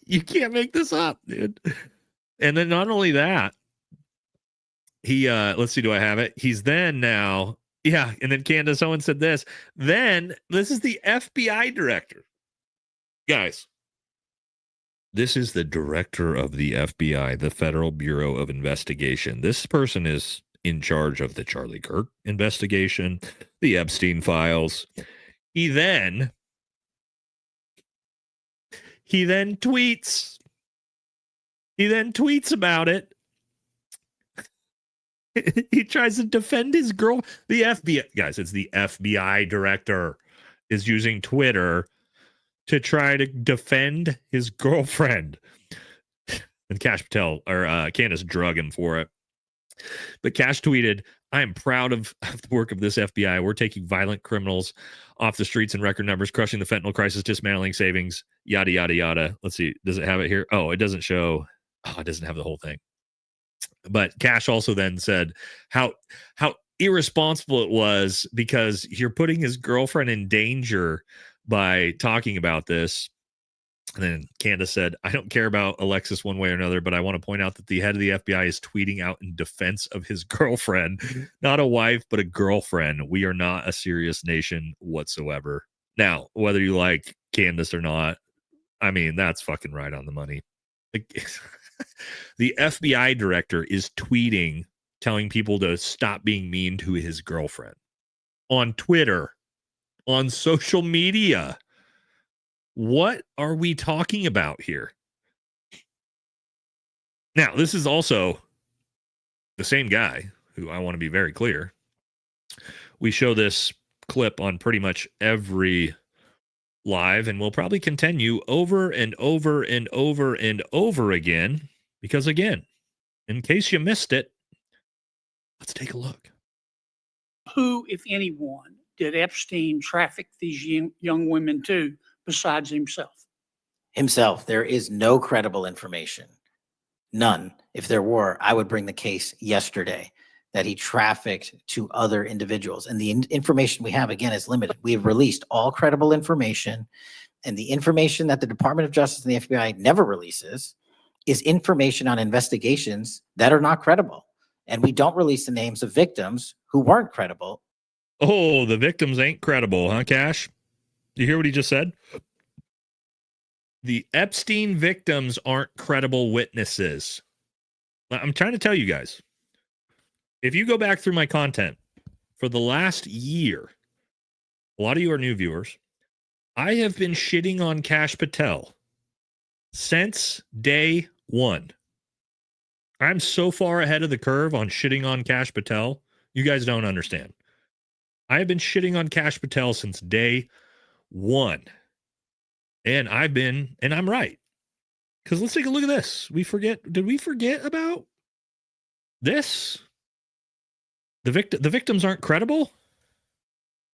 You can't make this up, dude. And then not only that, he let's see, do I have it? He's then now, yeah, and then Candace Owen said this. Then this is the FBI director. Guys, this is the director of the FBI, the Federal Bureau of Investigation. This person is in charge of the Charlie Kirk investigation, the Epstein files. He then tweets. He then tweets about it. He tries to defend his girl. The FBI, guys, it's the FBI director is using Twitter to try to defend his girlfriend. And Kash Patel, or Candace, drug him for it. But Kash tweeted, I am proud of the work of this FBI. We're taking violent criminals off the streets in record numbers, crushing the fentanyl crisis, dismantling savings, yada, yada, yada. Let's see. Does it have it here? Oh, it doesn't show. Oh, it doesn't have the whole thing. But Cash also then said how irresponsible it was because you're putting his girlfriend in danger by talking about this. And then Candace said, I don't care about Alexis one way or another, but I want to point out that the head of the FBI is tweeting out in defense of his girlfriend, not a wife, but a girlfriend. We are not a serious nation whatsoever. Now, whether you like Candace or not, I mean, that's fucking right on the money. The FBI director is tweeting, telling people to stop being mean to his girlfriend on Twitter, on social media. What are we talking about here? Now, this is also the same guy who I want to be very clear. We show this clip on pretty much every live, and we'll probably continue over and over and over and over again, because again, in case you missed it, let's take a look. Who, if anyone, did Epstein traffic these young women to besides himself? Himself. There is no credible information. None. If there were, I would bring the case yesterday that he trafficked to other individuals. And the information we have, again, is limited. We have released all credible information. And the information that the Department of Justice and the FBI never releases is information on investigations that are not credible. And we don't release the names of victims who weren't credible. Oh, the victims ain't credible, huh, Cash? You hear what he just said? The Epstein victims aren't credible witnesses. I'm trying to tell you guys, if you go back through my content for the last year, a lot of you are new viewers. I have been shitting on Kash Patel since day one. I'm so far ahead of the curve on shitting on Kash Patel. You guys don't understand. I have been shitting on Kash Patel since day one. And I'm right. Because let's take a look at this. Did we forget about this? The victims aren't credible?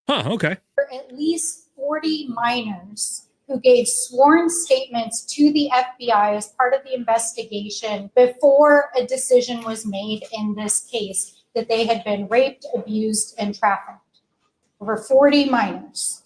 Huh, okay. At least 40 minors who gave sworn statements to the FBI as part of the investigation before a decision was made in this case that they had been raped, abused, and trafficked. Over 40 minors.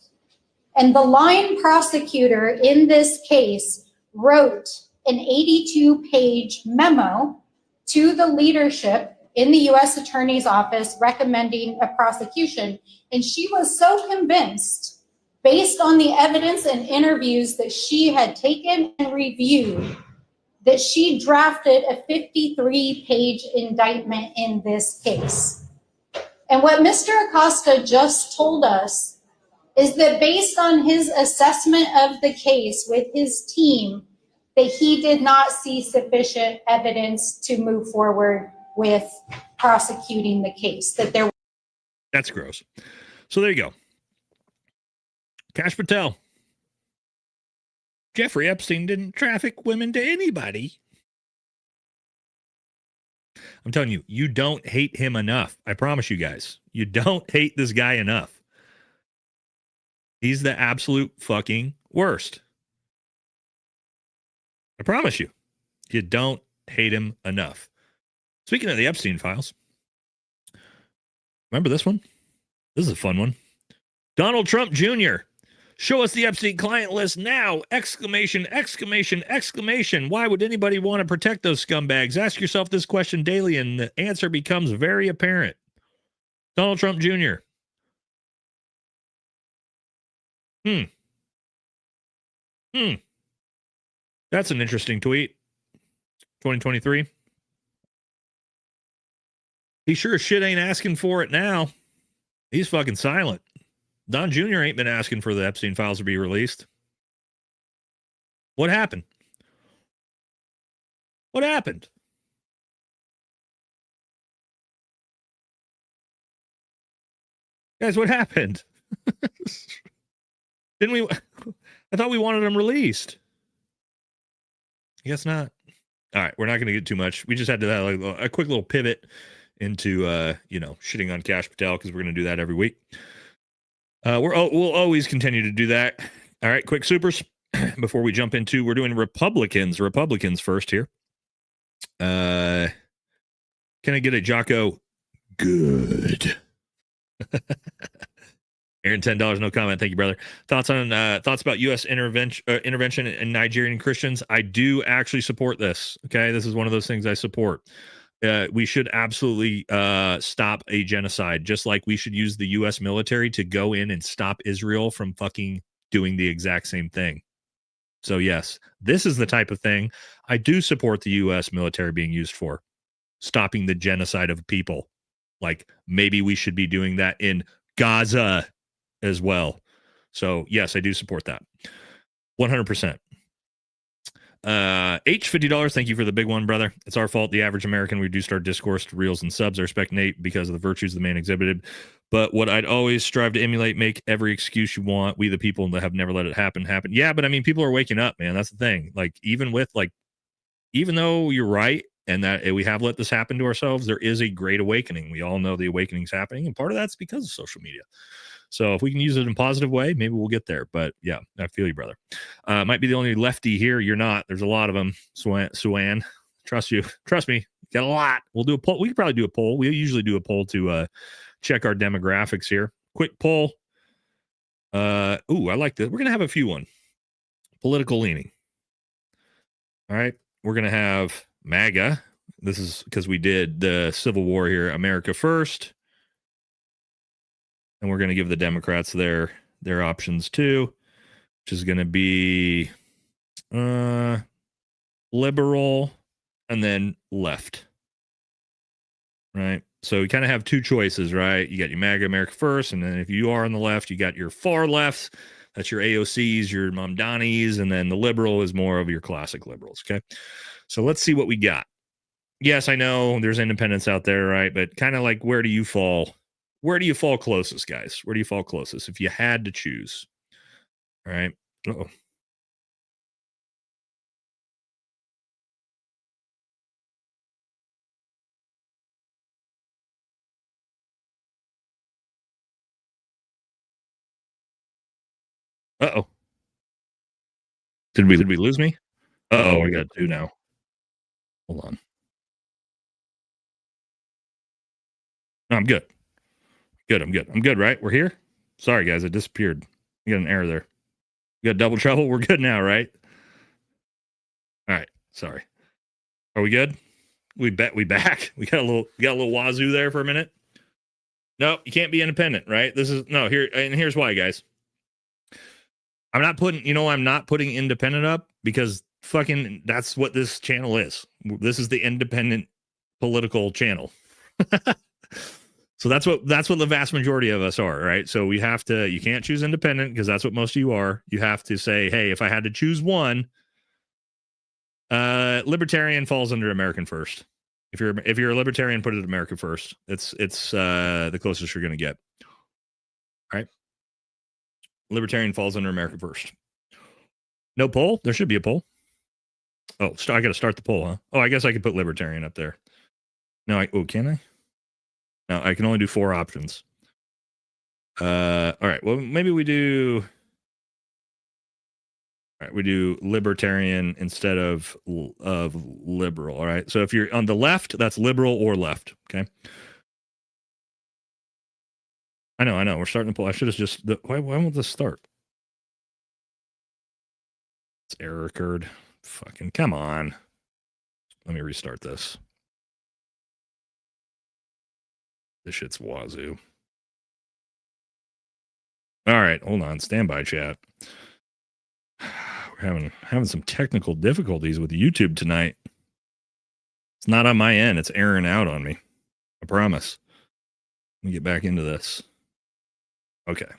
And the line prosecutor in this case wrote an 82-page memo to the leadership in the U.S. Attorney's Office recommending a prosecution. And she was so convinced, based on the evidence and interviews that she had taken and reviewed, that she drafted a 53-page indictment in this case. And what Mr. Acosta just told us is that based on his assessment of the case with his team, that he did not see sufficient evidence to move forward with prosecuting the case. That's gross. So there you go. Kash Patel. Jeffrey Epstein didn't traffic women to anybody. I'm telling you, you don't hate him enough. I promise you guys. You don't hate this guy enough. He's the absolute fucking worst. I promise you. You don't hate him enough. Speaking of the Epstein files, remember this one? This is a fun one. Donald Trump Jr. Show us the Epstein client list now! Exclamation, exclamation, exclamation. Why would anybody want to protect those scumbags? Ask yourself this question daily, and the answer becomes very apparent. Donald Trump Jr. That's an interesting tweet. 2023. He sure as shit ain't asking for it now. He's fucking silent. Don Jr. ain't been asking for the Epstein files to be released. What happened? What happened? Guys, what happened? Didn't we? I thought we wanted them released. I guess not. All right, we're not going to get too much. We just had to have a quick little pivot into shitting on Kash Patel, because we're going to do that every week. We'll always continue to do that. All right, quick supers before we jump into, we're doing Republicans first here. Can I get a Jocko good? Aaron, $10, no comment. Thank you, brother. Thoughts about U.S. intervention in Nigerian Christians? I do actually support this. Okay, this is one of those things I support. We should absolutely stop a genocide, just like we should use the U.S. military to go in and stop Israel from fucking doing the exact same thing. So yes, this is the type of thing I do support the U.S. military being used for, stopping the genocide of people. Like, maybe we should be doing that in Gaza as well. So yes, I do support that 100%. $50, thank you for the big one, brother. It's our fault, the average American. We do start discourse to reels and subs. I respect Nate because of the virtues the man exhibited, but what I'd always strive to emulate: make every excuse you want. We the people that have never let it happen. Yeah, but I mean, people are waking up, man. That's the thing. Like, even though you're right and that we have let this happen to ourselves, there is a great awakening. We all know the awakening's happening, and part of that's because of social media. So if we can use it in a positive way, maybe we'll get there. But yeah, I feel you, brother. Might be the only lefty here. You're not. There's a lot of them. Suan, trust me, got a lot. We'll do a poll. We could probably do a poll. We usually do a poll to check our demographics here. Quick poll. I like this. We're gonna have a few one. Political leaning. All right, we're gonna have MAGA. This is because we did the Civil War here. America first. And we're going to give the Democrats their options too, which is going to be liberal and then left. Right? So we kind of have two choices, right? You got your MAGA, America first, and then if you are on the left, you got your far lefts. That's your AOCs, your Mamdanis, and then the liberal is more of your classic liberals, okay? So let's see what we got. Yes, I know there's independents out there, right? But kind of like, where do you fall? Where do you fall closest, guys? Where do you fall closest if you had to choose? All right. Uh-oh. Uh-oh. Did we lose me? Uh-oh, we got two now. Hold on. No, I'm good. I'm good, right? We're here? Sorry, guys, I disappeared. We got an error there. We got double trouble. We're good now, right? All right. Sorry. Are we good? We back. We got a little wazoo there for a minute. No, you can't be independent, right? Here's why, guys. I'm not putting independent up because fucking that's what this channel is. This is the independent political channel. So that's what the vast majority of us are, right? So you can't choose independent because that's what most of you are. You have to say, hey, if I had to choose one, libertarian falls under American first. If you're a libertarian, put it America first. It's the closest you're going to get. All right. Libertarian falls under America first. No poll? There should be a poll. Oh, I got to start the poll, huh? Oh, I guess I could put libertarian up there. No, can I? No, I can only do 4 options. All right. Well, maybe we do. All right, we do libertarian instead of liberal. All right. So if you're on the left, that's liberal or left. Okay. I know. We're starting to pull. I should have just. Why won't this start? It's error occurred. Fucking come on. Let me restart this. This shit's wazoo. All right, hold on. Stand by, chat. We're having some technical difficulties with YouTube tonight. It's not on my end. It's erroring out on me. I promise. Let me get back into this. Okay.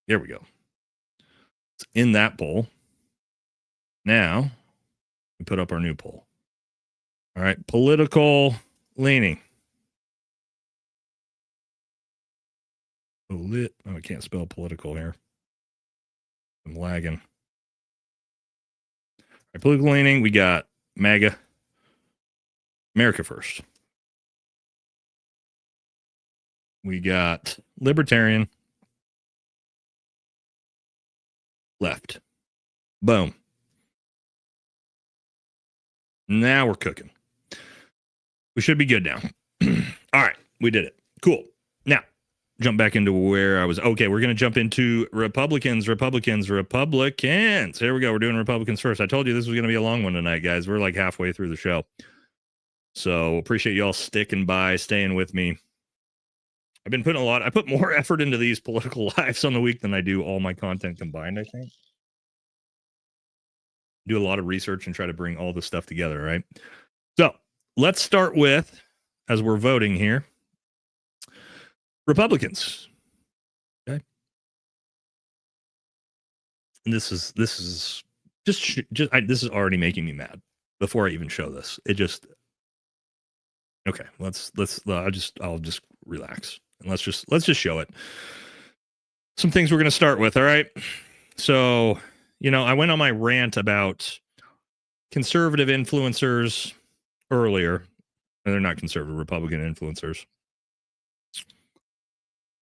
Here we go. It's in that poll. Now, we put up our new poll. All right, political leaning. Oh, I can't spell political here. I'm lagging. All right, political leaning, we got MAGA, America first. We got libertarian, left. Boom. Now we're cooking. We should be good now. All right, we did it. Cool. Now, jump back into where I was. Okay, we're going to jump into Republicans. Here we go. We're doing Republicans first. I told you this was going to be a long one tonight, guys. We're like halfway through the show. So appreciate y'all sticking by, staying with me. I've been putting I put more effort into these political lives on the week than I do all my content combined, I think. Do a lot of research and try to bring all this stuff together, right? So let's start with, as we're voting here, Republicans. Okay. And this is this is already making me mad before I even show this. It just, okay, I'll just relax and let's just show it. Some things we're going to start with. All right. So, I went on my rant about conservative influencers earlier. And they're not conservative, Republican influencers.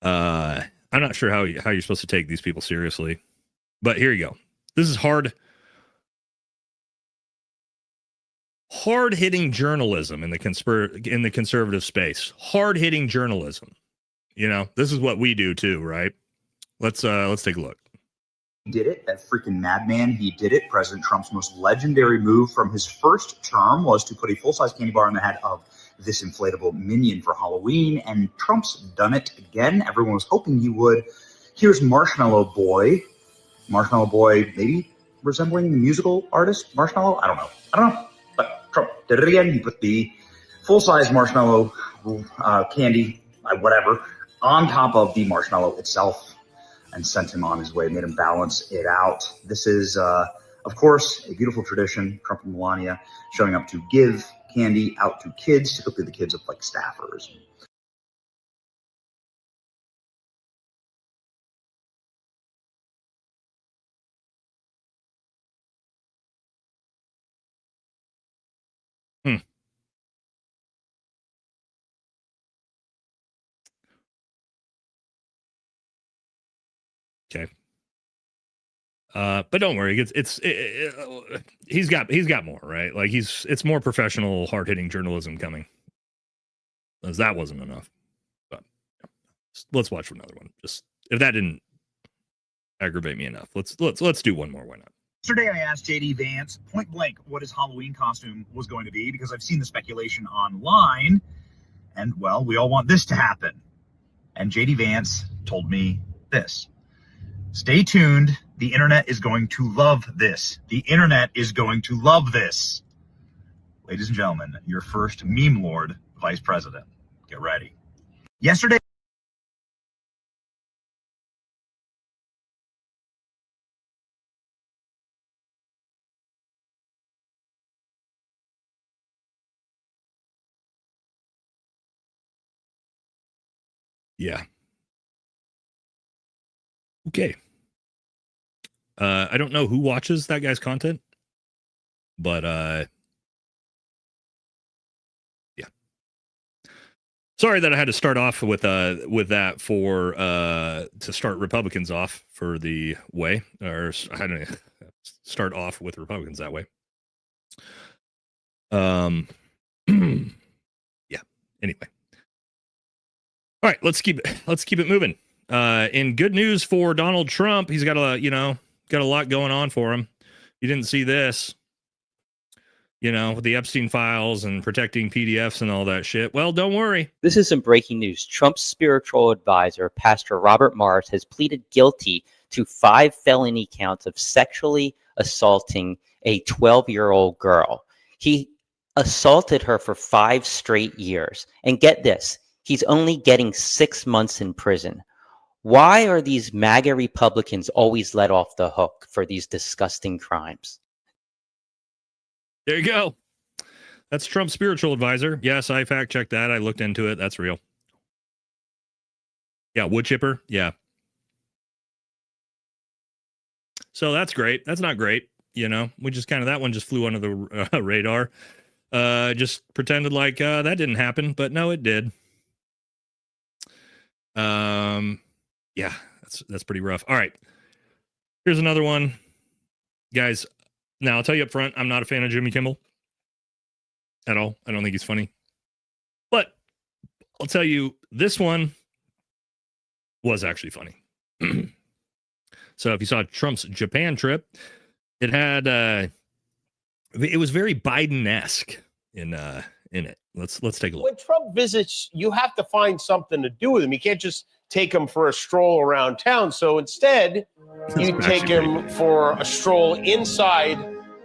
I'm not sure how you're supposed to take these people seriously, but here you go. This is hard-hitting journalism in the conservative space. Hard-hitting journalism. This is what we do too, right? Let's take a look. He did it, that freaking madman. He did it. President Trump's most legendary move from his first term was to put a full-size candy bar on the head of this inflatable minion for Halloween, and Trump's done it again. Everyone was hoping he would. Here's Marshmallow Boy. Marshmallow Boy, maybe resembling the musical artist Marshmallow? I don't know. But Trump did it again. He put the full-size marshmallow candy, whatever, on top of the marshmallow itself and sent him on his way, made him balance it out. This is, of course, a beautiful tradition. Trump and Melania showing up to give candy out to kids, typically the kids of like staffers. Okay. But don't worry, he's got more, right? Like it's more professional, hard-hitting journalism coming. As that wasn't enough. But let's watch another one. Just if that didn't aggravate me enough, let's do one more. Why not? Yesterday, I asked JD Vance point blank what his Halloween costume was going to be because I've seen the speculation online, and well, we all want this to happen. And JD Vance told me this. Stay tuned. The internet is going to love this. The internet is going to love this. Ladies and gentlemen, your first meme lord vice president. Get ready. Yesterday. Yeah. Okay. I don't know who watches that guy's content, but yeah. Sorry that I had to start off with that for to start Republicans off for the way, or I had to start off with Republicans that way. Yeah. Anyway. All right, let's keep it moving. In good news for Donald Trump, he's got a lot going on for him. You didn't see this, with the Epstein files and protecting PDFs and all that shit. Well, don't worry. This is some breaking news. Trump's spiritual advisor, Pastor Robert Morris, has pleaded guilty to 5 felony counts of sexually assaulting a 12-year-old girl. He assaulted her for 5 straight years. And get this, he's only getting 6 months in prison. Why are these MAGA Republicans always let off the hook for these disgusting crimes? There you go. That's Trump's spiritual advisor. Yes, I fact checked that. I looked into it. That's real. Yeah, wood chipper. Yeah. So that's great. That's not great. We just that one just flew under the radar. Just pretended like that didn't happen, but no, it did. Yeah, that's pretty rough. All right. Here's another one. Guys, now I'll tell you up front, I'm not a fan of Jimmy Kimmel at all. I don't think he's funny. But I'll tell you, this one was actually funny. So if you saw Trump's Japan trip, it had it was very Biden-esque in it. Let's take a look. When Trump visits, you have to find something to do with him. You can't just take him for a stroll around town. So instead, you take him for a stroll inside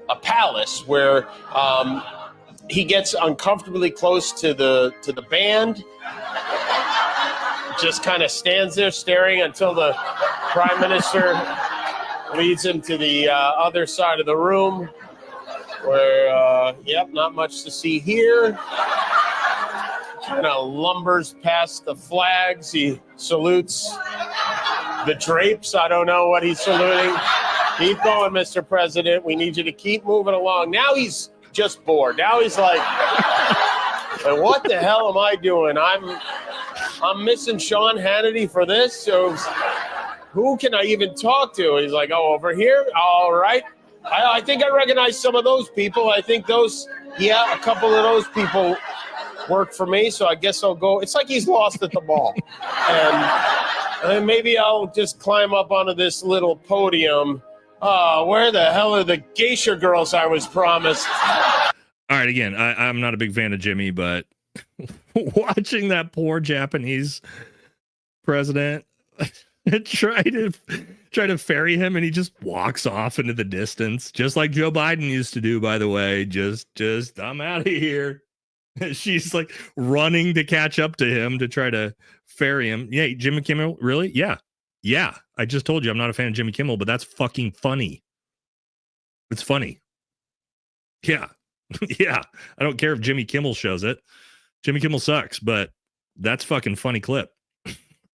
a palace where he gets uncomfortably close to the band. Just kind of stands there staring until the prime minister leads him to the other side of the room where, yep, not much to see here. Kind of lumbers past the flags. He salutes the drapes. I don't know what he's saluting. Keep going, Mr. President. We need you to keep moving along. Now he's just bored. Now he's like, and what the hell am I doing? I'm missing Sean Hannity for this. So who can I even talk to? He's like, oh, over here? All right. I think I recognize some of those people. I think those, yeah, a couple of those people work for me. So I guess I'll go. It's like he's lost at the ball. And maybe I'll just climb up onto this little podium. Where the hell are the geisha girls I was promised? All right, again, I'm not a big fan of Jimmy, but watching that poor Japanese president try to ferry him, and he just walks off into the distance, just like Joe Biden used to do, by the way. Just I'm out of here. She's like running to catch up to him to try to ferry him. Yeah, Jimmy Kimmel, really? Yeah. I just told you I'm not a fan of Jimmy Kimmel, but that's fucking funny. It's funny. Yeah. Yeah. I don't care if Jimmy Kimmel shows it. Jimmy Kimmel sucks, but that's fucking funny clip.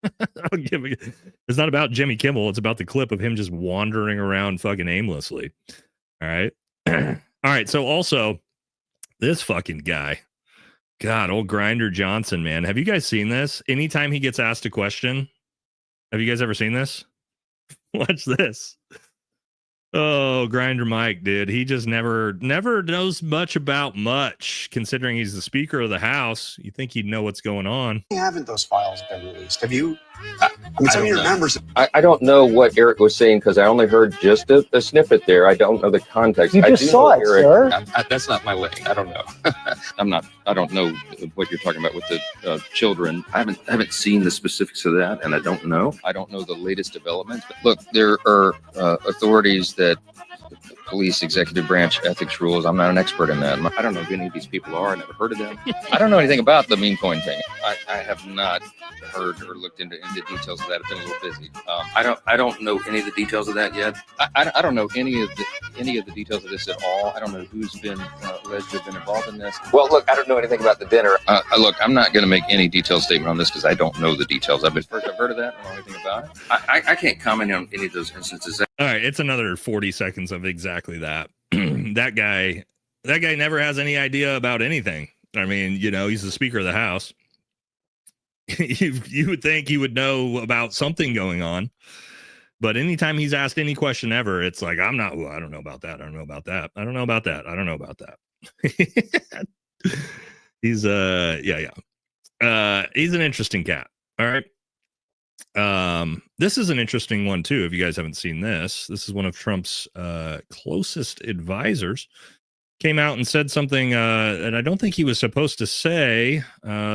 It's not about Jimmy Kimmel. It's about the clip of him just wandering around fucking aimlessly. All right. All right. So also this fucking guy, God, old Grinder Johnson, man. Have you guys seen this? Anytime he gets asked a question, have you guys ever seen this? Watch this. Oh, Grinder Mike, dude. He just never knows much about much, considering he's the Speaker of the House. You think he'd know what's going on. Why haven't those files been released? Have you? Some of your members. I don't know what Eric was saying because I only heard just a snippet there. I don't know the context. You just saw it, Eric, sir. that's not my way. I don't know. I don't know what you're talking about with the children. I haven't seen the specifics of that, and I don't know. I don't know the latest developments. But look, there are authorities that police executive branch ethics rules. I'm not an expert in that. I don't know who any of these people are. I never heard of them. I don't know anything about the meme coin thing. I have not heard or looked into the details of that. I've been a little busy. I don't know any of the details of that yet. I don't know any of the details of this at all. I don't know who's been alleged to have been involved in this. Well, look, I don't know anything about the dinner. Look, I'm not going to make any detailed statement on this because I don't know the details. I've heard of that. I don't know anything about it. I can't comment on any of those instances. All right, it's another 40 seconds of exactly that. That guy never has any idea about anything. I mean, he's the Speaker of the House. You would think he would know about something going on, but anytime he's asked any question ever, it's like, I don't know about that. I don't know about that. I don't know about that. I don't know about that. He's he's an interesting cat. All right. This is an interesting one too. If you guys haven't seen this is one of Trump's closest advisors came out and said something that I don't think he was supposed to say.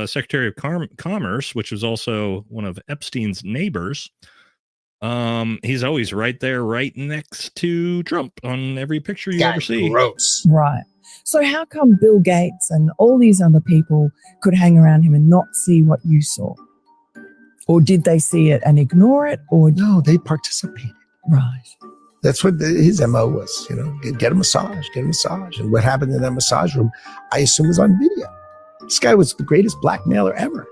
Secretary of Commerce, which was also one of Epstein's neighbors. He's always right there, right next to Trump on every picture you ever see. Gross. Right. So how come Bill Gates and all these other people could hang around him and not see what you saw? Or did they see it and ignore it? Or no, they participated. Right. That's what his MO was, get a massage. And what happened in that massage room, I assume, was on video. This guy was the greatest blackmailer ever.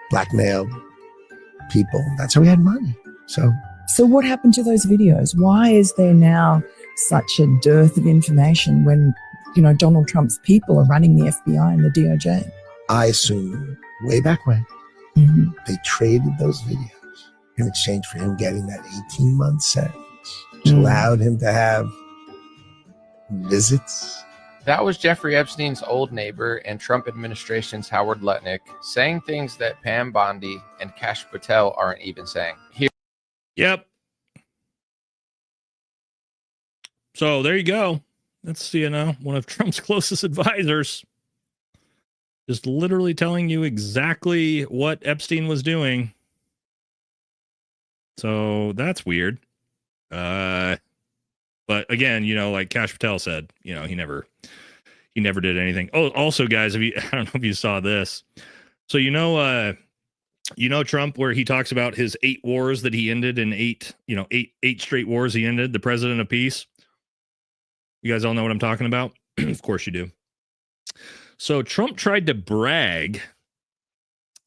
Blackmailed people. That's how he had money. So what happened to those videos? Why is there now such a dearth of information when, Donald Trump's people are running the FBI and the DOJ? I assume way back when, They traded those videos in exchange for him getting that 18-month sentence, which allowed him to have visits. That was Jeffrey Epstein's old neighbor and Trump administration's Howard Lutnick saying things that Pam Bondi and Kash Patel aren't even saying. Yep. So there you go. That's, one of Trump's closest advisors. Just literally telling you exactly what Epstein was doing. So that's weird. But again, like Kash Patel said, he never did anything. Oh, also, guys, I don't know if you saw this. So Trump, where he talks about his 8 wars that he ended in 8 straight wars he ended, the president of peace. You guys all know what I'm talking about? Of course you do. So Trump tried to brag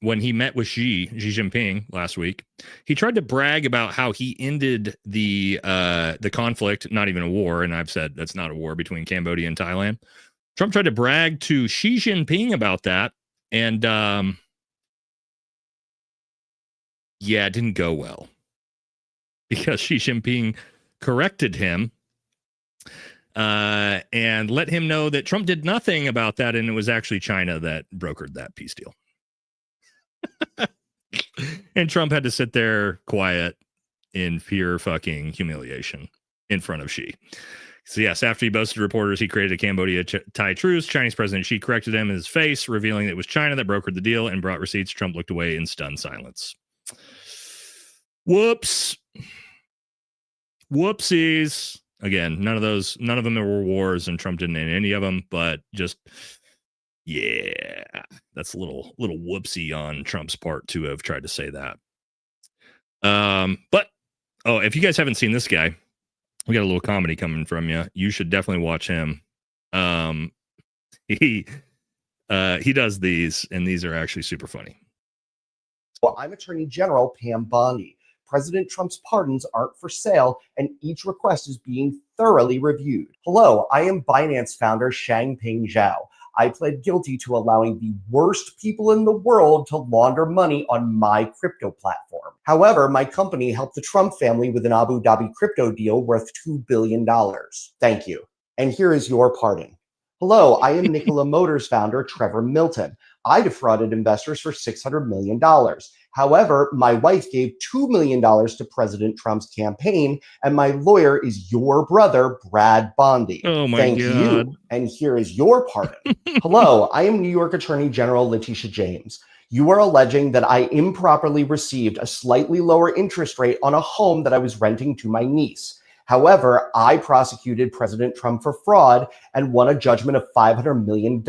when he met with Xi Jinping last week. He tried to brag about how he ended the conflict, not even a war, and I've said that's not a war, between Cambodia and Thailand. Trump tried to brag to Xi Jinping about that, and it didn't go well, because Xi Jinping corrected him and let him know that Trump did nothing about that, and it was actually China that brokered that peace deal. And Trump had to sit there quiet in pure fucking humiliation in front of Xi. So yes, after he boasted to reporters he created a Cambodia-Thai truce, Chinese President Xi corrected him in his face, revealing that it was China that brokered the deal and brought receipts. Trump looked away in stunned silence. Whoops. Whoopsies. Again, none of them were wars, and Trump didn't end any of them, but just, yeah, that's a little whoopsie on Trump's part to have tried to say that. But if you guys haven't seen this guy, we got a little comedy coming from you. You should definitely watch him. He does these, and these are actually super funny. Well, I'm Attorney General Pam Bondi. President Trump's pardons aren't for sale, and each request is being thoroughly reviewed. Hello, I am Binance founder Changpeng Zhao. I pled guilty to allowing the worst people in the world to launder money on my crypto platform. However, my company helped the Trump family with an Abu Dhabi crypto deal worth $2 billion. Thank you. And here is your pardon. Hello, I am Nikola Motors founder Trevor Milton. I defrauded investors for $600 million. However, my wife gave $2 million to President Trump's campaign, and my lawyer is your brother, Brad Bondi. Oh my Thank God. you. And here is your pardon. Hello, I am New York Attorney General Letitia James. You are alleging that I improperly received a slightly lower interest rate on a home that I was renting to my niece. However, I prosecuted President Trump for fraud and won a judgment of $500 million.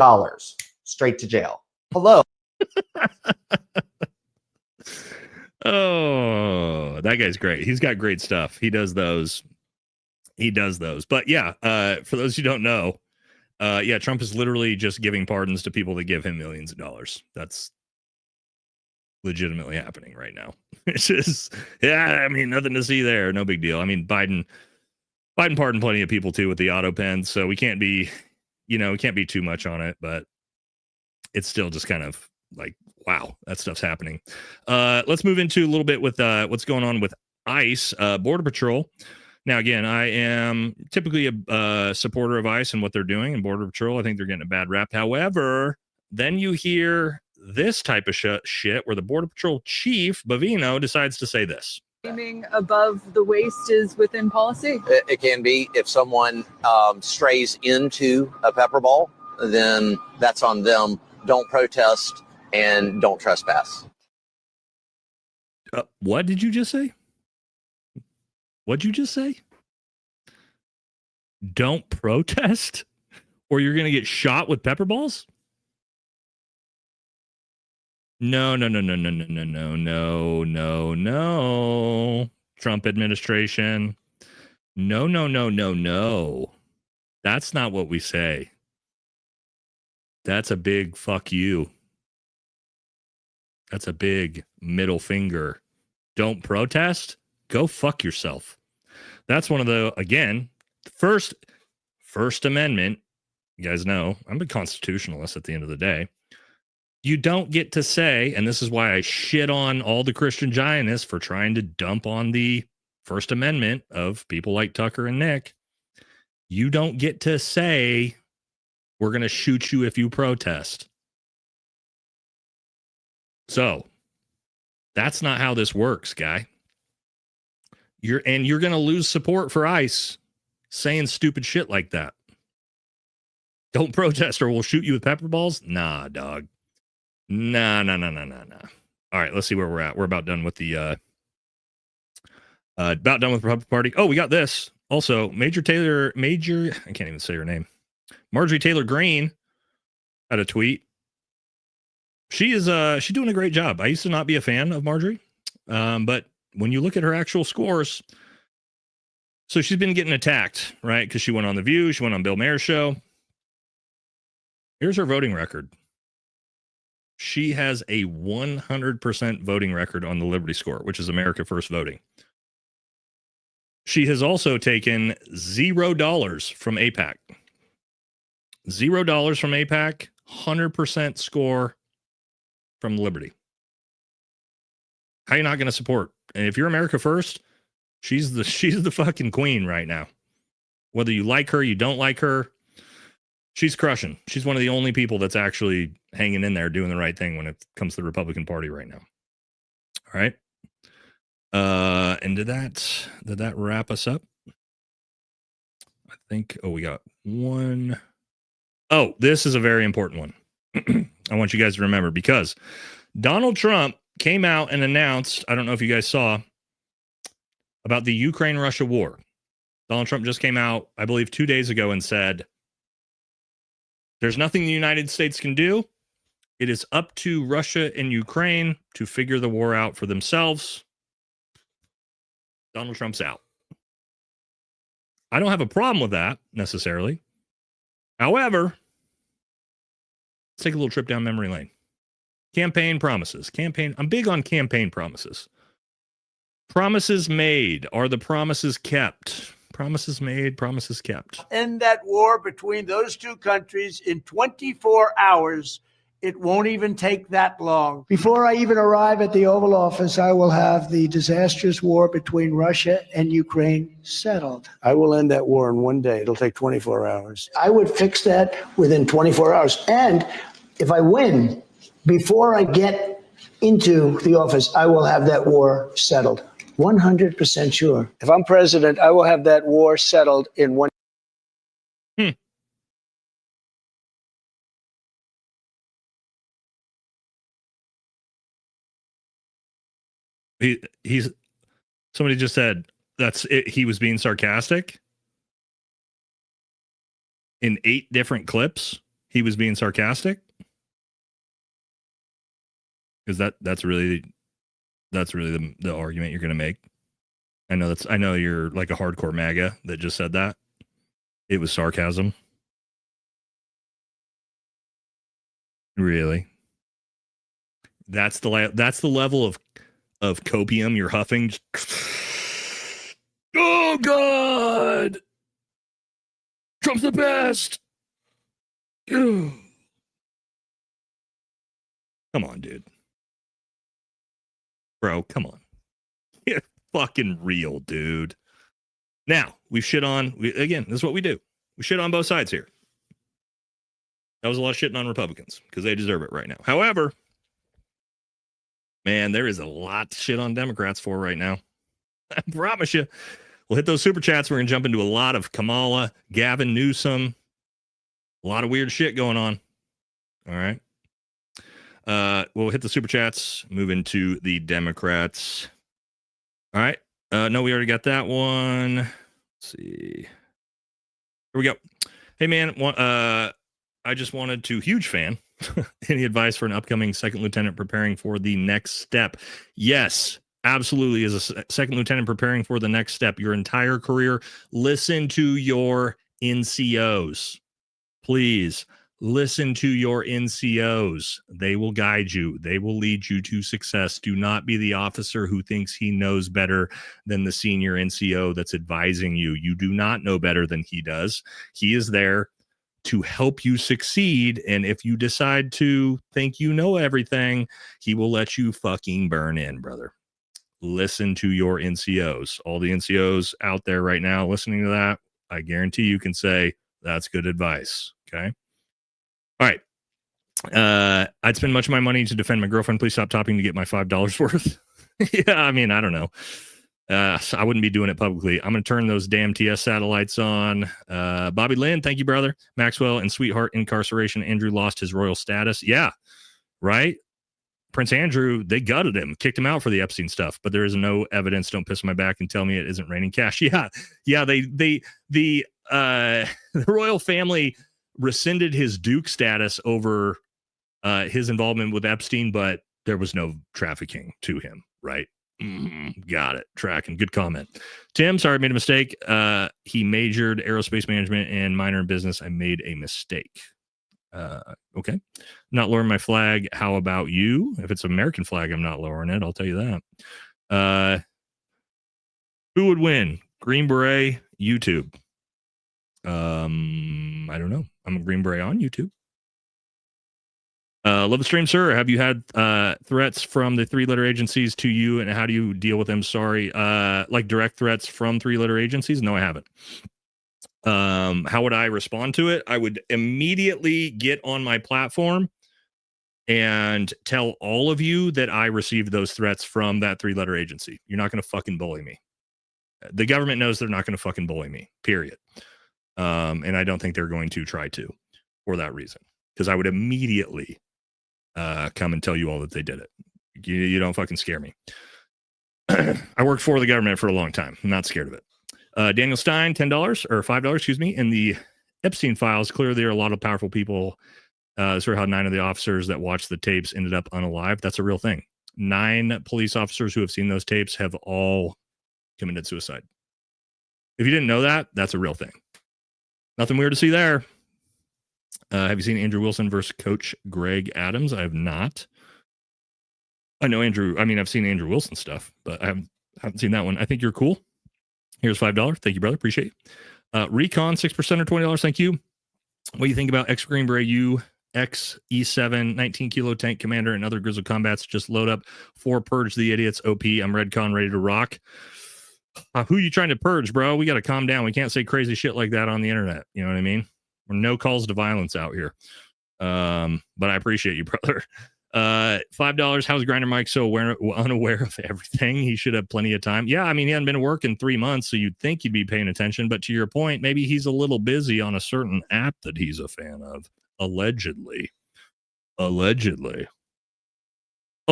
Straight to jail. Hello. Oh, that guy's great. He's got great stuff. He does those. But yeah, for those who don't know, Trump is literally just giving pardons to people that give him millions of dollars. That's legitimately happening right now. It's just, nothing to see there. No big deal. I mean, Biden pardoned plenty of people too with the auto pens, so we can't be too much on it, but it's still just kind of like, wow, that stuff's happening. Let's move into a little bit with what's going on with ICE, Border Patrol. Now, again, I am typically a supporter of ICE and what they're doing, and Border Patrol, I think they're getting a bad rap. However, then you hear this type of shit where the Border Patrol chief, Bavino, decides to say this. Aiming above the waist is within policy? It can be. If someone strays into a pepper ball, then that's on them. Don't protest and don't trespass. What did you just say? What'd you just say? Don't protest, or you're going to get shot with pepper balls? No. Trump administration. No. That's not what we say. That's a big fuck you. That's a big middle finger. Don't protest? Go fuck yourself. That's one of the, again, First Amendment. You guys know, I'm a constitutionalist at the end of the day. You don't get to say, and this is why I shit on all the Christian Zionists for trying to dump on the First Amendment of people like Tucker and Nick. You don't get to say, we're going to shoot you if you protest. So that's not how this works, guy. You're going to lose support for ICE saying stupid shit like that. Don't protest or we'll shoot you with pepper balls. Nah, dog. Nah. All right, let's see where we're at. We're about done with the Republican Party. Oh, we got this. Also, I can't even say her name. Marjorie Taylor Greene had a tweet. She's doing a great job. I used to not be a fan of Marjorie, but when you look at her actual scores, so she's been getting attacked, right? Because she went on The View, she went on Bill Maher's show. Here's her voting record. She has a 100% voting record on the Liberty Score, which is America First voting. She has also taken $0 from AIPAC. $0 from AIPAC, 100% score from Liberty. How are you not going to support? And if you're America First, she's the fucking queen right now. Whether you like her, you don't like her, she's crushing. She's one of the only people that's actually hanging in there doing the right thing when it comes to the Republican Party right now. All right. And did that wrap us up? I think, we got one. Oh, this is a very important one. I want you guys to remember, because Donald Trump came out and announced, I don't know if you guys saw, about the Ukraine-Russia war. Donald Trump just came out, I believe, 2 days ago and said, there's nothing the United States can do. It is up to Russia and Ukraine to figure the war out for themselves. Donald Trump's out. I don't have a problem with that necessarily. However, let's take a little trip down memory lane. Campaign promises. I'm big on campaign promises. Promises made. Are the promises kept? Promises made, promises kept. End that war between those two countries in 24 hours. It won't even take that long. Before I even arrive at the Oval Office, I will have the disastrous war between Russia and Ukraine settled. I will end that war in one day. It'll take 24 hours. I would fix that within 24 hours. And if I win, before I get into the office, I will have that war settled. 100% sure. If I'm president, I will have that war settled in one. Somebody just said that's it. He was being sarcastic in 8 different clips. He was being sarcastic because that's really the argument you're going to make. I know you're like a hardcore MAGA that just said that it was sarcasm. Really? That's the level of copium you're huffing. Oh God, Trump's the best. Come on, dude. Bro, come on. You're fucking real, dude. Now, we've shit on, again, this is what we do. We shit on both sides here. That was a lot of shitting on Republicans because they deserve it right now. However, man, there is a lot to shit on Democrats for right now. I promise you. We'll hit those super chats. We're going to jump into a lot of Kamala, Gavin Newsom. A lot of weird shit going on. All right. We'll hit the super chats, move into the Democrats. All right. No, we already got that one. Let's see. Here we go. Hey, man. I just wanted to, huge fan. Any advice for an upcoming second lieutenant preparing for the next step? Yes, absolutely. As a second lieutenant preparing for the next step, your entire career, listen to your NCOs. Please listen to your NCOs. They will guide you. They will lead you to success. Do not be the officer who thinks he knows better than the senior NCO that's advising you. You do not know better than he does. He is there to help you succeed. And if you decide to think you know everything, he will let you fucking burn in, brother. Listen to your NCOs. All the NCOs out there right now listening to that, I guarantee you can say that's good advice. Okay. All right. I'd spend much of my money to defend my girlfriend. Please stop topping to get my $5 worth. Yeah, I mean, I don't know. So I wouldn't be doing it publicly. I'm going to turn those damn TS satellites on. Bobby Lynn, thank you, brother. Maxwell and sweetheart incarceration. Andrew lost his royal status. Yeah, right. Prince Andrew, they gutted him, kicked him out for the Epstein stuff, but there is no evidence. Don't piss my back and tell me it isn't raining cash. Yeah. The royal family rescinded his Duke status over his involvement with Epstein, but there was no trafficking to him, right? Got it. Tracking. Good comment. Tim, sorry, I made a mistake. He majored aerospace management and minor in business. I made a mistake. Okay. Not lowering my flag. How about you? If it's an American flag, I'm not lowering it. I'll tell you that. Who would win? Green Beret, YouTube. I don't know. I'm a Green Beret on YouTube. Love the stream, sir. Have you had threats from the 3-letter agencies to you, and how do you deal with them? Sorry. Like direct threats from 3-letter agencies? No, I haven't. How would I respond to it? I would immediately get on my platform and tell all of you that I received those threats from that 3-letter agency. You're not going to fucking bully me. The government knows they're not going to fucking bully me, period. And I don't think they're going to try to for that reason, because I would immediately come and tell you all that they did it. You don't fucking scare me. I worked for the government for a long time. I'm not scared of it. Daniel Stein, $10 or $5, excuse me. In the Epstein files, clearly there are a lot of powerful people. Sort of how 9 of the officers that watched the tapes ended up unalive. That's a real thing. 9 police officers who have seen those tapes have all committed suicide. If you didn't know that, that's a real thing. Nothing weird to see there. Have you seen Andrew Wilson versus Coach Greg Adams? I have not. I know Andrew. I mean, I've seen Andrew Wilson stuff, but I haven't seen that one. I think you're cool. Here's $5. Thank you, brother. Appreciate it. Recon, 6% or $20. Thank you. What do you think about X Green Beret U, X E7, 19 kilo tank commander, and other Grizzle combats? Just load up 4 purge the idiots. OP. I'm Redcon, ready to rock. Who you trying to purge, bro? We got to calm down. We can't say crazy shit like that on the internet. You know what I mean? No calls to violence out here. But I appreciate you, brother. $5. How's Grinder Mike so unaware of everything? He should have plenty of time. Yeah, I mean, he hadn't been to work in 3 months, so you'd think he'd be paying attention. But to your point, maybe he's a little busy on a certain app that he's a fan of. Allegedly. Oh,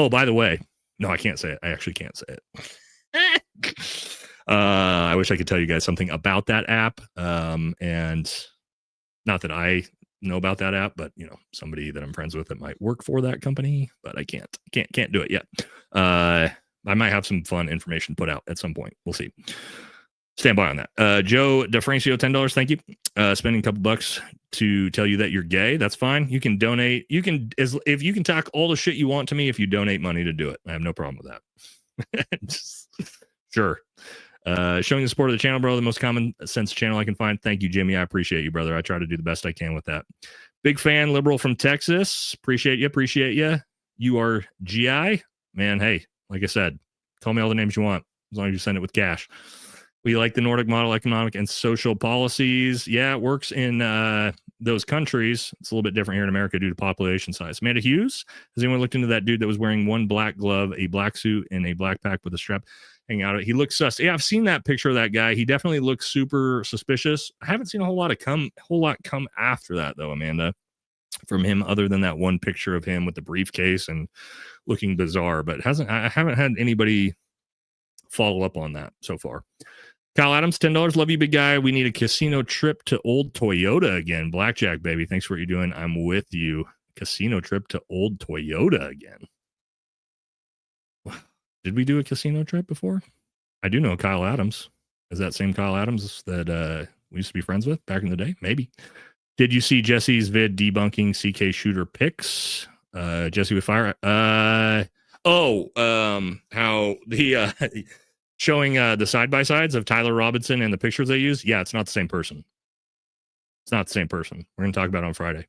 by the way, no, I can't say it. I actually can't say it. I wish I could tell you guys something about that app. And not that I know about that app, but you know, somebody that I'm friends with that might work for that company, but I can't do it yet. I might have some fun information put out at some point. We'll see. Stand by on that. Joe DeFrancio, $10. Thank you. Spending a couple bucks to tell you that you're gay. That's fine. You can donate. If you can talk all the shit you want to me, if you donate money to do it, I have no problem with that. Sure. Showing the support of the channel, bro. The most common sense channel I can find. Thank you, Jimmy. I appreciate you, brother. I try to do the best I can with that. Big fan, liberal from Texas. Appreciate you. You are GI. Man, hey, like I said, call me all the names you want, as long as you send it with cash. We like the Nordic model, economic and social policies. Yeah, it works in those countries. It's a little bit different here in America due to population size. Amanda Hughes, has anyone looked into that dude that was wearing one black glove, a black suit, and a black pack with a strap hanging out? He looks sus. Yeah, I've seen that picture of that guy. He definitely looks super suspicious. I haven't seen a whole lot come after that though, Amanda, from him, other than that one picture of him with the briefcase and looking bizarre. But I haven't had anybody follow up on that so far. Kyle Adams, $10. Love you, big guy. We need a casino trip to old Toyota again. Blackjack, baby. Thanks for what you're doing. I'm with you. Casino trip to old Toyota again. Did we do a casino trip before? I do know Kyle Adams. Is that same Kyle Adams that we used to be friends with back in the day? Maybe. Did you see Jesse's vid debunking CK shooter pics? Jesse with fire. How the showing the side-by-sides of Tyler Robinson and the pictures they use. Yeah, it's not the same person. It's not the same person. We're going to talk about it on Friday.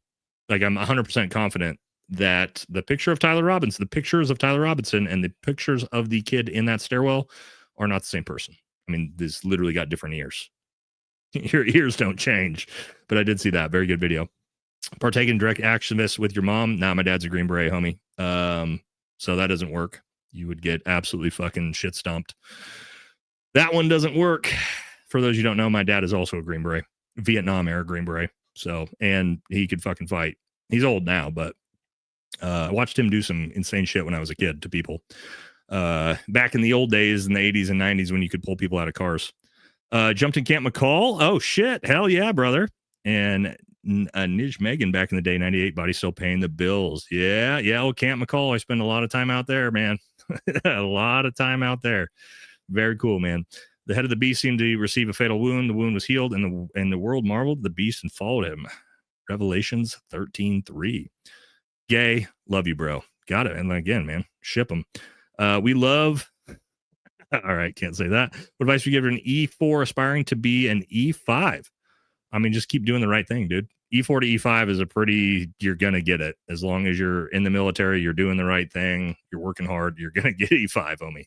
Like, I'm 100% confident that the picture of Tyler Robinson, the pictures of Tyler Robinson and the pictures of the kid in that stairwell are not the same person. I mean, this literally got different ears. Your ears don't change. But I did see that. Very good video. Partake in direct activists with your mom. Nah, my dad's a Green Beret, homie. So that doesn't work. You would get absolutely fucking shit stomped. That one doesn't work. For those you don't know, my dad is also a Green Beret. Vietnam era Green Beret. So, and he could fucking fight. He's old now, but I watched him do some insane shit when I was a kid to people. Back in the old days in the 80s and 90s when you could pull people out of cars. Jumped in Camp McCall. Oh, shit. Hell yeah, brother. And Nij Megan back in the day, 98, body still paying the bills. Yeah. Old Camp McCall. I spend a lot of time out there, man. A lot of time out there. Very cool, man. The head of the beast seemed to receive a fatal wound. The wound was healed, and the world marveled at the beast and followed him. Revelations 13:3. Gay, love you, bro. Got it. And again, man, ship them. We love. All right, can't say that. What advice would you give an E4 aspiring to be an E5? I mean, just keep doing the right thing, dude. E4 to E5 is you're going to get it. As long as you're in the military, you're doing the right thing, you're working hard, you're going to get E5,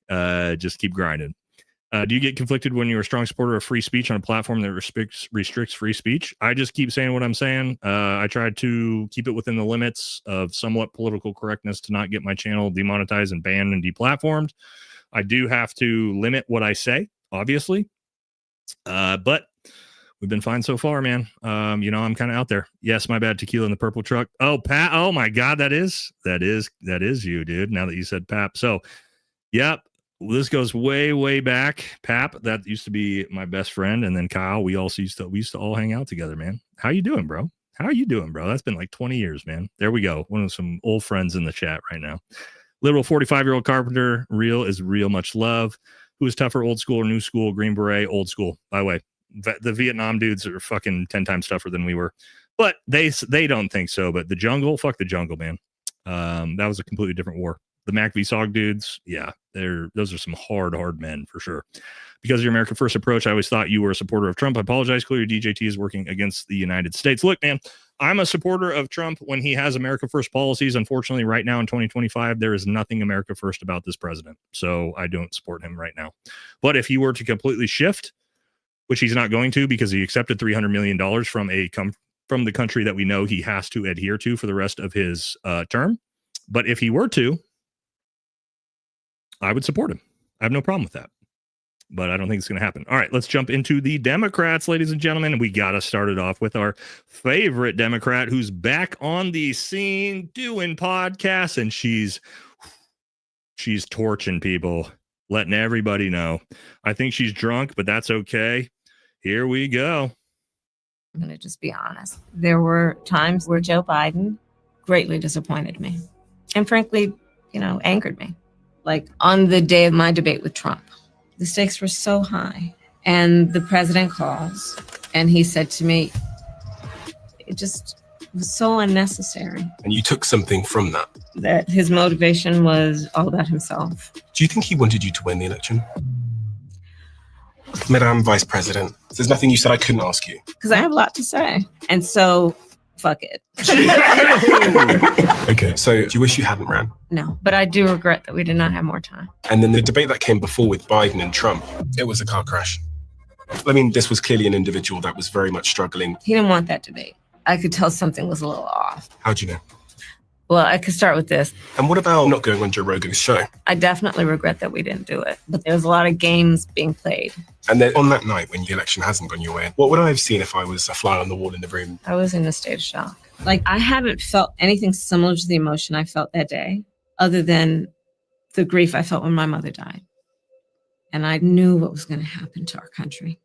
homie. Just keep grinding. Do you get conflicted when you're a strong supporter of free speech on a platform that restricts free speech? I just keep saying what I'm saying. I try to keep it within the limits of somewhat political correctness to not get my channel demonetized and banned and deplatformed. I do have to limit what I say, obviously. But we've been fine so far, man. I'm kind of out there. Yes, my bad. Tequila in the purple truck. Oh, Pat. Oh my God. That is you, dude. Now that you said Pap. So, yep. This goes way, way back. Pap, that used to be my best friend, and then Kyle. We used to all hang out together, man. How you doing, bro? That's been like 20 years, man. There we go. One of some old friends in the chat right now. Literal 45-year-old carpenter. Real is real. Much love. Who is tougher, old school or new school? Green Beret, old school. By the way, the Vietnam dudes are fucking 10 times tougher than we were, but they don't think so. But the jungle, fuck the jungle, man. That was a completely different war. The Mac v. SOG dudes, yeah, those are some hard men for sure. Because of your America First approach, I always thought you were a supporter of Trump. I apologize. Clearly, DJT is working against the United States. Look, man, I'm a supporter of Trump when he has America First policies. Unfortunately, right now in 2025, there is nothing America First about this president. So I don't support him right now. But if he were to completely shift, which he's not going to because he accepted $300 million from the country that we know he has to adhere to for the rest of his term. But if he were to, I would support him. I have no problem with that. But I don't think it's going to happen. All right, let's jump into the Democrats, ladies and gentlemen. We got to start it off with our favorite Democrat who's back on the scene doing podcasts, and she's torching people, letting everybody know. I think she's drunk, but that's okay. Here we go. I'm going to just be honest. There were times where Joe Biden greatly disappointed me and frankly, angered me. Like on the day of my debate with Trump, the stakes were so high and the president calls and he said to me, it just was so unnecessary. And you took something from that? That his motivation was all about himself. Do you think he wanted you to win the election? Madam Vice President, there's nothing you said I couldn't ask you. Because I have a lot to say. And so, fuck it. Okay, so do you wish you hadn't ran? No, but I do regret that we did not have more time. And then the debate that came before with Biden and Trump, it was a car crash. I mean, this was clearly an individual that was very much struggling. He didn't want that debate. I could tell something was a little off. How'd you know? Well, I could start with this. And what about not going on Joe Rogan's show? I definitely regret that we didn't do it. But there was a lot of games being played. And then on that night when the election hasn't gone your way, what would I have seen if I was a fly on the wall in the room? I was in a state of shock. Like, I haven't felt anything similar to the emotion I felt that day, other than the grief I felt when my mother died. And I knew what was going to happen to our country.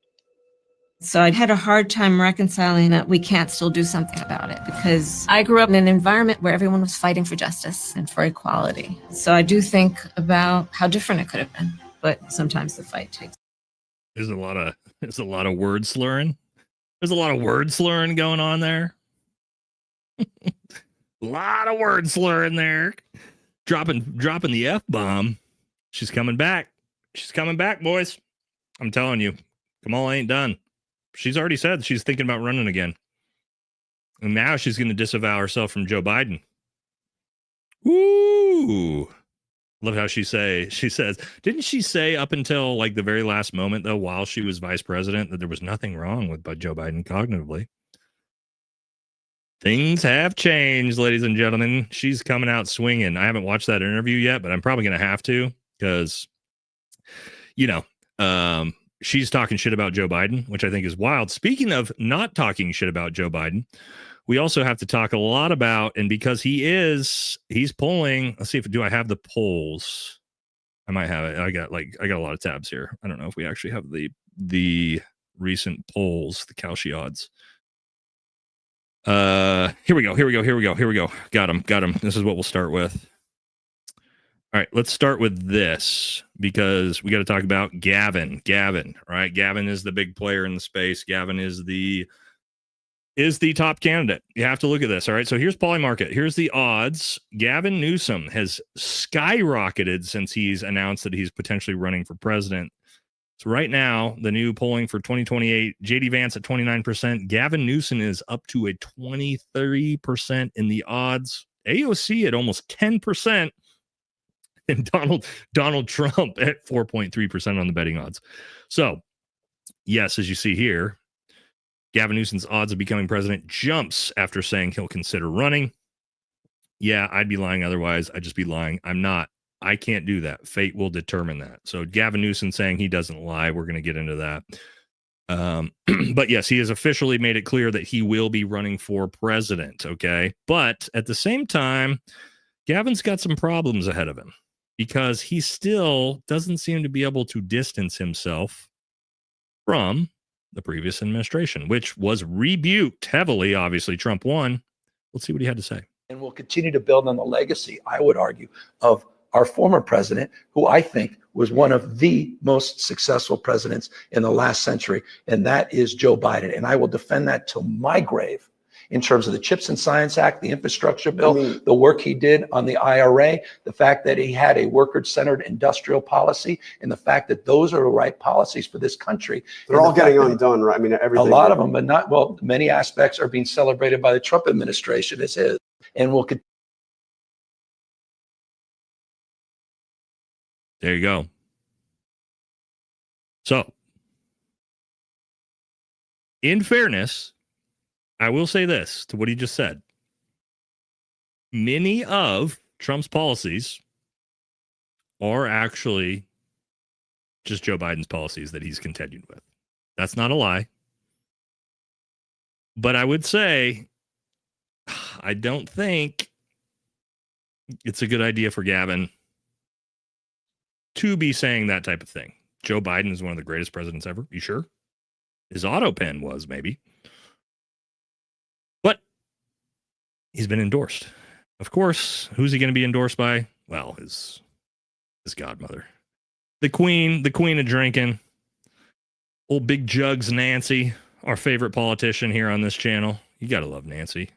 So I had a hard time reconciling that we can't still do something about it, because I grew up in an environment where everyone was fighting for justice and for equality. So I do think about how different it could have been, but sometimes the fight takes. There's a lot of word slurring. There's a lot of word slurring going on there. A lot of word slurring there. Dropping the F-bomb. She's coming back. She's coming back, boys. I'm telling you. Kamal ain't done. She's already said she's thinking about running again. And now she's going to disavow herself from Joe Biden. Ooh. Love how she says, didn't she say up until like the very last moment, though, while she was vice president, that there was nothing wrong with Joe Biden cognitively? Things have changed, ladies and gentlemen. She's coming out swinging. I haven't watched that interview yet, but I'm probably going to have to because, she's talking shit about Joe Biden, which I think is wild. Speaking of not talking shit about Joe Biden, we also have to talk a lot about, and because he's polling. Let's see do I have the polls? I might have it. I got a lot of tabs here. I don't know if we actually have the recent polls, the Kalshi odds. Here we go. Got him. This is what we'll start with. All right, let's start with this because we got to talk about Gavin, right? Gavin is the big player in the space. Gavin is the top candidate. You have to look at this. All right. So here's Polymarket. Here's the odds. Gavin Newsom has skyrocketed since he's announced that he's potentially running for president. So right now, the new polling for 2028, JD Vance at 29%. Gavin Newsom is up to a 23% in the odds. AOC at almost 10%. And Donald Trump at 4.3% on the betting odds. So, yes, as you see here, Gavin Newsom's odds of becoming president jumps after saying he'll consider running. Yeah, I'd be lying otherwise. I'd just be lying. I'm not. I can't do that. Fate will determine that. So Gavin Newsom saying he doesn't lie. We're going to get into that. But yes, he has officially made it clear that he will be running for president. Okay. But at the same time, Gavin's got some problems ahead of him because he still doesn't seem to be able to distance himself from the previous administration, which was rebuked heavily. Obviously, Trump won. Let's see what he had to say. And we'll continue to build on the legacy, I would argue, of our former president, who I think was one of the most successful presidents in the last century, and that is Joe Biden. And I will defend that till my grave in terms of the CHIPS and Science Act, the infrastructure bill, the work he did on the IRA, the fact that he had a worker-centered industrial policy, and the fact that those are the right policies for this country. They're all getting undone, right? I mean, everything. A lot of them, but not, well, many aspects are being celebrated by the Trump administration as his. And we'll continue. There you go. So, in fairness, I will say this to what he just said. Many of Trump's policies are actually just Joe Biden's policies that he's continued with. That's not a lie. But I would say, I don't think it's a good idea for Gavin to be saying that type of thing. Joe Biden is one of the greatest presidents ever. You sure? His auto pen was, maybe. But he's been endorsed. Of course, who's he going to be endorsed by? Well, his godmother. The queen of drinking. Old Big Jugs Nancy, our favorite politician here on this channel. You got to love Nancy.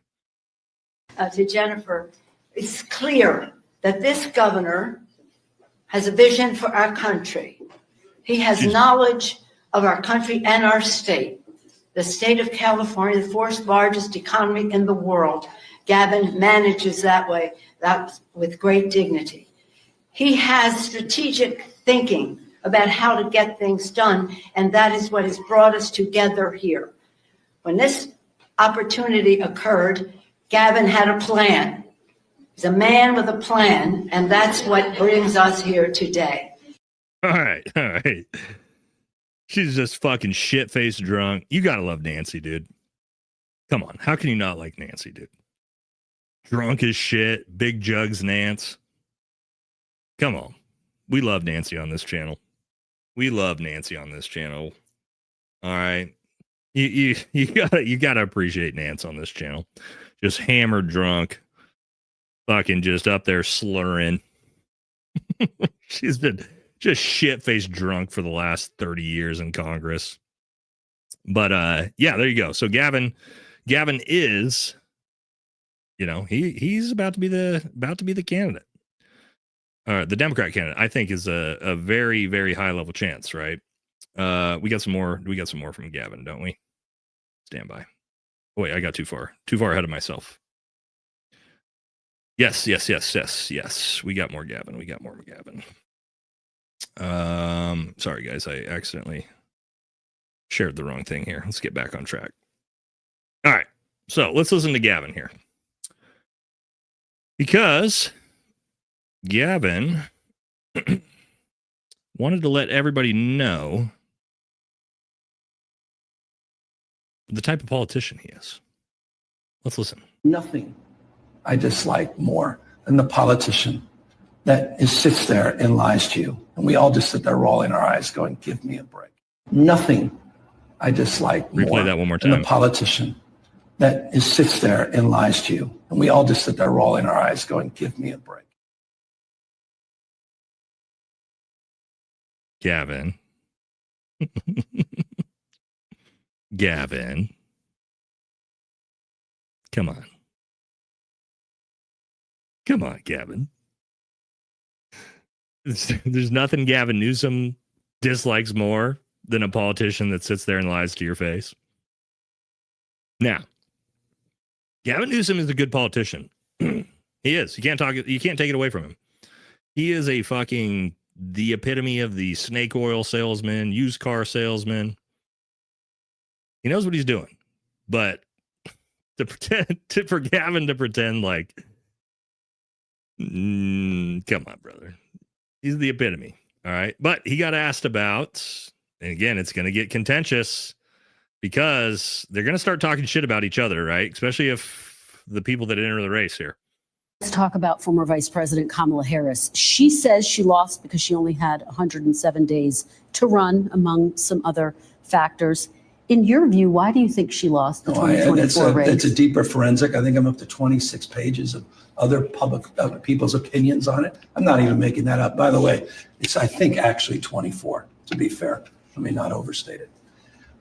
To Jennifer, it's clear that this governor has a vision for our country. He has knowledge of our country and our state. The state of California, the fourth largest economy in the world. Gavin manages that way, that with great dignity. He has strategic thinking about how to get things done, and that is what has brought us together here. When this opportunity occurred, Gavin had a plan. He's a man with a plan, and that's what brings us here today. All right. She's just fucking shit-faced drunk. You gotta love Nancy, dude. Come on. How can you not like Nancy, dude? Drunk as shit. Big Jugs Nance. Come on. We love Nancy on this channel. All right. You gotta appreciate Nance on this channel. Just hammered drunk. Fucking just up there slurring. She's been just shit-faced drunk for the last 30 years in Congress. But yeah, there you go. So Gavin is, he's about to be the candidate. The Democrat candidate, I think, is a very, very high level chance, right? We got some more from Gavin, don't we? Stand by. Oh, wait, I got too far ahead of myself. Yes. We got more Gavin. Sorry guys, I accidentally shared the wrong thing here. Let's get back on track. All right, so let's listen to Gavin here, because Gavin wanted to let everybody know the type of politician he is. Let's listen. Nothing I dislike more than the politician that sits there and lies to you. And we all just sit there rolling our eyes going, give me a break. Nothing I dislike more Replay that one more than time. the politician that sits there and lies to you. And we all just sit there rolling our eyes going, give me a break. Gavin. Gavin. Come on. Come on, Gavin. There's nothing Gavin Newsom dislikes more than a politician that sits there and lies to your face. Now, Gavin Newsom is a good politician. He is. You can't take it away from him. He is the epitome of the snake oil salesman, used car salesman. He knows what he's doing. But for Gavin to pretend like, come on, brother. He's the epitome. All right. But he got asked about, and again, it's going to get contentious because they're going to start talking shit about each other, right? Especially if the people that enter the race here. Let's talk about former Vice President Kamala Harris. She says she lost because she only had 107 days to run, among some other factors. In your view, why do you think she lost the 2024 race? It's a deeper forensic. I think I'm up to 26 pages of other public people's opinions on it. I'm not even making that up. By the way, it's, I think, actually 24, to be fair. Let me not overstate it.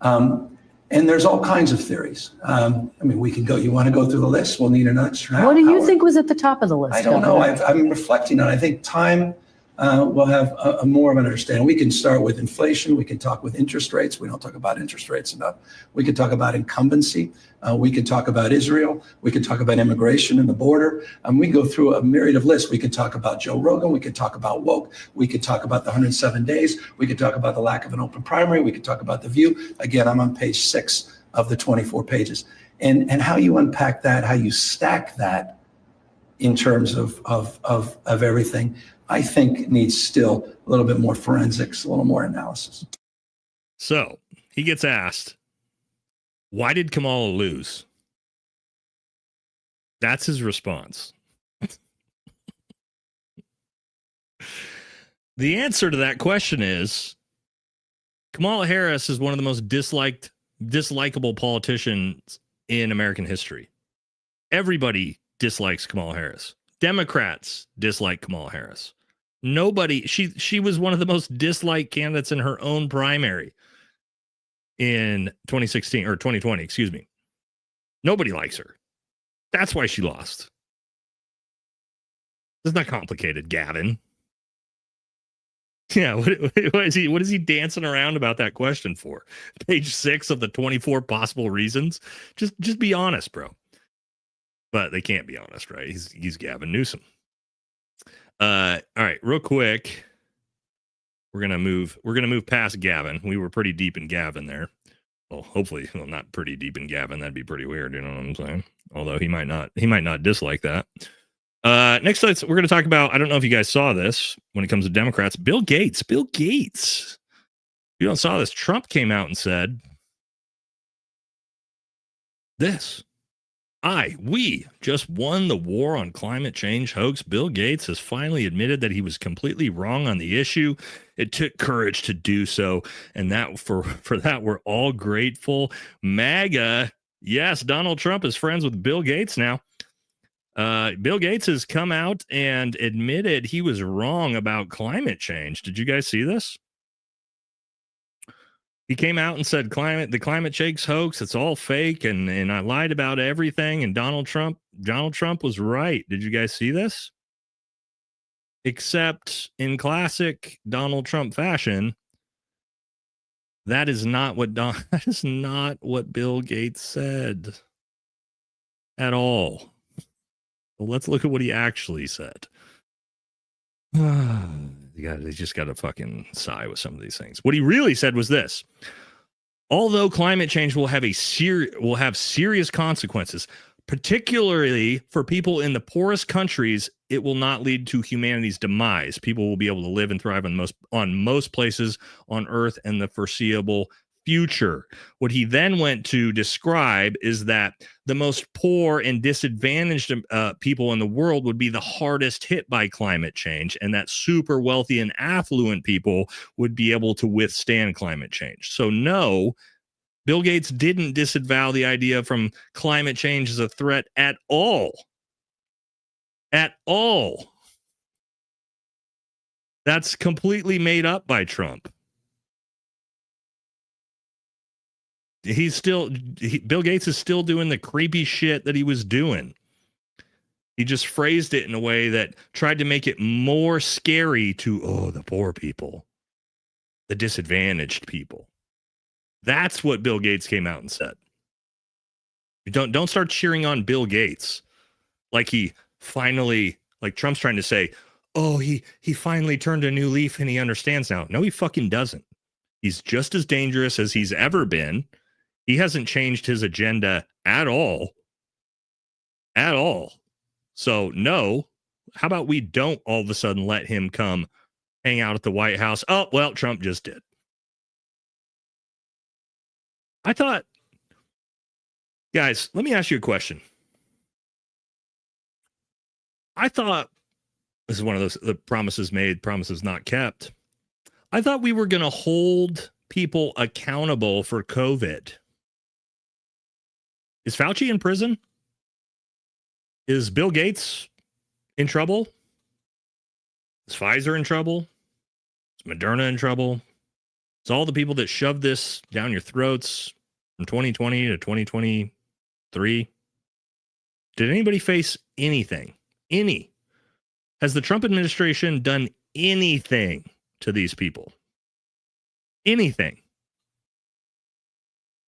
And there's all kinds of theories. I mean, we can go, you want to go through the list? We'll need an extra What do you hour. think was at the top of the list? I don't know. I'm reflecting on it. I think time will have a more of an understanding. We can start with inflation. We can talk with interest rates. We don't talk about interest rates enough. We can talk about incumbency. We can talk about Israel. We can talk about immigration and the border. We go through a myriad of lists. We can talk about Joe Rogan. We can talk about woke. We could talk about the 107 days. We could talk about the lack of an open primary. We could talk about the view. Again, I'm on page 6 of the 24 pages. And how you unpack that, how you stack that in terms of everything, I think needs still a little bit more forensics, a little more analysis. So he gets asked, why did Kamala lose? That's his response. The answer to that question is Kamala Harris is one of the most dislikable politicians in American history. Everybody dislikes Kamala Harris. Democrats dislike Kamala Harris. Nobody, she was one of the most disliked candidates in her own primary in 2016 or 2020, excuse me. Nobody likes her. That's why she lost. It's not complicated, Gavin. Yeah, what is he dancing around about that question for? Page 6 of the 24 possible reasons. Just be honest, bro. But they can't be honest, right? He's Gavin Newsom. All right, real quick. We're gonna move past Gavin. We were pretty deep in Gavin there. Well, hopefully, not pretty deep in Gavin. That'd be pretty weird, you know what I'm saying? Although he might not dislike that. Next, we're going to talk about, I don't know if you guys saw this when it comes to Democrats, Bill Gates. If you don't saw this, Trump came out and said this. We just won the war on climate change hoax. Bill Gates has finally admitted that he was completely wrong on the issue. It took courage to do so. And that for that, we're all grateful. MAGA. Yes, Donald Trump is friends with Bill Gates now. Bill Gates has come out and admitted he was wrong about climate change. Did you guys see this? He came out and said the climate change hoax, it's all fake, and I lied about everything, and Donald Trump was right. Did you guys see this? Except in classic Donald Trump fashion, That is not what that is not what Bill Gates said at all. Well, let's look at what he actually said. They just got to fucking sigh with some of these things. What he really said was this: although climate change will have serious consequences, particularly for people in the poorest countries, it will not lead to humanity's demise. People will be able to live and thrive on most places on Earth in the foreseeable future. What he then went to describe is that the most poor and disadvantaged people in the world would be the hardest hit by climate change, and that super wealthy and affluent people would be able to withstand climate change. So no, Bill Gates didn't disavow the idea from climate change as a threat at all. At all. That's completely made up by Trump. Bill Gates is still doing the creepy shit that he was doing. He just phrased it in a way that tried to make it more scary to, the poor people, the disadvantaged people. That's what Bill Gates came out and said. Don't start cheering on Bill Gates like he finally, like Trump's trying to say, he finally turned a new leaf and he understands now. No, he fucking doesn't. He's just as dangerous as he's ever been. He hasn't changed his agenda at all. At all. So no, how about we don't all of a sudden let him come hang out at the White House? Oh, well, Trump just did. I thought, guys, let me ask you a question. I thought, this is one of those the promises made, promises not kept. I thought we were going to hold people accountable for COVID. Is Fauci in prison? Is Bill Gates in trouble? Is Pfizer in trouble? Is Moderna in trouble? Is all the people that shoved this down your throats from 2020 to 2023? Did anybody face anything? Has the Trump administration done anything to these people? Anything?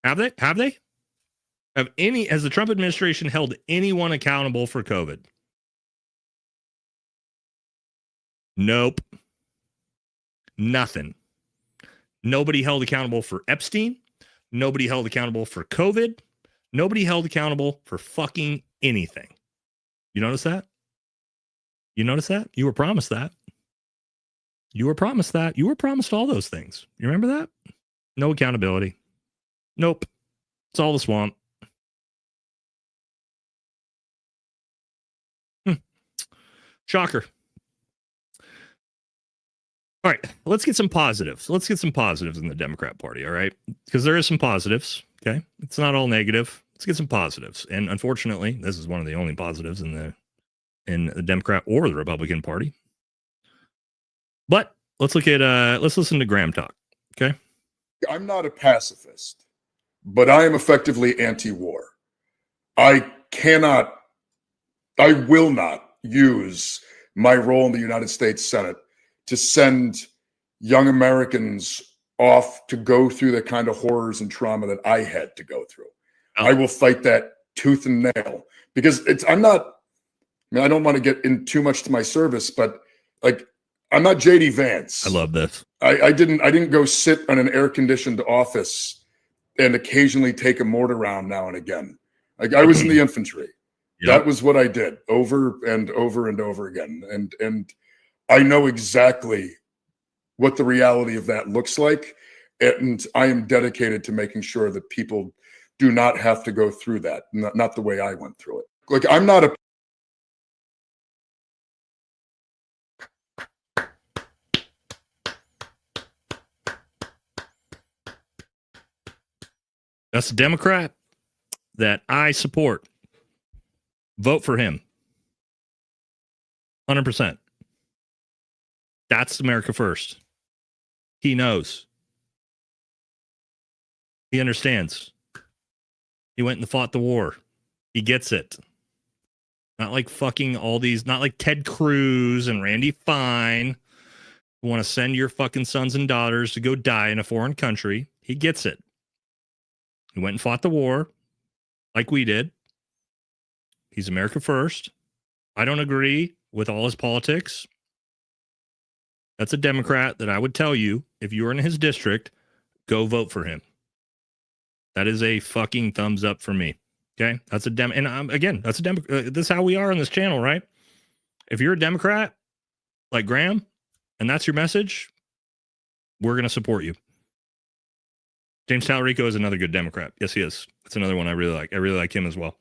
Have they? Has the Trump administration held anyone accountable for COVID? Nope. Nothing. Nobody held accountable for Epstein. Nobody held accountable for COVID. Nobody held accountable for fucking anything. You notice that? You notice that? You were promised that. You were promised that. You were promised all those things. You remember that? No accountability. Nope. It's all the swamp. Shocker. All right, let's get some positives. Let's get some positives in the Democrat Party, all right? Because there is some positives, okay? It's not all negative. Let's get some positives. And unfortunately, this is one of the only positives in the Democrat or the Republican Party. But let's listen to Graham talk, okay? I'm not a pacifist, but I am effectively anti-war. I will not use my role in the United States Senate to send young Americans off to go through the kind of horrors and trauma that I had to go through. I will fight that tooth and nail because I don't want to get in too much to my service, but like, I'm not JD Vance. I love this. I didn't go sit in an air-conditioned office and occasionally take a mortar round now and again. Like I was in the infantry. Yep. That was what I did over and over and over again. And I know exactly what the reality of that looks like. And I am dedicated to making sure that people do not have to go through that. Not the way I went through it. Like I'm not a That's a Democrat that I support. Vote for him. 100%. That's America first. He knows. He understands. He went and fought the war. He gets it. Not like fucking all these, not like Ted Cruz and Randy Fine who want to send your fucking sons and daughters to go die in a foreign country. He gets it. He went and fought the war like we did. He's America first. I don't agree with all his politics. That's a Democrat that I would tell you, if you're in his district, go vote for him. That is a fucking thumbs up for me. Okay? That's a and again, that's a this is how we are on this channel, right? If you're a Democrat like Graham and that's your message, we're going to support you. James Talarico is another good Democrat. Yes, he is. That's another one I really like. I really like him as well.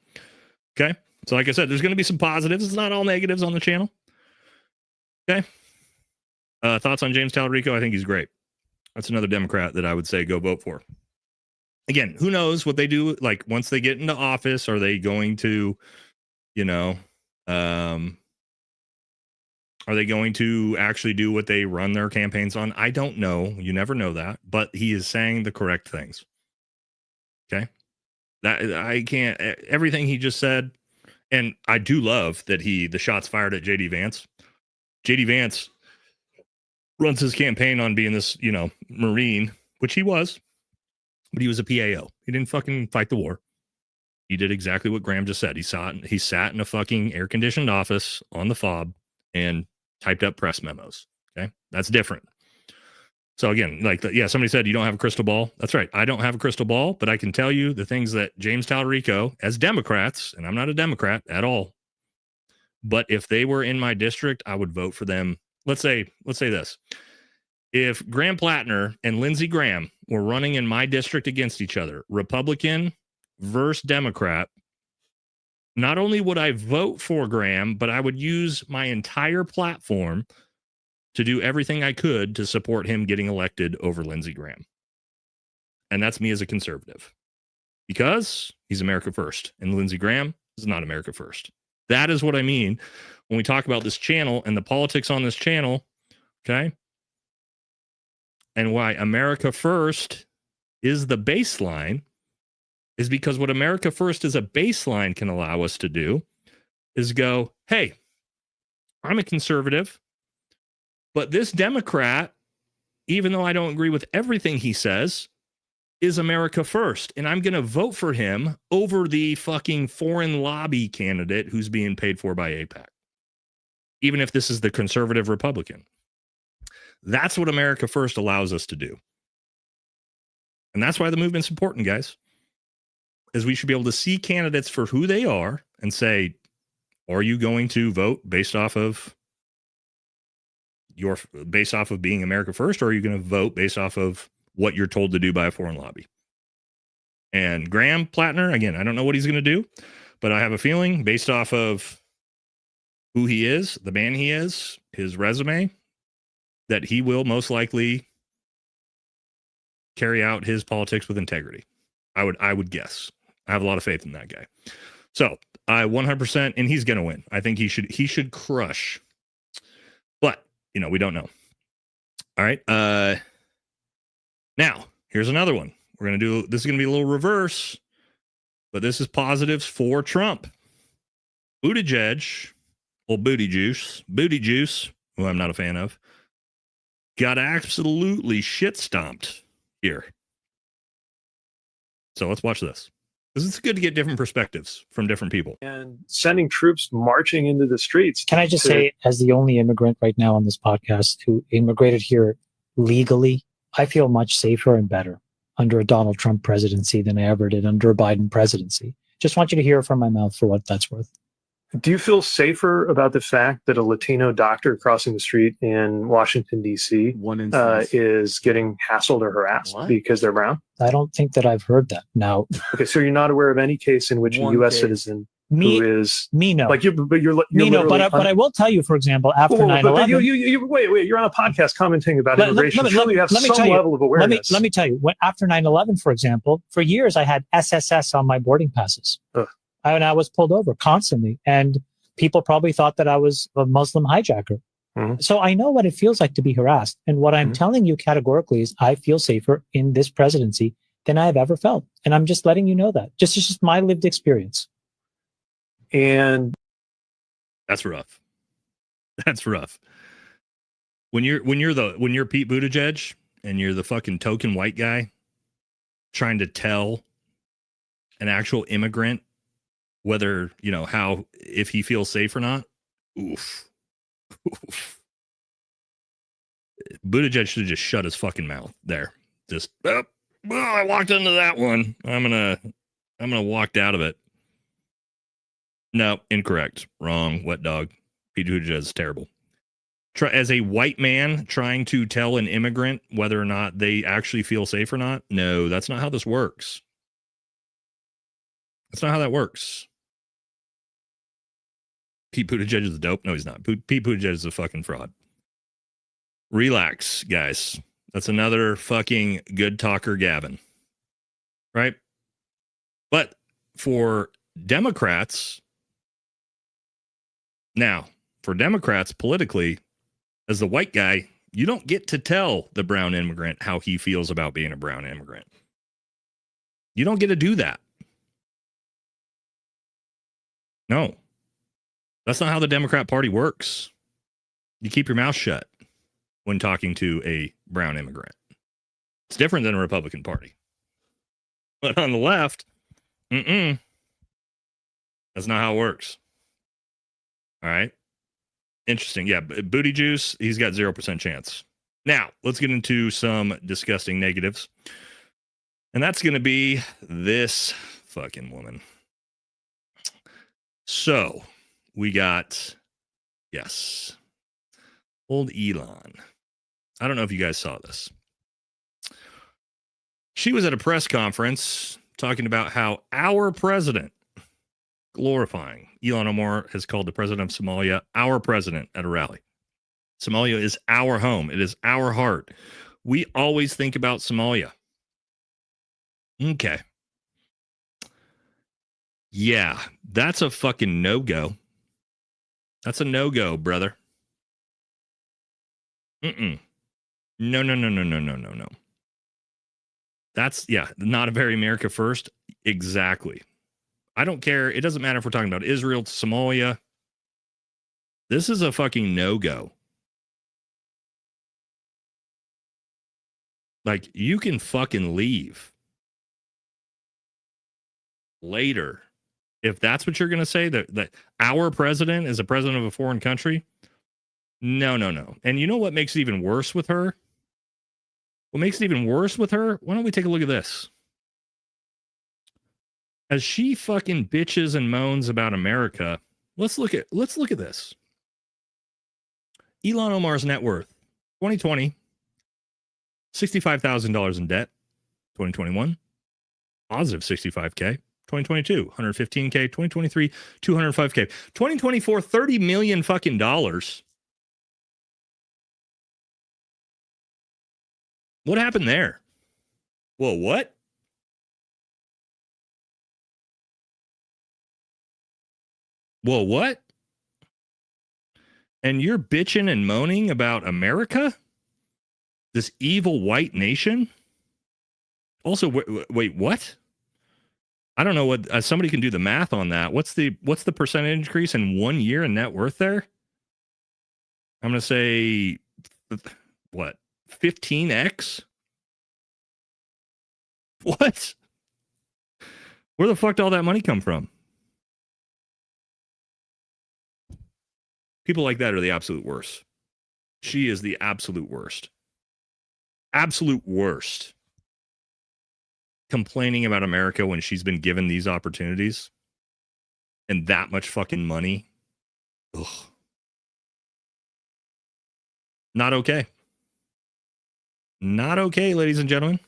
Okay? So like I said, there's going to be some positives. It's not all negatives on the channel. Okay? Thoughts on James Talarico? I think he's great. That's another Democrat that I would say go vote for. Again, who knows what they do? Like once they get into office, are they going to, are they going to actually do what they run their campaigns on? I don't know. You never know that. But he is saying the correct things. Okay? That I can't. Everything he just said, and I do love that the shots fired at JD Vance. JD Vance runs his campaign on being this, Marine, which he was, but he was a PAO. He didn't fucking fight the war. He did exactly what Graham just said. He sat in a fucking air-conditioned office on the fob and typed up press memos. Okay? That's different. So again, somebody said you don't have a crystal ball. That's right. I don't have a crystal ball, but I can tell you the things that James Talarico, as Democrats, and I'm not a Democrat at all, but if they were in my district, I would vote for them. Let's say this. If Graham Plattner and Lindsey Graham were running in my district against each other, Republican versus Democrat, not only would I vote for Graham, but I would use my entire platform to do everything I could to support him getting elected over Lindsey Graham. And that's me as a conservative. Because he's America first, and Lindsey Graham is not America first. That is what I mean when we talk about this channel and the politics on this channel, okay? And why America first is the baseline is because what America first as a baseline can allow us to do is go, hey, I'm a conservative, but this Democrat, even though I don't agree with everything he says, is America first. And I'm going to vote for him over the fucking foreign lobby candidate who's being paid for by AIPAC. Even if this is the conservative Republican. That's what America first allows us to do. And that's why the movement's important, guys. Is we should be able to see candidates for who they are and say, are you going to vote based off of being America first, or are you going to vote based off of what you're told to do by a foreign lobby? And Graham Plattner, again, I don't know what he's going to do, but I have a feeling based off of who he is, the man he is, his resume, that he will most likely carry out his politics with integrity. I would guess. I have a lot of faith in that guy. So I 100%, and he's going to win. I think he should crush. But, we don't know. All right. Now, here's another one. This is going to be a little reverse, but this is positives for Trump. Buttigieg, Booty Juice, who I'm not a fan of, got absolutely shit stomped here. So let's watch this. Because it's good to get different perspectives from different people. And sending troops marching into the streets. Can I just say, as the only immigrant right now on this podcast who immigrated here legally, I feel much safer and better under a Donald Trump presidency than I ever did under a Biden presidency. Just want you to hear it from my mouth for what that's worth. Do you feel safer about the fact that a Latino doctor crossing the street in Washington, D.C. Is getting hassled or harassed because they're brown? I don't think that I've heard that. Now, okay, so you're not aware of any case in which a U.S. citizen who is no. Like you're but I will tell you, for example, after 9/11. Wait, you're on a podcast commenting about immigration. Surely you have some level of awareness. Let me tell you. After 9/11, for example, for years I had SSS on my boarding passes. And I was pulled over constantly, and people probably thought that I was a Muslim hijacker. Mm-hmm. So I know what it feels like to be harassed. And what I'm telling you categorically is I feel safer in this presidency than I have ever felt. And I'm just letting you know that. It's just my lived experience. And that's rough. That's rough. When you're Pete Buttigieg and you're the fucking token white guy trying to tell an actual immigrant whether, how, if he feels safe or not. Oof. Buttigieg should have just shut his fucking mouth there. Just, I walked into that one. I'm gonna walk out of it. No, incorrect. Wrong. Wet dog. Pete Buttigieg is terrible. As a white man trying to tell an immigrant whether or not they actually feel safe or not. No, that's not how this works. That's not how that works. Pete Buttigieg is dope. No, he's not. Pete Buttigieg is a fucking fraud. Relax, guys. That's another fucking good talker, Gavin. Right? But for Democrats, politically, as the white guy, you don't get to tell the brown immigrant how he feels about being a brown immigrant. You don't get to do that. No. That's not how the Democrat Party works. You keep your mouth shut when talking to a brown immigrant. It's different than a Republican Party. But on the left, that's not how it works. All right. Interesting. Yeah. Booty juice, he's got 0% chance. Now, let's get into some disgusting negatives. And that's going to be this fucking woman. So we got, yes, old Elon. I don't know if you guys saw this. She was at a press conference talking about how our president, glorifying Elon Omar, has called the president of Somalia our president at a rally. Somalia is our home. It is our heart. We always think about Somalia. Okay. Yeah, that's a fucking no-go. That's a no-go, brother. No. That's, not a very America first. Exactly. I don't care. It doesn't matter if we're talking about Israel, Somalia. This is a fucking no-go. Like, you can fucking leave later. If that's what you're going to say, that our president is a president of a foreign country. No. And you know what makes it even worse with her? What makes it even worse with her? Why don't we take a look at this? As she fucking bitches and moans about America, let's look at this. Elon Omar's net worth, 2020, $65,000 in debt. 2021, positive 65K. 2022, 115K. 2023, 205K. 2024, $30 million fucking dollars. What happened there? Well, what? Well, what? And you're bitching and moaning about America? This evil white nation? Also, wait, what? I don't know what, somebody can do the math on that. What's the percentage increase in 1 year in net worth there? I'm going to say, what? 15x? What? Where the fuck did all that money come from? People like that are the absolute worst. She is the absolute worst. Absolute worst. Complaining about America when she's been given these opportunities and that much fucking money. Ugh. Not okay. Not okay, ladies and gentlemen.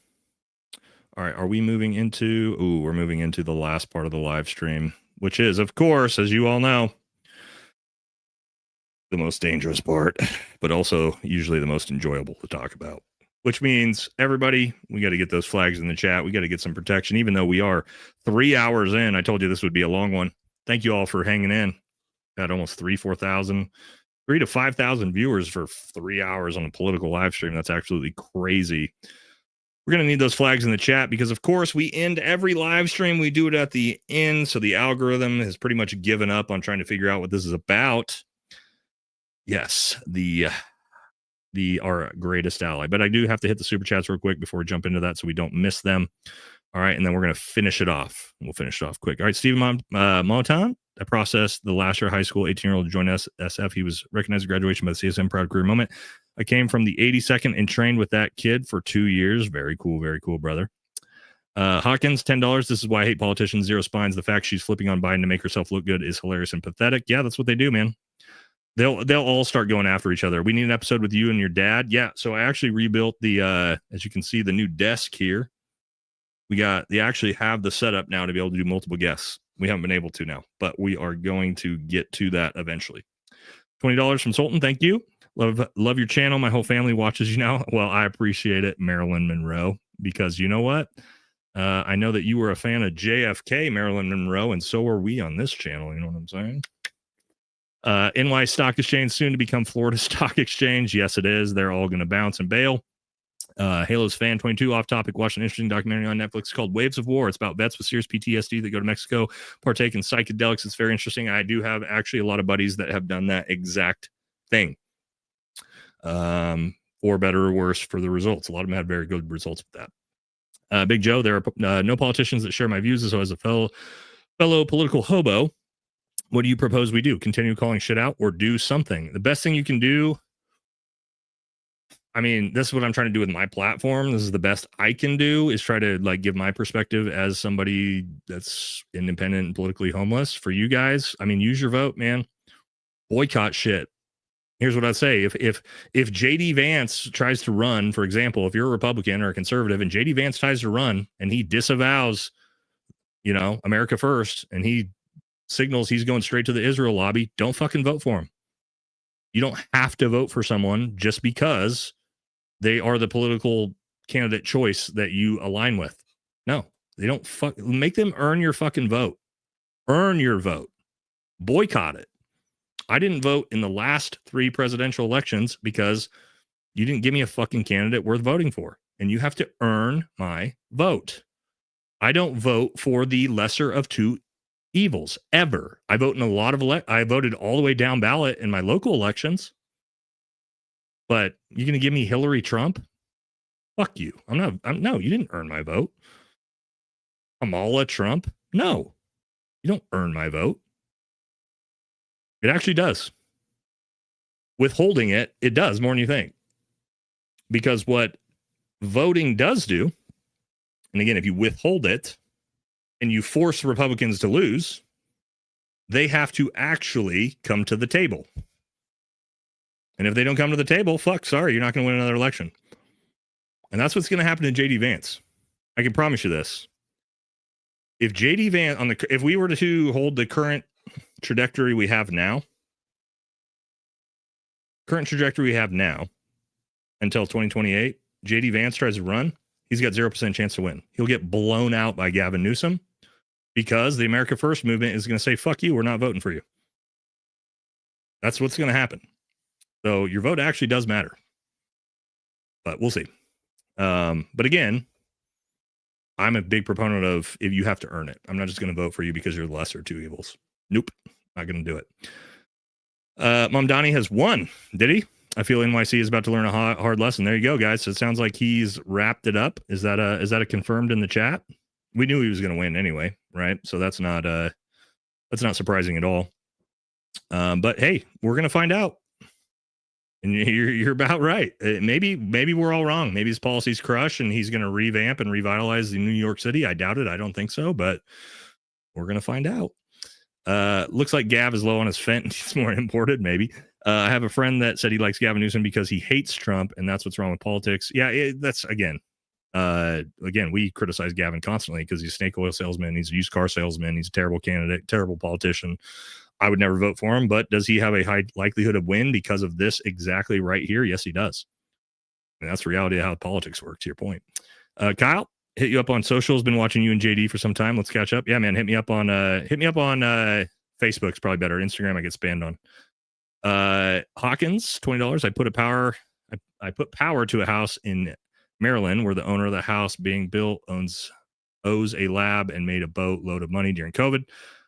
All right, are we moving into... Ooh, we're moving into the last part of the live stream, which is, of course, as you all know, the most dangerous part, but also usually the most enjoyable to talk about. Which means, everybody, we got to get those flags in the chat. We got to get some protection, even though we are 3 hours in. I told you this would be a long one. Thank you all for hanging in. Got almost 3,000 to 5,000 viewers for 3 hours on a political live stream. That's absolutely crazy. We're going to need those flags in the chat because, of course, we end every live stream. We do it at the end. So the algorithm has pretty much given up on trying to figure out what this is about. Yes, our greatest ally. But I do have to hit the super chats real quick before we jump into that so we don't miss them. All right, and then we're going to finish it off. We'll finish it off quick. All right, Stephen Motan, I processed the last year high school 18-year-old to join SF. He was recognized at graduation by the CSM Proud Career Moment. I came from the 82nd and trained with that kid for 2 years. Very cool, brother. Hawkins, $10. This is why I hate politicians. Zero spines. The fact she's flipping on Biden to make herself look good is hilarious and pathetic. Yeah, that's what they do, man. They'll all start going after each other. We need an episode with you and your dad. Yeah, so I actually rebuilt the, as you can see, the new desk here. They actually have the setup now to be able to do multiple guests. We haven't been able to now, but we are going to get to that eventually. $20 from Sultan. Thank you. Love your channel. My whole family watches you now. Well, I appreciate it, Marilyn Monroe, because you know what? I know that you were a fan of JFK, Marilyn Monroe, and so are we on this channel. You know what I'm saying? NY Stock Exchange, soon to become Florida Stock Exchange. Yes, it is. They're all going to bounce and bail. Halo's Fan 22 off topic. Watched an interesting documentary on Netflix called Waves of War. It's about vets with serious PTSD that go to Mexico, partake in psychedelics. It's very interesting. I do have actually a lot of buddies that have done that exact thing, for better or worse for the results. A lot of them had very good results with that. Big Joe, there are no politicians that share my views. So as a fellow political hobo, what do you propose we do? Continue calling shit out or do something? The best thing you can do, I mean, this is what I'm trying to do with my platform. This is the best I can do, is try to like give my perspective as somebody that's independent and politically homeless. For you guys, I mean, use your vote, man. Boycott shit. Here's what I'd say. If JD Vance tries to run, for example, if you're a Republican or a conservative and JD Vance tries to run and he disavows, America first, and he signals he's going straight to the Israel lobby, don't fucking vote for him. You don't have to vote for someone just because they are the political candidate choice that you align with. No, they don't make them earn your fucking vote. Earn your vote. Boycott it. I didn't vote in the last 3 presidential elections because you didn't give me a fucking candidate worth voting for. And you have to earn my vote. I don't vote for the lesser of 2 evils ever. I vote in a lot of I voted all the way down ballot in my local elections. But you're going to give me Hillary Trump? Fuck you. No, you didn't earn my vote. Kamala Trump? No, you don't earn my vote. It actually does. Withholding it does more than you think. Because what voting does do, and again, if you withhold it and you force Republicans to lose, they have to actually come to the table. And if they don't come to the table, sorry, you're not going to win another election. And that's what's going to happen to JD Vance. I can promise you this. If JD Vance, if we were to hold the current trajectory we have now until 2028, JD Vance tries to run, he's got 0% chance to win. He'll get blown out by Gavin Newsom because the America First movement is going to say, fuck you, we're not voting for you. That's what's going to happen. So your vote actually does matter. But we'll see. But again, I'm a big proponent of if you have to earn it. I'm not just going to vote for you because you're the lesser of 2 evils. Nope. Not going to do it. Mom Donnie has won. Did he? I feel NYC is about to learn a hard lesson. There you go, guys. So it sounds like he's wrapped it up. Is that a confirmed in the chat? We knew he was going to win anyway, right? So that's not surprising at all. But hey, we're going to find out. And you're about right. Maybe we're all wrong. Maybe his policies crush and he's going to revamp and revitalize the New York City. I doubt it. I don't think so, but we're going to find out. Looks like Gav is low on his fent. He's more imported, maybe. I have a friend that said he likes Gavin Newsom because he hates Trump, and that's what's wrong with politics. Yeah, that's again, we criticize Gavin constantly because he's a snake oil salesman. He's a used car salesman. He's a terrible candidate, terrible politician. I would never vote for him, but does he have a high likelihood of win because of this exactly right here? Yes, he does. And that's the reality of how politics work, to your point. Kyle, hit you up on socials. Been watching you and JD for some time. Let's catch up. Yeah, man, hit me up on Facebook's probably better. Instagram I get spammed on. Hawkins, $20. I put power to a house in Maryland where the owner of the house being built owes a lab and made a boatload of money during COVID.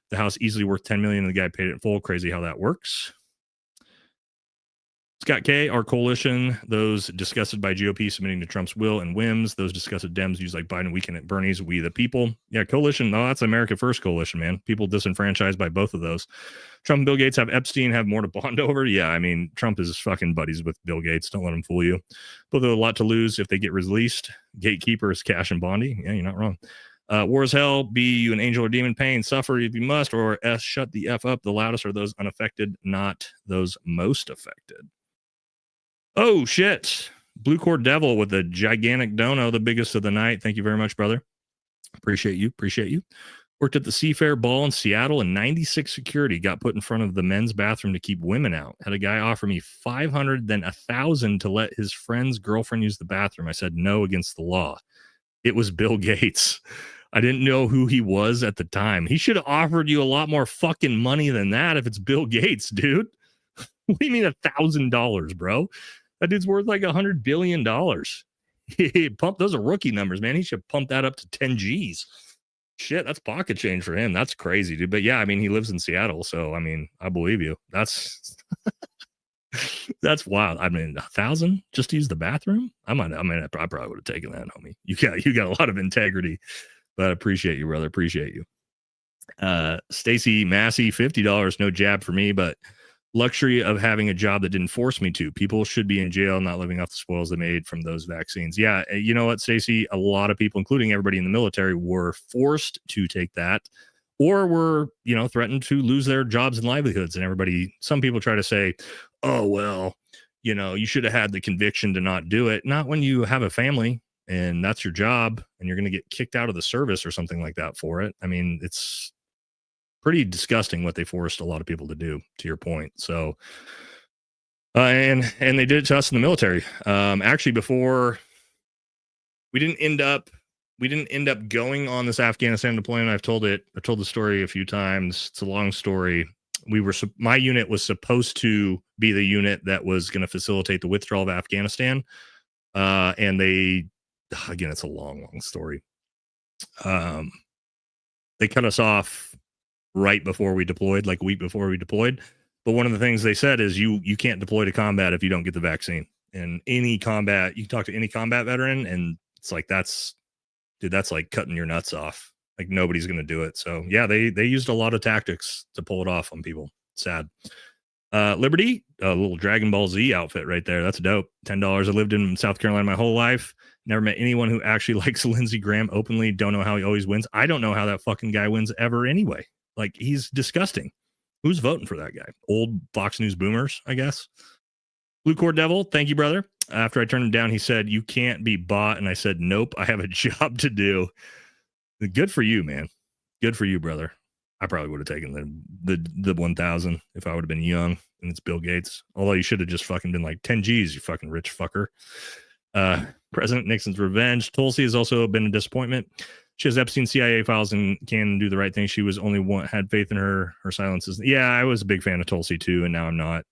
The house easily worth $10 million and the guy paid it in full. Crazy how that works. Scott K, our coalition, those disgusted by GOP submitting to Trump's will and whims, those disgusted Dems use like Biden weekend at Bernie's, we the people. Yeah, coalition, no, that's America First coalition, man. People disenfranchised by both of those. Trump and Bill Gates have Epstein, have more to bond over. Yeah, I mean, Trump is fucking buddies with Bill Gates. Don't let him fool you. Both have a lot to lose if they get released. Gatekeeper is Cash and Bondi. Yeah, you're not wrong. War as hell, be you an angel or demon, pain, suffer if you must, or S, shut the F up. The loudest are those unaffected, not those most affected. Oh, shit. Blue Cord Devil with a gigantic dono, the biggest of the night. Thank you very much, brother. Appreciate you. Appreciate you. Worked at the Seafair Ball in Seattle, and 96 security got put in front of the men's bathroom to keep women out. Had a guy offer me $500, then $1,000 to let his friend's girlfriend use the bathroom. I said no against the law. It was Bill Gates. I didn't know who he was at the time. He should have offered you a lot more fucking money than that if it's Bill Gates, dude. What do you mean $1,000, bro? That dude's worth like $100 billion. Pump, those are rookie numbers, man. He should pump that up to 10 G's. Shit, that's pocket change for him. That's crazy, dude. But yeah, I mean, he lives in Seattle, so I mean, I believe you. That's that's wild. I mean, $1,000 just to use the bathroom? I probably would have taken that, homie. You got a lot of integrity, but I appreciate you, brother. Appreciate you. Stacy Massey, $50. No jab for me, but luxury of having a job that didn't force me to. People should be in jail, not living off the spoils they made from those vaccines. Yeah, you know what, Stacey? A lot of people, including everybody in the military, were forced to take that, or were, threatened to lose their jobs and livelihoods. And some people try to say, oh, well, you should have had the conviction to not do it. Not when you have a family and that's your job and you're going to get kicked out of the service or something like that for it. I mean, it's pretty disgusting what they forced a lot of people to do, to your point. So, and they did it to us in the military. Actually, before we didn't end up going on this Afghanistan deployment. I've told the story a few times. It's a long story. My unit was supposed to be the unit that was going to facilitate the withdrawal of Afghanistan. And again, it's a long story. They cut us off right before we deployed, like a week before we deployed. But one of the things they said is you can't deploy to combat if you don't get the vaccine. And any combat, you can talk to any combat veteran, and it's like, that's like cutting your nuts off. Like nobody's going to do it. So yeah, they used a lot of tactics to pull it off on people. Sad. Liberty, a little Dragon Ball Z outfit right there. That's dope. $10. I lived in South Carolina my whole life. Never met anyone who actually likes Lindsey Graham openly. Don't know how he always wins. I don't know how that fucking guy wins ever anyway. Like, he's disgusting. Who's voting for that guy? Old Fox News boomers, I guess. Blue Cord Devil, thank you, brother. After I turned him down, he said, you can't be bought. And I said, nope, I have a job to do. Good for you, man. Good for you, brother. I probably would have taken the 1,000 if I would have been young, and it's Bill Gates. Although you should have just fucking been like 10 G's, you fucking rich fucker. President Nixon's revenge. Tulsi has also been a disappointment. She has Epstein CIA files and can do the right thing. She was had faith in her silences. Yeah, I was a big fan of Tulsi too, and now I'm not.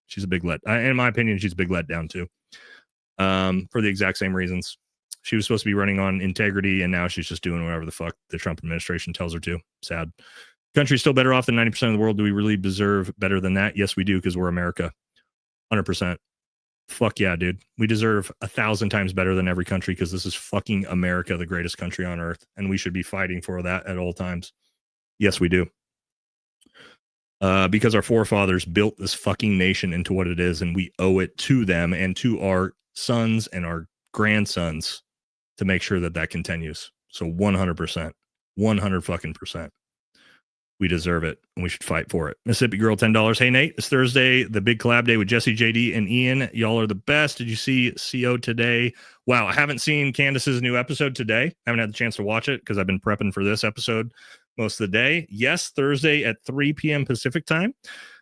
She's a big in my opinion, she's a big letdown too. For the exact same reasons. She was supposed to be running on integrity, and now she's just doing whatever the fuck the Trump administration tells her to. Sad. Country's still better off than 90% of the world. Do we really deserve better than that? Yes, we do, because we're America. 100%. Fuck yeah, dude. We deserve 1,000 times better than every country, because this is fucking America, the greatest country on earth, and we should be fighting for that at all times. Yes, we do. Because our forefathers built this fucking nation into what it is, and we owe it to them and to our sons and our grandsons to make sure that continues. So 100%, 100 fucking %. We deserve it, and we should fight for it. Mississippi Girl, $10. Hey, Nate, it's Thursday, the big collab day with Jesse, JD, and Ian. Y'all are the best. Did you see CO today? Wow, I haven't seen Candace's new episode today. I haven't had the chance to watch it because I've been prepping for this episode most of the day. Yes, Thursday at 3 p.m. Pacific time.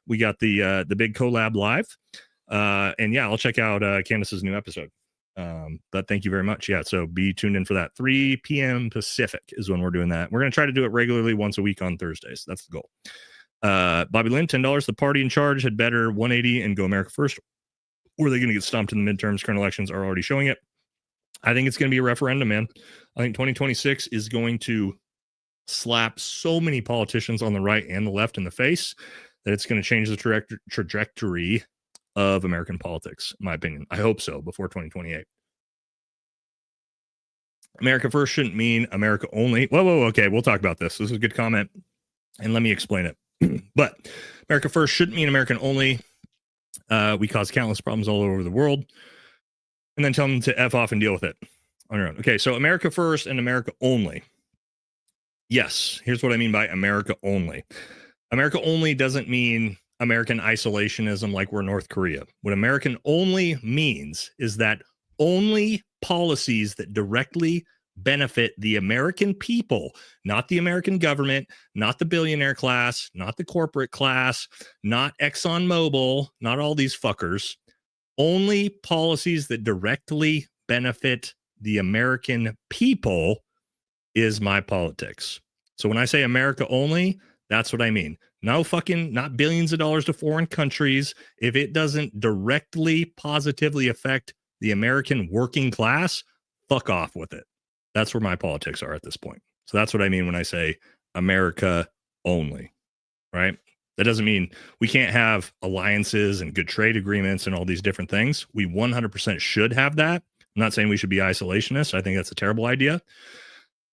We got the big collab live. And yeah, I'll check out Candace's new episode. But thank you very much. Yeah, so be tuned in for that. 3 p.m. Pacific is when we're doing that. We're going to try to do it regularly once a week on Thursdays. That's the goal. Bobby Lynn, $10. The party in charge had better 180 and go America first. Or are they going to get stomped in the midterms? Current elections are already showing it. I think it's going to be a referendum, man. I think 2026 is going to slap so many politicians on the right and the left in the face that it's going to change the trajectory of American politics, in my opinion. I hope so before 2028. America first shouldn't mean America only. Whoa. Okay, we'll talk about this. This is a good comment, and let me explain it. But America first shouldn't mean American only. We cause countless problems all over the world, and then tell them to F off and deal with it on your own. Okay, so America first and America only. Yes, here's what I mean by America only. America only doesn't mean American isolationism like we're North Korea. What American only means is that only policies that directly benefit the American people, not the American government, not the billionaire class, not the corporate class, not ExxonMobil, not all these fuckers. Only policies that directly benefit the American people is my politics. So when I say America only, that's what I mean. Not billions of dollars to foreign countries. If it doesn't directly, positively affect the American working class, fuck off with it. That's where my politics are at this point. So that's what I mean when I say America only, right? That doesn't mean we can't have alliances and good trade agreements and all these different things. We 100% should have that. I'm not saying we should be isolationists. I think that's a terrible idea.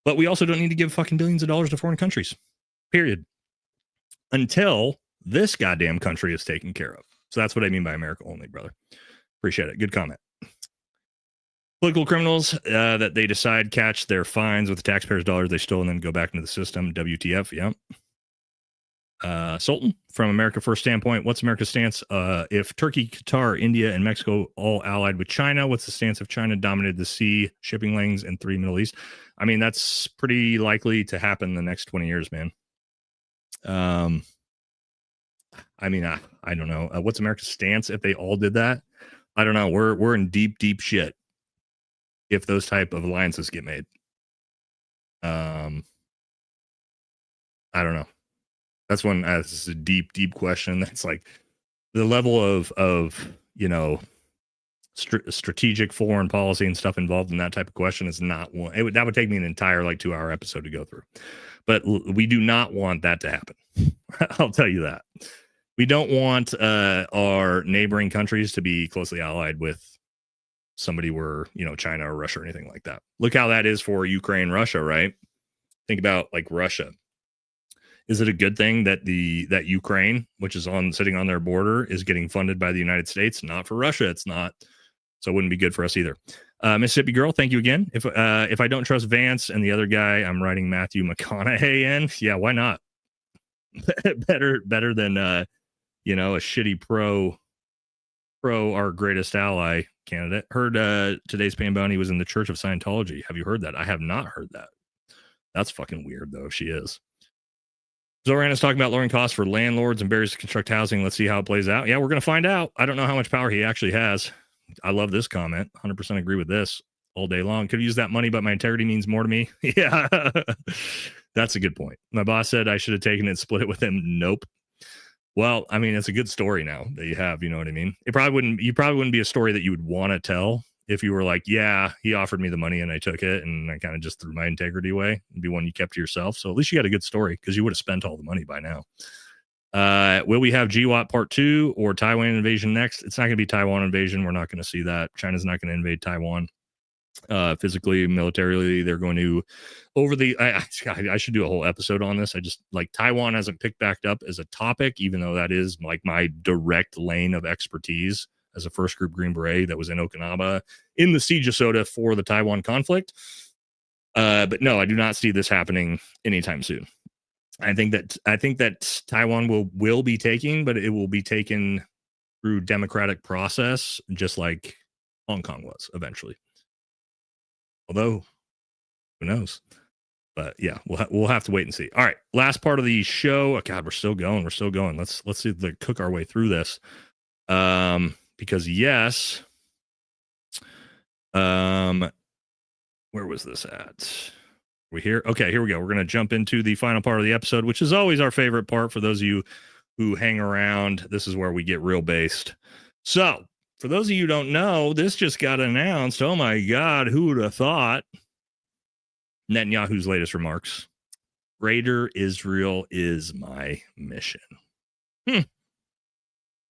But we also don't need to give fucking billions of dollars to foreign countries, period. Until this goddamn country is taken care of. So that's what I mean by America only, brother. Appreciate it. Good comment. Political criminals that they decide catch their fines with the taxpayers' dollars they stole and then go back into the system. WTF, yeah. Sultan, from America First standpoint, what's America's stance? If Turkey, Qatar, India, and Mexico all allied with China, what's the stance if China dominated the sea, shipping lanes, and 3 Middle East? I mean, that's pretty likely to happen in the next 20 years, man. I mean, I don't know. What's America's stance if they all did that? I don't know. We're in deep shit if those type of alliances get made. I don't know. That's one. This is a deep question. That's like the level of strategic foreign policy and stuff involved in that type of question is not one. That would take me an entire 2-hour episode to go through. But we do not want that to happen. I'll tell you that. We don't want our neighboring countries to be closely allied with somebody where, China or Russia or anything like that. Look how that is for Ukraine, Russia, right? Think about Russia. Is it a good thing that that Ukraine, which is sitting on their border, is getting funded by the United States? Not for Russia. It's not. So it wouldn't be good for us either. Mississippi Girl, thank you again. If I don't trust Vance and the other guy, I'm writing Matthew McConaughey in. Yeah, why not? better than a shitty pro our greatest ally candidate. Heard today's Pam Bounty was in the Church of Scientology. Have you heard that? I have not heard that. That's fucking weird though. She is. Zoran is talking about lowering costs for landlords and barriers to construct housing. Let's see how it plays out. Yeah, we're going to find out. I don't know how much power he actually has. I love this comment. 100% agree with this all day long. Could have used that money, but my integrity means more to me. Yeah, that's a good point. My boss said I should have taken it and split it with him. Nope. Well, I mean, it's a good story now that you have, you know what I mean? You probably wouldn't be a story that you would want to tell if you were like, yeah, he offered me the money and I took it and I kind of just threw my integrity away. It'd be one you kept to yourself. So at least you got a good story because you would have spent all the money by now. Will we have GWAT part 2 or Taiwan invasion next? It's not going to be Taiwan invasion. We're not going to see that. China's not going to invade Taiwan. Physically, militarily, they're going to I should do a whole episode on this. I just Taiwan hasn't picked back up as a topic, even though that is my direct lane of expertise as a first group Green Beret that was in Okinawa in the siege of Soda for the Taiwan conflict. But no, I do not see this happening anytime soon. I think that Taiwan will be taken, but it will be taken through democratic process, just like Hong Kong was eventually. Although, who knows? But yeah, we'll have to wait and see. All right, last part of the show. Oh, God, we're still going. Let's see cook our way through this. Because yes, where was this at? We here? Okay, here we go. We're going to jump into the final part of the episode, which is always our favorite part for those of you who hang around. This is where we get real based. So, for those of you who don't know, this just got announced. Oh my God, who would have thought? Netanyahu's latest remarks. Greater Israel is my mission.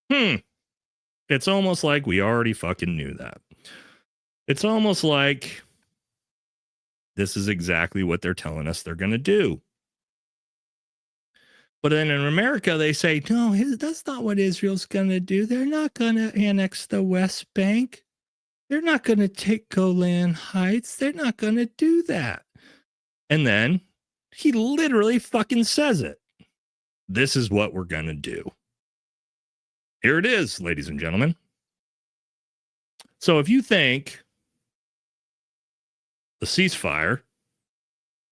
Got It's almost like we already fucking knew that. It's almost like this is exactly what they're telling us they're going to do. But then in America, they say, no, that's not what Israel's going to do. They're not going to annex the West Bank. They're not going to take Golan Heights. They're not going to do that. And then he literally fucking says it. This is what we're going to do. Here it is, ladies and gentlemen. So if you think the ceasefire,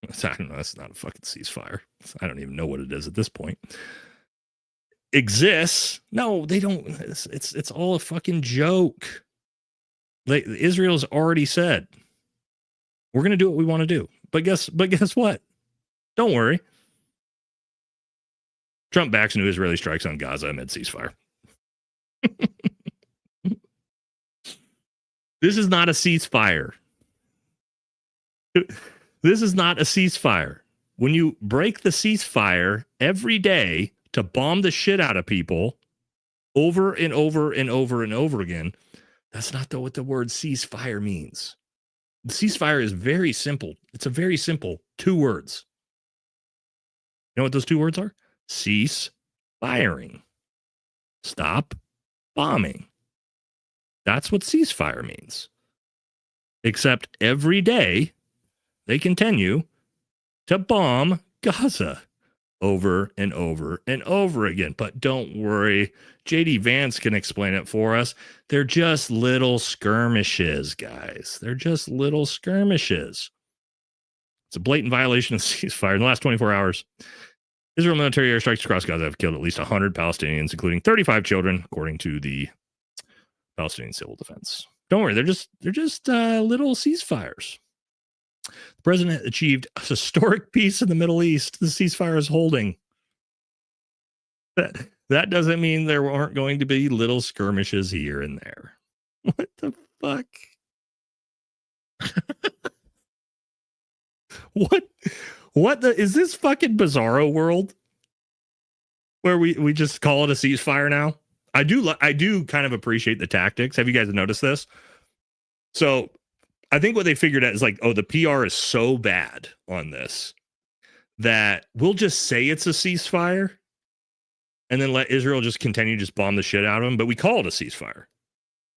I don't know, that's not a fucking ceasefire. I don't even know what it is at this point. Exists. No, they don't. It's all a fucking joke. Israel's already said, we're going to do what we want to do. But guess what? Don't worry. Trump backs new Israeli strikes on Gaza amid ceasefire. This is not a ceasefire. This is not a ceasefire. When you break the ceasefire every day to bomb the shit out of people over and over and over and over again, that's not what the word ceasefire means. The ceasefire is very simple. It's a very simple 2 words. You know what those 2 words are? Cease firing. Stop bombing. That's what ceasefire means. Except every day they continue to bomb Gaza over and over and over again. But don't worry, JD Vance can explain it for us. They're just little skirmishes, guys. They're just little skirmishes. It's a blatant violation of ceasefire. In the last 24 hours, Israel military airstrikes across Gaza have killed at least 100 Palestinians, including 35 children, according to the Palestinian Civil Defense. Don't worry, they're just little ceasefires. The president achieved a historic peace in the Middle East. The ceasefire is holding. That doesn't mean there aren't going to be little skirmishes here and there. What the fuck? Is this fucking bizarro world where we just call it a ceasefire now? I do kind of appreciate the tactics. Have you guys noticed this? So I think what they figured out is like, oh, the PR is so bad on this that we'll just say it's a ceasefire and then let Israel just continue to just bomb the shit out of them. But we call it a ceasefire.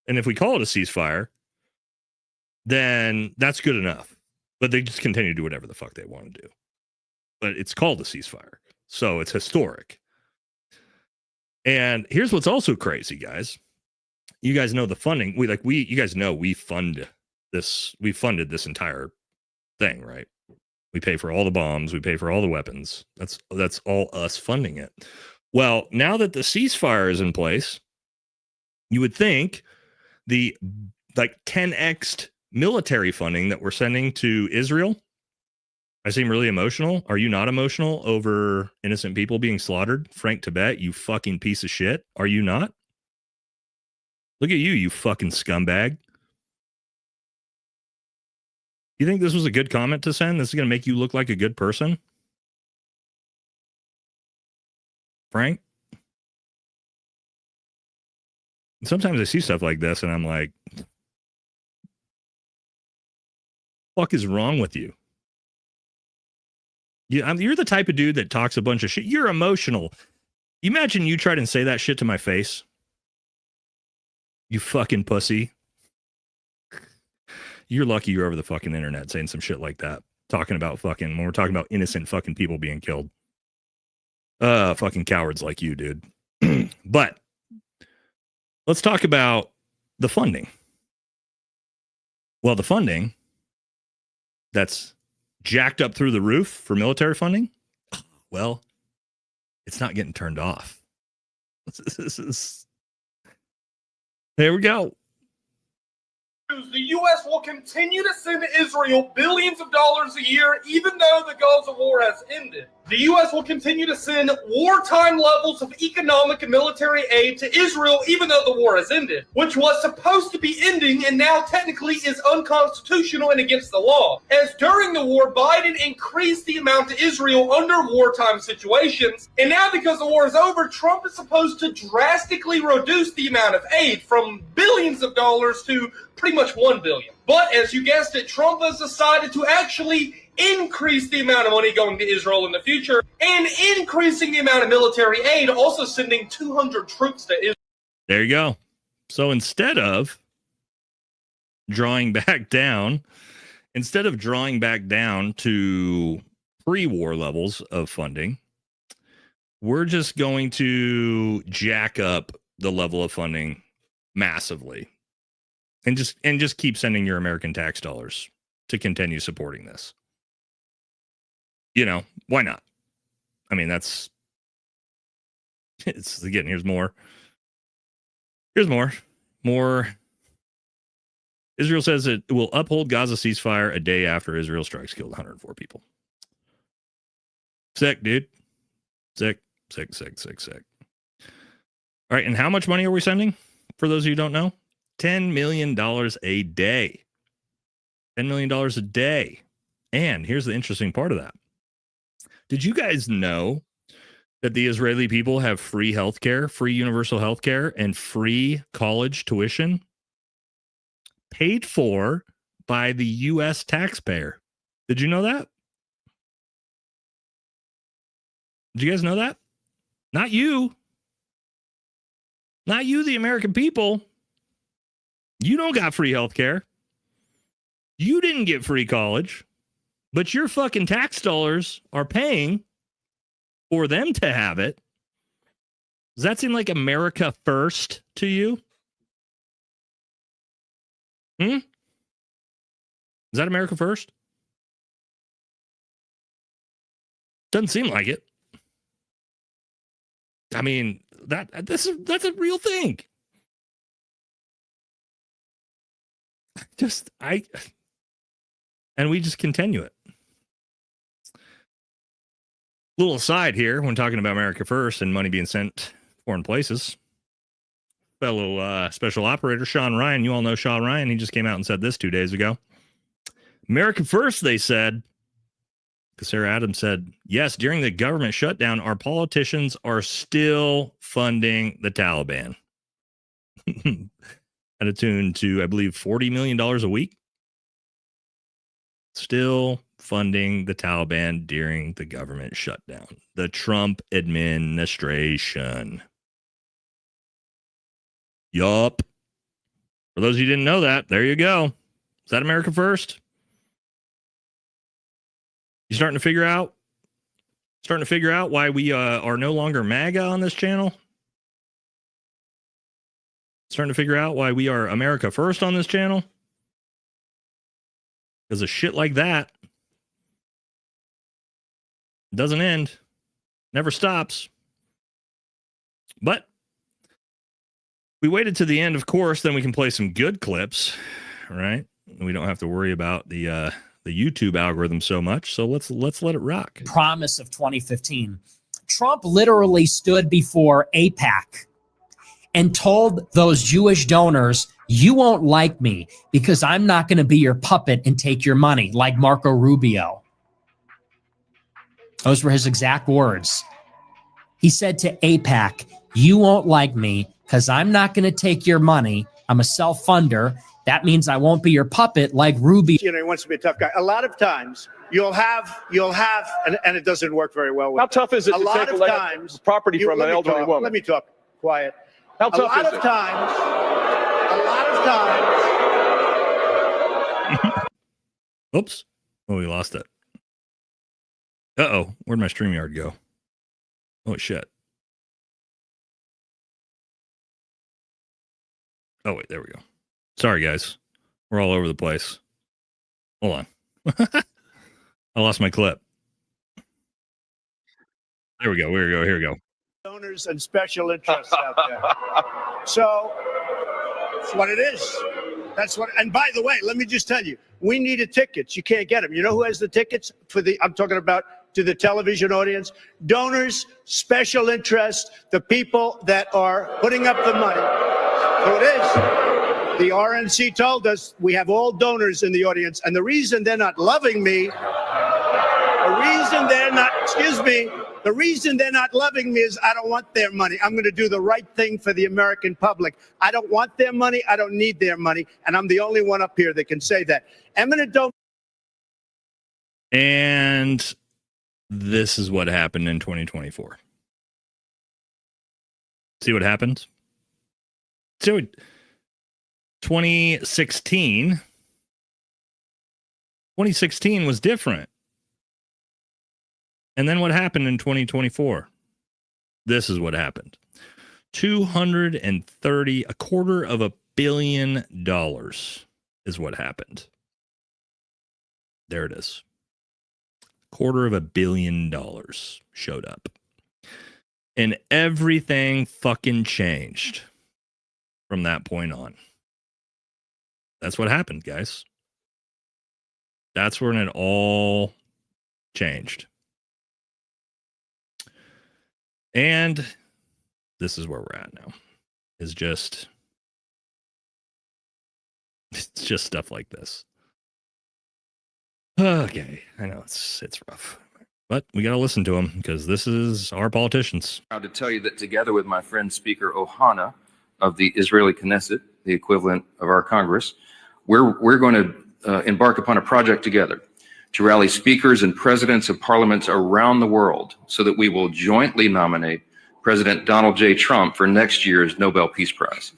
And if we call it a ceasefire, then that's good enough. But they just continue to do whatever the fuck they want to do. But it's called a ceasefire. So it's historic. And here's what's also crazy, guys. You guys know the funding. You guys know we funded this entire thing, right? We pay for all the bombs, we pay for all the weapons. That's all us funding it. Well, now that the ceasefire is in place, you would think the 10x military funding that we're sending to Israel. I seem really emotional. Are you not emotional over innocent people being slaughtered? Frank Tibet, you fucking piece of shit. Are you not? Look at you fucking scumbag. You think this was a good comment to send? This is going to make you look like a good person? Frank? Sometimes I see stuff like this and I'm like, what the fuck is wrong with you? You're the type of dude that talks a bunch of shit. You're emotional. Imagine you tried and say that shit to my face. You fucking pussy. You're lucky you're over the fucking internet saying some shit like that. Talking about when we're talking about innocent fucking people being killed. Fucking cowards like you, dude. But let's talk about the funding. Well, the funding that's jacked up through the roof for military funding, well, it's not getting turned off. There we go. The U.S. will continue to send Israel billions of dollars a year, even though the Gaza war has ended. The U.S. will continue to send wartime levels of economic and military aid to Israel even though the war has ended, which was supposed to be ending and now technically is unconstitutional and against the law. As during the war, Biden increased the amount to Israel under wartime situations, and now because the war is over, Trump is supposed to drastically reduce the amount of aid from billions of dollars to pretty much $1 billion. But as you guessed it, Trump has decided to actually increase the amount of money going to Israel in the future and increasing the amount of military aid, also sending 200 troops to Israel. There you go. So instead of drawing back down to pre-war levels of funding, we're just going to jack up the level of funding massively and just keep sending your American tax dollars to continue supporting this. You know, why not? I mean, it's again, here's more. More. Israel says it will uphold Gaza ceasefire a day after Israel strikes killed 104 people. Sick, dude. Sick. All right, and how much money are we sending? For those of you who don't know, $10 million a day. $10 million a day. And here's the interesting part of that. Did you guys know that the Israeli people have free healthcare, free universal healthcare, and free college tuition paid for by the U.S. taxpayer? Did you know that? Did you guys know that? Not you. Not you, the American people. You don't got free healthcare. You didn't get free college. But your fucking tax dollars are paying for them to have it. Does that seem like America first to you? Is that America first? Doesn't seem like it. I mean, that's a real thing. And we just continue it. Little aside here, when talking about America first and money being sent foreign places, fellow special operator Sean Ryan, you all know Sean Ryan, he just came out and said this 2 days ago. America first, they said, because Sarah Adams said, yes, during the government shutdown, our politicians are still funding the Taliban. At a tune to, I believe, $40 million a week. Still funding the Taliban during the government shutdown. The Trump administration. Yup. For those of you who didn't know that, there you go. Is that America first? You starting to figure out why we are no longer MAGA on this channel? Starting to figure out why we are America first on this channel? Because of shit like that. Doesn't end. Never stops. But we waited to the end, of course, then we can play some good clips, right? We don't have to worry about the YouTube algorithm so much. So let's let it rock. Promise of 2015. Trump literally stood before AIPAC and told those Jewish donors, you won't like me because I'm not going to be your puppet and take your money like Marco Rubio. Those were his exact words. He said to AIPAC, you won't like me because I'm not going to take your money. I'm a self-funder. That means I won't be your puppet like Rubio. You know, he wants to be a tough guy. A lot of times you'll have, and it doesn't work very well. How tough is it to take property from an elderly woman? Let me talk. Quiet. How tough is it? A lot of times. Oops. Oh, we lost it. Uh-oh. Where'd my StreamYard go? Oh, shit. Oh, wait. There we go. Sorry, guys. We're all over the place. Hold on. I lost my clip. There we go. Here we go. Donors and special interests out there. So that's what it is. And by the way, let me just tell you, we needed tickets. You can't get them. You know who has the tickets I'm talking about to the television audience. Donors, special interest, the people that are putting up the money. So it is. The RNC told us we have all donors in the audience, and the reason they're not loving me, the reason they're not loving me is I don't want their money. I'm going to do the right thing for the American public. I don't want their money. I don't need their money. And I'm the only one up here that can say that. Eminent domain. And this is what happened in 2024. See what happened? So 2016 was different. And then what happened in 2024? This is what happened. $230 billion is what happened. There it is. $250 million showed up. And everything fucking changed from that point on. That's what happened, guys. That's when it all changed. And this is where we're at now. It's just stuff like this. Okay, I know it's rough, but we got to listen to them because this is our politicians. Proud to tell you that together with my friend Speaker Ohana of the Israeli Knesset, the equivalent of our Congress, we're going to embark upon a project together to rally speakers and presidents of parliaments around the world so that we will jointly nominate President Donald J. Trump for next year's Nobel Peace Prize.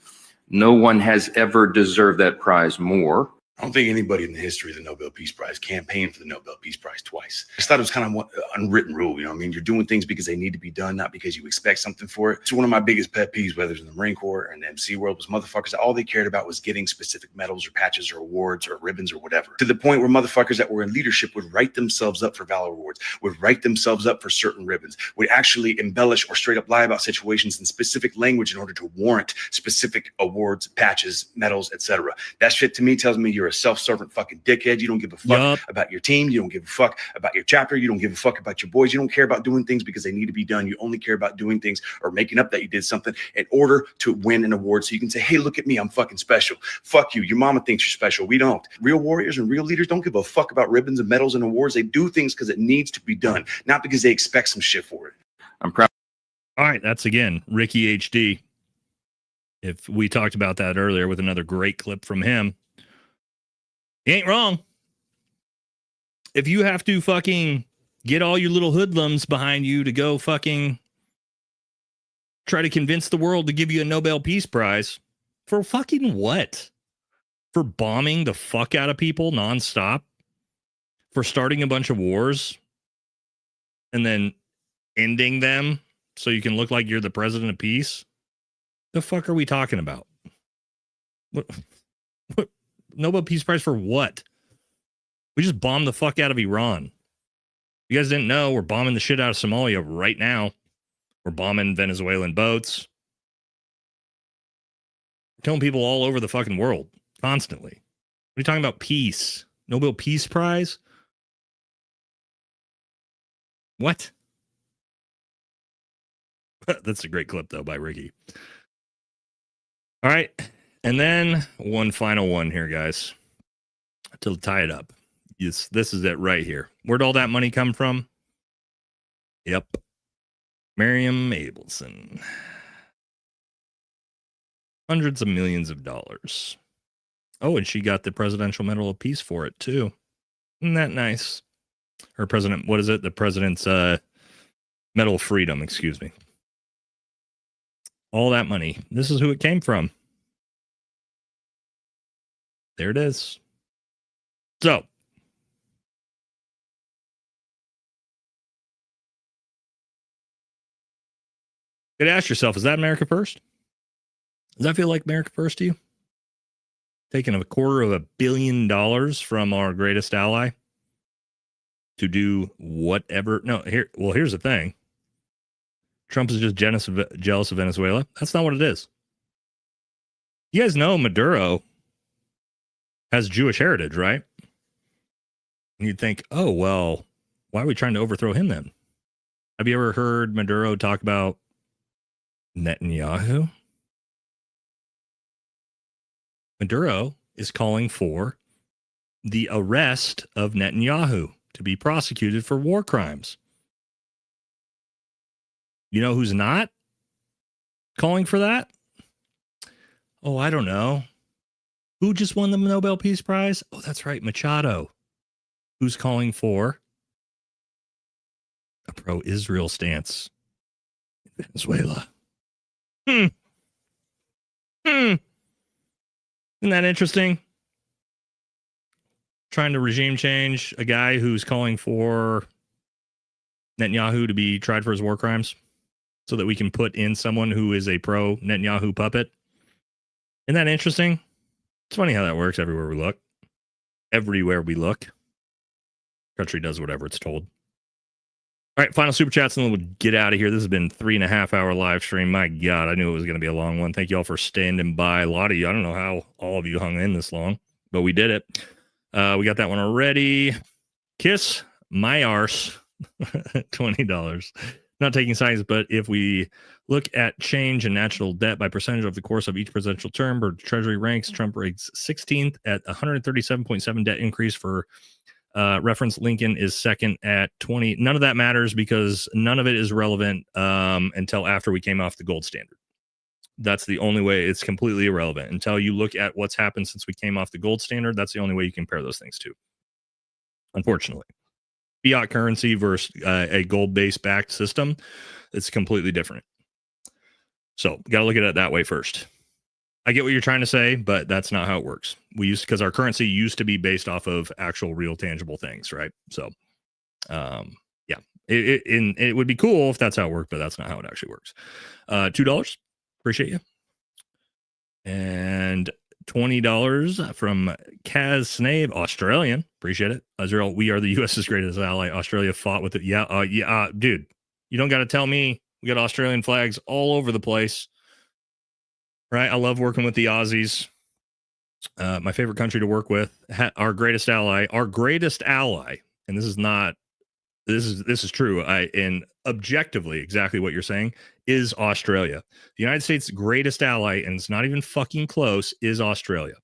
No one has ever deserved that prize more. I don't think anybody in the history of the Nobel Peace Prize campaigned for the Nobel Peace Prize twice. I just thought it was kind of an unwritten rule. You know what I mean? You're doing things because they need to be done, not because you expect something for it. It's one of my biggest pet peeves, whether it's in the Marine Corps or in the MC world, was motherfuckers that all they cared about was getting specific medals or patches or awards or ribbons or whatever. To the point where motherfuckers that were in leadership would write themselves up for valor awards, would write themselves up for certain ribbons, would actually embellish or straight up lie about situations in specific language in order to warrant specific awards, patches, medals, etc. That shit to me tells me you're a self-servant fucking dickhead. You don't give a fuck about your team. You don't give a fuck about your chapter. You don't give a fuck about your boys. You don't care about doing things because they need to be done. You only care about doing things or making up that you did something in order to win an award so you can say, hey, look at me, I'm fucking special. Fuck you. Your mama thinks you're special. We don't. Real warriors and real leaders don't give a fuck about ribbons and medals and awards. They do things because it needs to be done, not because they expect some shit for it. I'm proud. All right, that's again Ricky HD. If we talked about that earlier with another great clip from him, he ain't wrong. If you have to fucking get all your little hoodlums behind you to go fucking try to convince the world to give you a Nobel Peace Prize, for fucking what? For bombing the fuck out of people nonstop? For starting a bunch of wars and then ending them so you can look like you're the president of peace? The fuck are we talking about? What Nobel Peace Prize for what? We just bombed the fuck out of Iran. You guys didn't know we're bombing the shit out of Somalia right now. We're bombing Venezuelan boats. We're telling people all over the fucking world constantly. What are you talking about? Peace? Nobel Peace Prize? What? That's a great clip, though, by Ricky. All right. And then one final one here, guys, to tie it up. Yes, this is it right here. Where'd all that money come from? Yep. Miriam Abelson. Hundreds of millions of dollars. Oh, and she got the Presidential Medal of Peace for it, too. Isn't that nice? Her president, what is it? The president's Medal of Freedom, excuse me. All that money. This is who it came from. There it is. So, you could ask yourself, is that America first? Does that feel like America first to you? Taking $250 million from our greatest ally to do whatever. No, here's the thing. Trump is just jealous of Venezuela. That's not what it is. You guys know Maduro has Jewish heritage, right? And you'd think, oh, well, Why are we trying to overthrow him then? Have you ever heard Maduro talk about Netanyahu? Maduro is calling for the arrest of Netanyahu to be prosecuted for war crimes. You know who's not calling for that? Oh, I don't know. Who just won the Nobel Peace Prize? Oh, that's right, Machado. Who's calling for a pro-Israel stance in Venezuela? Isn't that interesting? Trying to regime change a guy who's calling for Netanyahu to be tried for his war crimes so that we can put in someone who is a pro-Netanyahu puppet. Isn't that interesting? It's funny how that works everywhere we look. Everywhere we look. Country does whatever it's told. All right, final super chats and then we'll get out of here. This has been 3.5 hour live stream. My God, I knew it was going to be a long one. Thank you all for standing by. A lot of you, I don't know how all of you hung in this long, but we did it. We got that one already. Kiss my arse. $20. Not taking sides, but if we look at change in national debt by percentage of the course of each presidential term, or Treasury ranks, Trump ranks 16th at 137.7 debt increase for reference. Lincoln is second at 20. None of that matters because none of it is relevant until after we came off the gold standard. That's the only way. It's completely irrelevant until you look at what's happened since we came off the gold standard. That's the only way you compare those things to. Unfortunately, fiat currency versus a gold-based backed system, it's completely different. So got to look at it that way first. I get what you're trying to say, but that's not how it works. Because our currency used to be based off of actual real tangible things, right? So, yeah, it would be cool if that's how it worked, but that's not how it actually works. $2, appreciate you, and $20 from Kaz Snave, Australian, appreciate it. Israel, we are the U.S.'s greatest ally. Australia fought with it. Yeah, dude, you don't got to tell me. We got Australian flags all over the place. Right, I love working with the Aussies. My favorite country to work with, our greatest ally, and this is true. And objectively, exactly what you're saying is Australia. The United States' greatest ally, and it's not even fucking close, is Australia.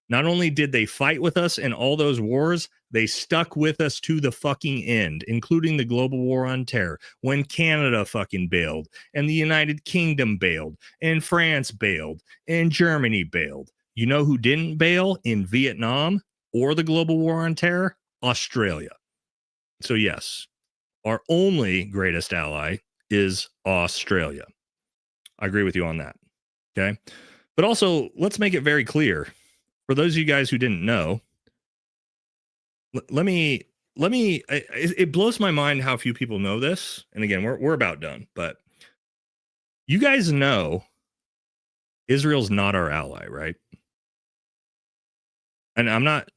Not only did they fight with us in all those wars, they stuck with us to the fucking end, including the global war on terror, when Canada fucking bailed, and the United Kingdom bailed, and France bailed, and Germany bailed. You know who didn't bail in Vietnam or the global war on terror? Australia. So yes, our only greatest ally is Australia. I agree with you on that. Okay. But also, let's make it very clear. For those of you guys who didn't know, it blows my mind how few people know this. And again, we're about done, but you guys know Israel's not our ally, right? And I'm not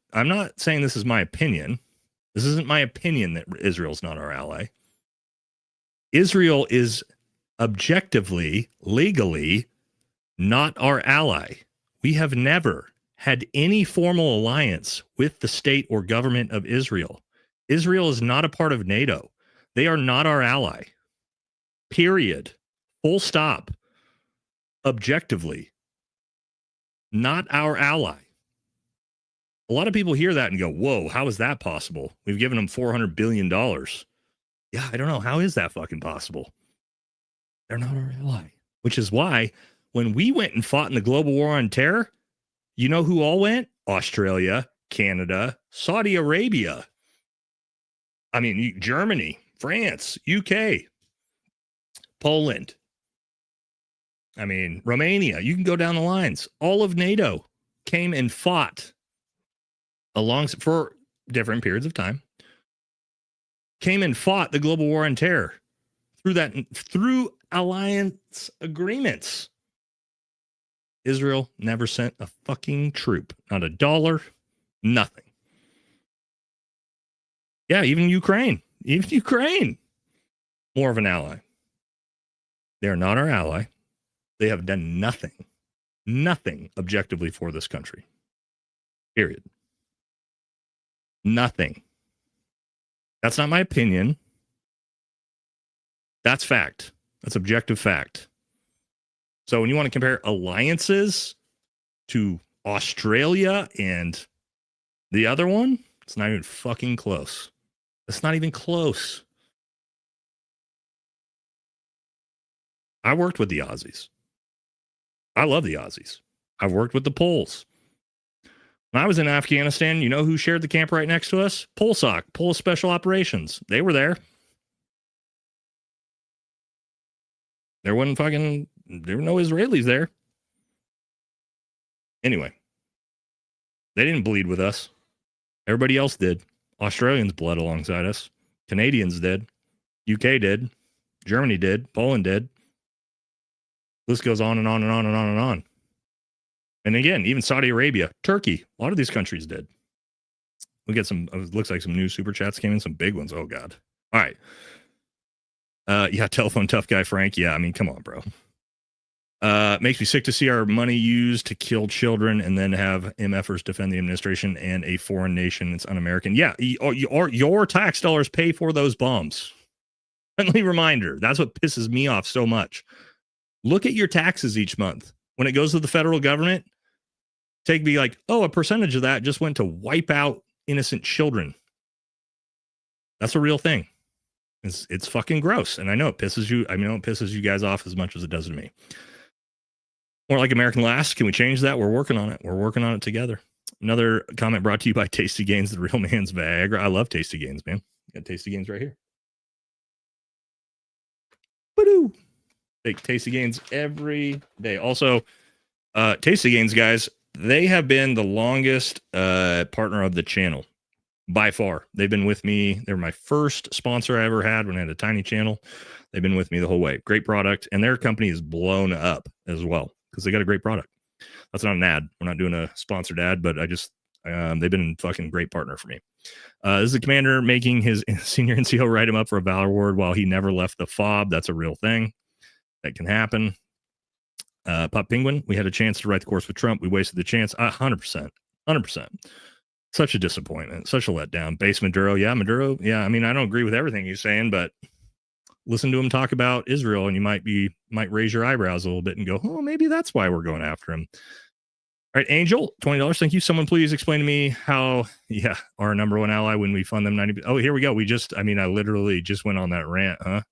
saying this is my opinion. This isn't my opinion that Israel's not our ally. Israel is objectively, legally not our ally. We have never had any formal alliance with the state or government of Israel. Israel is not a part of NATO. They are not our ally. Period. Full stop. Objectively, not our ally. A lot of people hear that and go, whoa, how is that possible? We've given them $400 billion. Yeah, I don't know. How is that fucking possible? They're not our ally. Which is why when we went and fought in the global war on terror, you know who all went? Australia, Canada, Saudi Arabia. I mean, Germany, France, UK, Poland. I mean, Romania. You can go down the lines. All of NATO came and fought for different periods of time. Came and fought the global war on terror through alliance agreements. Israel never sent a fucking troop, not a dollar, nothing. Yeah, even Ukraine, more of an ally. They are not our ally. They have done nothing objectively for this country. Period. Nothing. That's not my opinion. That's fact. That's objective fact. So when you want to compare alliances to Australia and the other one, it's not even fucking close. It's not even close. I worked with the Aussies. I love the Aussies. I've worked with the Poles. When I was in Afghanistan, you know who shared the camp right next to us? POLSOC, Polish Special Operations. They were there. There were no Israelis there. Anyway, they didn't bleed with us. Everybody else did. Australians bled alongside us. Canadians did. UK did. Germany did. Poland did. List goes on and on and on and on and on. And again, even Saudi Arabia, Turkey, a lot of these countries did. We get some, it looks like some new super chats came in, some big ones. Oh, God. All right. Yeah, telephone tough guy, Frank. Yeah, I mean, come on, bro. Makes me sick to see our money used to kill children and then have MFers defend the administration and a foreign nation. It's un-American. Yeah, your tax dollars pay for those bombs. Friendly reminder. That's what pisses me off so much. Look at your taxes each month. When it goes to the federal government, be like, oh, a percentage of that just went to wipe out innocent children. That's a real thing. It's fucking gross. And I know it pisses you. I mean, it pisses you guys off as much as it does to me. More like American Last. Can we change that? We're working on it. We're working on it together. Another comment brought to you by Tasty Gains, the real man's Viagra. I love Tasty Gains, man. Got Tasty Gains right here. Woo-doo. Take Tasty Gains every day. Also, Tasty Gains, guys, they have been the longest partner of the channel by far. They've been with me. They were my first sponsor I ever had when I had a tiny channel. They've been with me the whole way. Great product. And their company is blown up as well because they got a great product. That's not an ad. We're not doing a sponsored ad, but they've been a fucking great partner for me. This is the commander making his senior NCO write him up for a Valor Award while he never left the FOB. That's a real thing. That can happen. Pop Penguin, we had a chance to write the course with Trump. We wasted the chance. 100%. Such a disappointment. Such a letdown. Base Maduro. Yeah, Maduro. Yeah, I mean, I don't agree with everything he's saying, but listen to him talk about Israel and you might raise your eyebrows a little bit and go, oh, maybe that's why we're going after him. All right, Angel, $20. Thank you. Someone please explain to me how, our number one ally when we fund them 90. Oh, here we go. I literally just went on that rant, huh?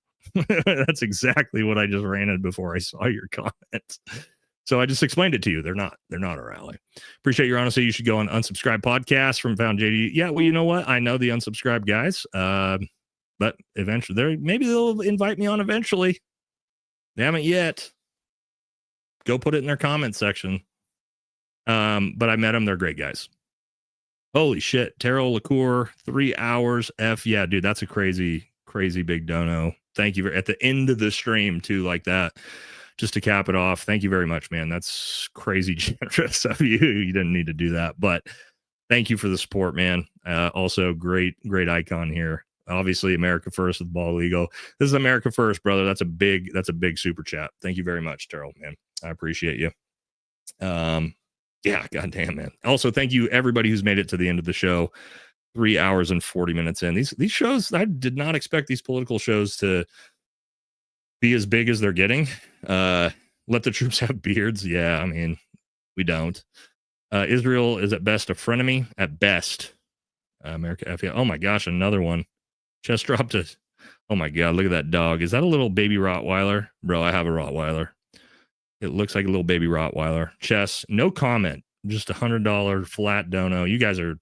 That's exactly what I just ranted before I saw your comments. So I just explained it to you. They're not our ally. Appreciate your honesty. You should go on Unsubscribe Podcast from Found JD. Yeah, well, you know what? I know the unsubscribed guys, but eventually maybe they'll invite me on eventually. They haven't yet. Go put it in their comment section. But I met them. They're great guys. Holy shit. Terrell LaCour, 3 hours. Yeah, dude, that's a crazy big dono. Thank you. At the end of the stream too, like that, just to cap it off. Thank you very much, man. That's crazy generous of you. You didn't need to do that, but thank you for the support, man. Also great icon here. Obviously America First with Ball Legal. This is America First, brother. That's a big super chat. Thank you very much, Terrell, man. I appreciate you. Yeah, goddamn, man. Also, thank you everybody who's made it to the end of the show. 3 hours and 40 minutes in. These shows, I did not expect these political shows to be as big as they're getting. Let the troops have beards. Yeah, I mean, we don't. Israel is at best a frenemy. At best. America FA. Oh my gosh, another one. Chest dropped it. Oh my God, look at that dog. Is that a little baby Rottweiler? Bro, I have a Rottweiler. It looks like a little baby Rottweiler. Chess, no comment. Just $100 flat dono. You guys are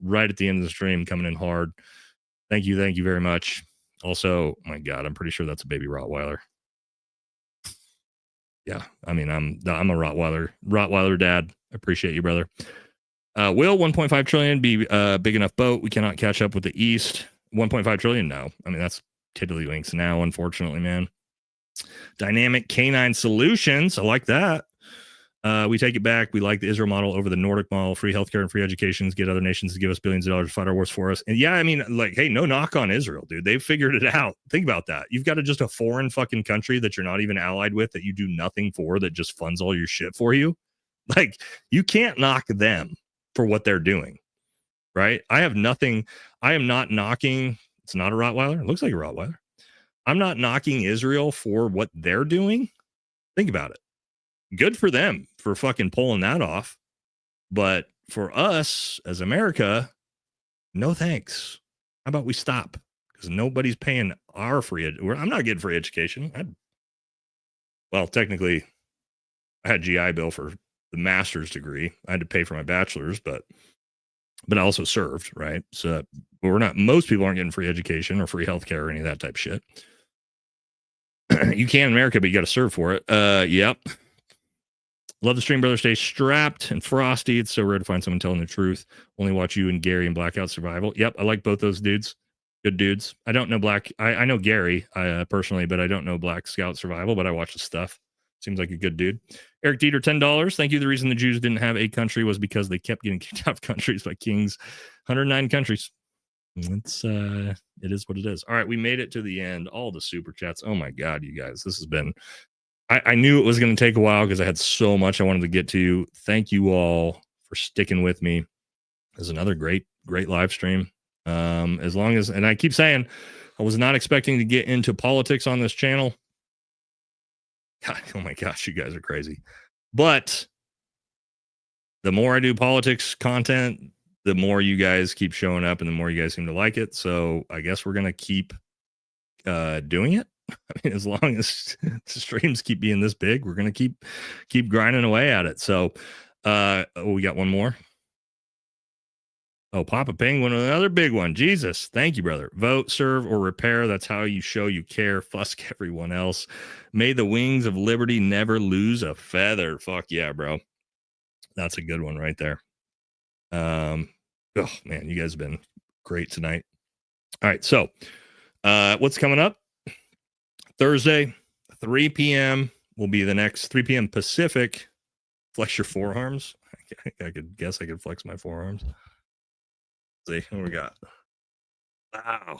right at the end of the stream, coming in hard. Thank you very much. Also, my God, I'm pretty sure that's a baby Rottweiler. Yeah, I mean, I'm a Rottweiler dad. I appreciate you, brother. Will 1.5 trillion be a big enough boat? We cannot catch up with the East. 1.5 trillion? No. I mean, that's tiddlywinks now, unfortunately, man. Dynamic Canine Solutions. I like that. We take it back. We like the Israel model over the Nordic model. Free healthcare and free education. Get other nations to give us billions of dollars to fight our wars for us. And yeah, I mean, like, hey, no knock on Israel, dude. They've figured it out. Think about that. You've got just a foreign fucking country that you're not even allied with, that you do nothing for, that just funds all your shit for you. Like, you can't knock them for what they're doing, right? I am not knocking It's not a Rottweiler. It looks like a Rottweiler. I'm not knocking Israel for what they're doing. Think about it. Good for them for fucking pulling that off. But for us as America, no thanks. How about we stop? Because nobody's paying our I'm not getting free education. Well, technically, I had GI Bill for the master's degree. I had to pay for my bachelor's, but I also served, right? So most people aren't getting free education or free healthcare or any of that type of shit. You can in America, but you got to serve for it. Yep. Love the stream, brother. Stay strapped and frosty. It's so rare to find someone telling the truth. Only watch you and Gary in Blackout Survival. Yep, I like both those dudes. Good dudes. I don't know Black. I know Gary personally, but I don't know Black Scout Survival, but I watch the stuff. Seems like a good dude. Eric Dieter, $10. Thank you. The reason the Jews didn't have a country was because they kept getting kicked out of countries by kings. 109 countries. It is what it is. All right, we made it to the end. All the super chats. Oh my God, you guys. This has been... I knew it was going to take a while because I had so much I wanted to get to. Thank you all for sticking with me. There's another great live stream. As long as, and I keep saying, I was not expecting to get into politics on this channel. God, oh my gosh, you guys are crazy. But the more I do politics content, the more you guys keep showing up and the more you guys seem to like it. So I guess we're going to keep doing it. I mean, as long as the streams keep being this big, we're going to keep grinding away at it. So, we got one more. Oh, Papa Penguin, another big one. Jesus. Thank you, brother. Vote, serve, or repair. That's how you show you care. Fuck everyone else. May the wings of liberty never lose a feather. Fuck yeah, bro. That's a good one right there. Oh man, you guys have been great tonight. All right. So, what's coming up? Thursday, 3 p.m. will be the next 3 p.m. Pacific. Flex your forearms. I could guess I could flex my forearms. Let's see what we got. Wow.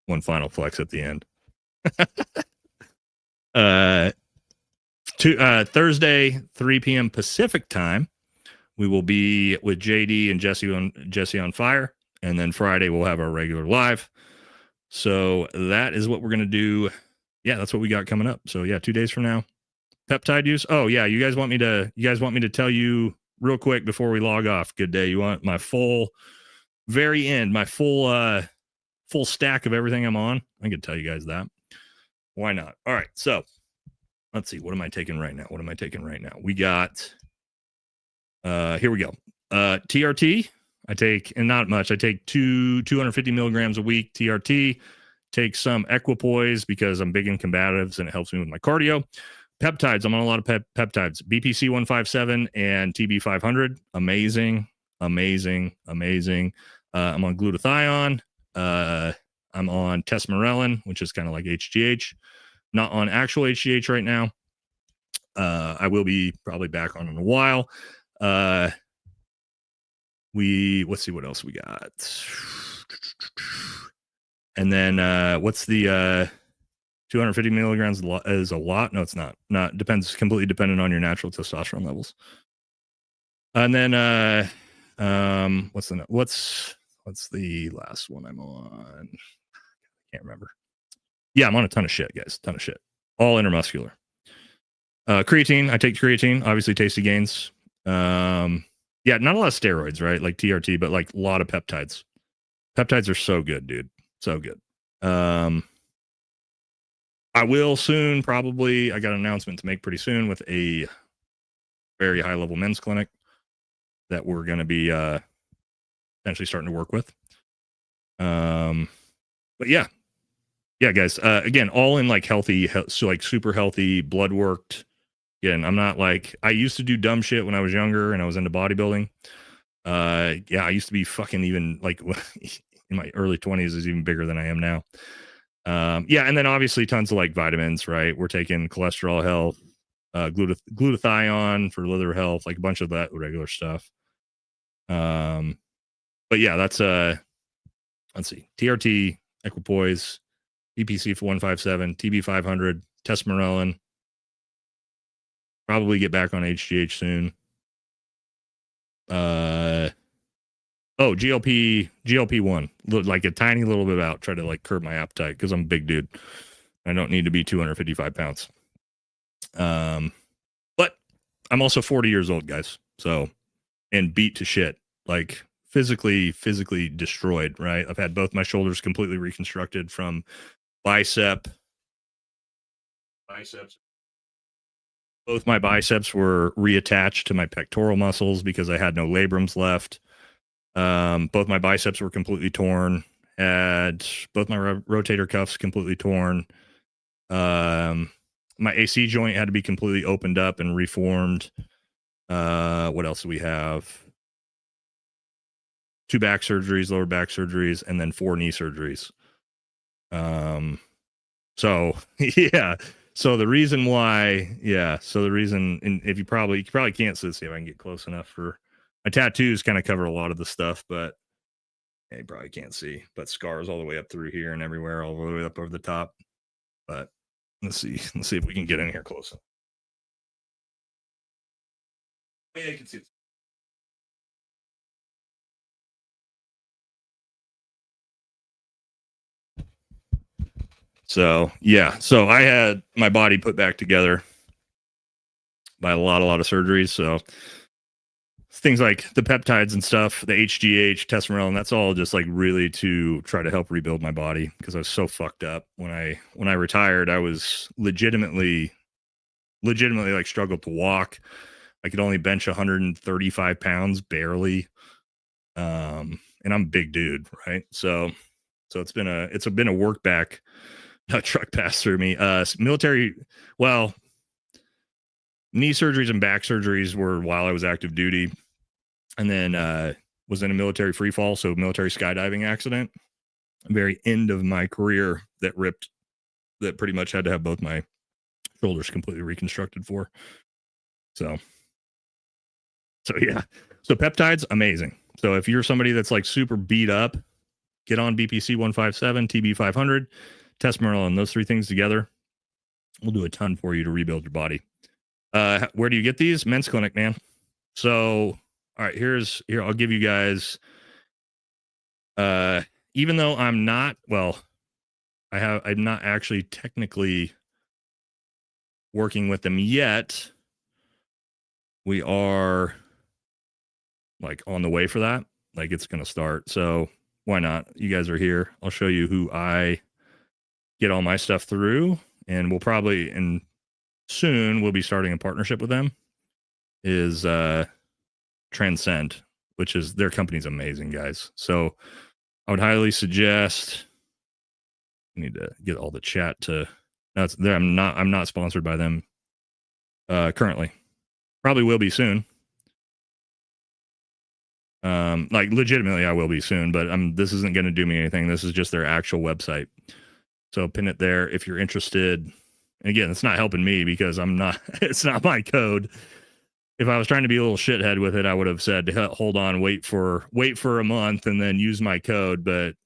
One final flex at the end. Thursday, 3 p.m. Pacific time, we will be with JD and Jesse on Fire. And then Friday, we'll have our regular live. So that is what we're going to do. Yeah, that's what we got coming up. So yeah, 2 days from now. Peptide use. Oh yeah, you guys want me to tell you real quick before we log off? Good day. You want my full stack of everything I'm on? I can tell you guys that. Why not? All right. So let's see. What am I taking right now? We got, here we go. TRT. I take, and not much. I take 250 milligrams a week TRT. Take some equipoise because I'm big in combatives and it helps me with my cardio. Peptides. I'm on a lot of peptides. BPC 157 and TB 500. Amazing. I'm on glutathione. I'm on tesmorelin, which is kind of like HGH. Not on actual HGH right now. I will be probably back on in a while. Let's see what else we got. And then what's the 250 milligrams is a lot? No, it's not. Depends, completely dependent on your natural testosterone levels. And then what's the last one I'm on? Can't remember. Yeah, I'm on a ton of shit, guys. Ton of shit. All intermuscular. Creatine. I take creatine. Obviously, tasty gains. Yeah, not a lot of steroids, right? Like TRT, but like a lot of peptides. Peptides are so good, dude. So good. I will soon, probably. I got an announcement to make pretty soon with a very high level men's clinic that we're going to be potentially starting to work with. But yeah, guys. Again, all in like healthy, so like super healthy, blood worked. Again, I'm not like, I used to do dumb shit when I was younger and I was into bodybuilding. Yeah, I used to be fucking even like in my early 20s is even bigger than I am now. Yeah, and then obviously tons of like vitamins, right? We're taking cholesterol health, glutathione for liver health, like a bunch of that regular stuff. But yeah, that's let's see, TRT, equipoise, BPC for 157, TB 500, tesmorelin. Probably get back on HGH soon. Oh, GLP-1, like a tiny little bit out. Try to like curb my appetite because I'm a big dude. I don't need to be 255 pounds. But I'm also 40 years old, guys. So, and beat to shit, like physically destroyed. Right. I've had both my shoulders completely reconstructed from biceps. Both my biceps were reattached to my pectoral muscles because I had no labrums left. Both my biceps were completely torn. Had both my rotator cuffs completely torn. My AC joint had to be completely opened up and reformed. What else do we have? 2 back surgeries, lower back surgeries, and then 4 knee surgeries. So yeah. So the reason why, and if you probably can't see if I can get close enough for my tattoos kind of cover a lot of the stuff, but you probably can't see, but scars all the way up through here and everywhere, all the way up over the top. But let's see if we can get in here close. Yeah, you can see it. So yeah, so I had my body put back together by a lot of surgeries. So things like the peptides and stuff, the HGH, testosterone, that's all just like really to try to help rebuild my body because I was so fucked up. When I retired, I was legitimately like struggled to walk. I could only bench 135 pounds barely. And I'm a big dude, right? So it's been a work back. A truck passed through me. Military, well, knee surgeries and back surgeries were while I was active duty, and then was in a military free fall, so military skydiving accident. Very end of my career that pretty much had to have both my shoulders completely reconstructed for. So yeah. So peptides, amazing. So if you're somebody that's like super beat up, get on BPC 157, TB 500. Testosterone and those 3 things together will do a ton for you to rebuild your body. Where do you get these? Men's Clinic, man. So, all right, here I'll give you guys. Even though I'm not actually technically working with them yet. We are like on the way for that. Like it's going to start. So why not? You guys are here. I'll show you who I get all my stuff through, and soon we'll be starting a partnership with them. Is Transcend, which is their company's amazing, guys. So I would highly suggest. I need to get all the chat to. I'm not sponsored by them currently. Probably will be soon. Like legitimately, I will be soon, but this isn't going to do me anything. This is just their actual website. So pin it there if you're interested. And again, it's not helping me because it's not my code. If I was trying to be a little shithead with it, I would have said, hold on, wait for a month and then use my code. But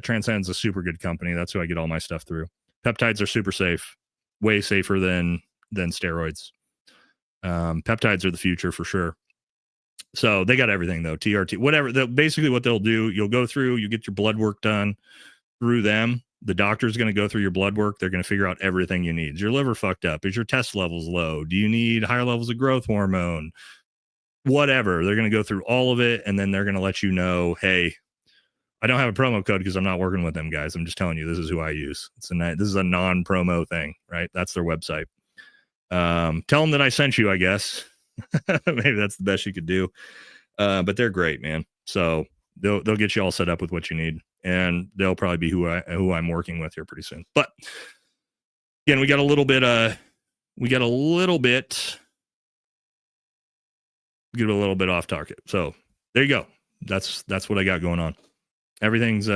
Transcend's a super good company. That's who I get all my stuff through. Peptides are super safe, way safer than steroids. Peptides are the future for sure. So they got everything though, TRT, whatever. Basically what they'll do, you'll go through, you get your blood work done through them. The doctor's going to go through your blood work. They're going to figure out everything you need. Is your liver fucked up? Is your test levels low? Do you need higher levels of growth hormone? Whatever. They're going to go through all of it. And then they're going to let you know, hey, I don't have a promo code because I'm not working with them, guys. I'm just telling you, this is who I use. This is a non-promo thing, right? That's their website. Tell them that I sent you, I guess. Maybe that's the best you could do. But they're great, man. So they'll get you all set up with what you need, and they'll probably be who I'm working with here pretty soon. But again, we got a little bit off target. So there you go. That's what I got going on. Everything's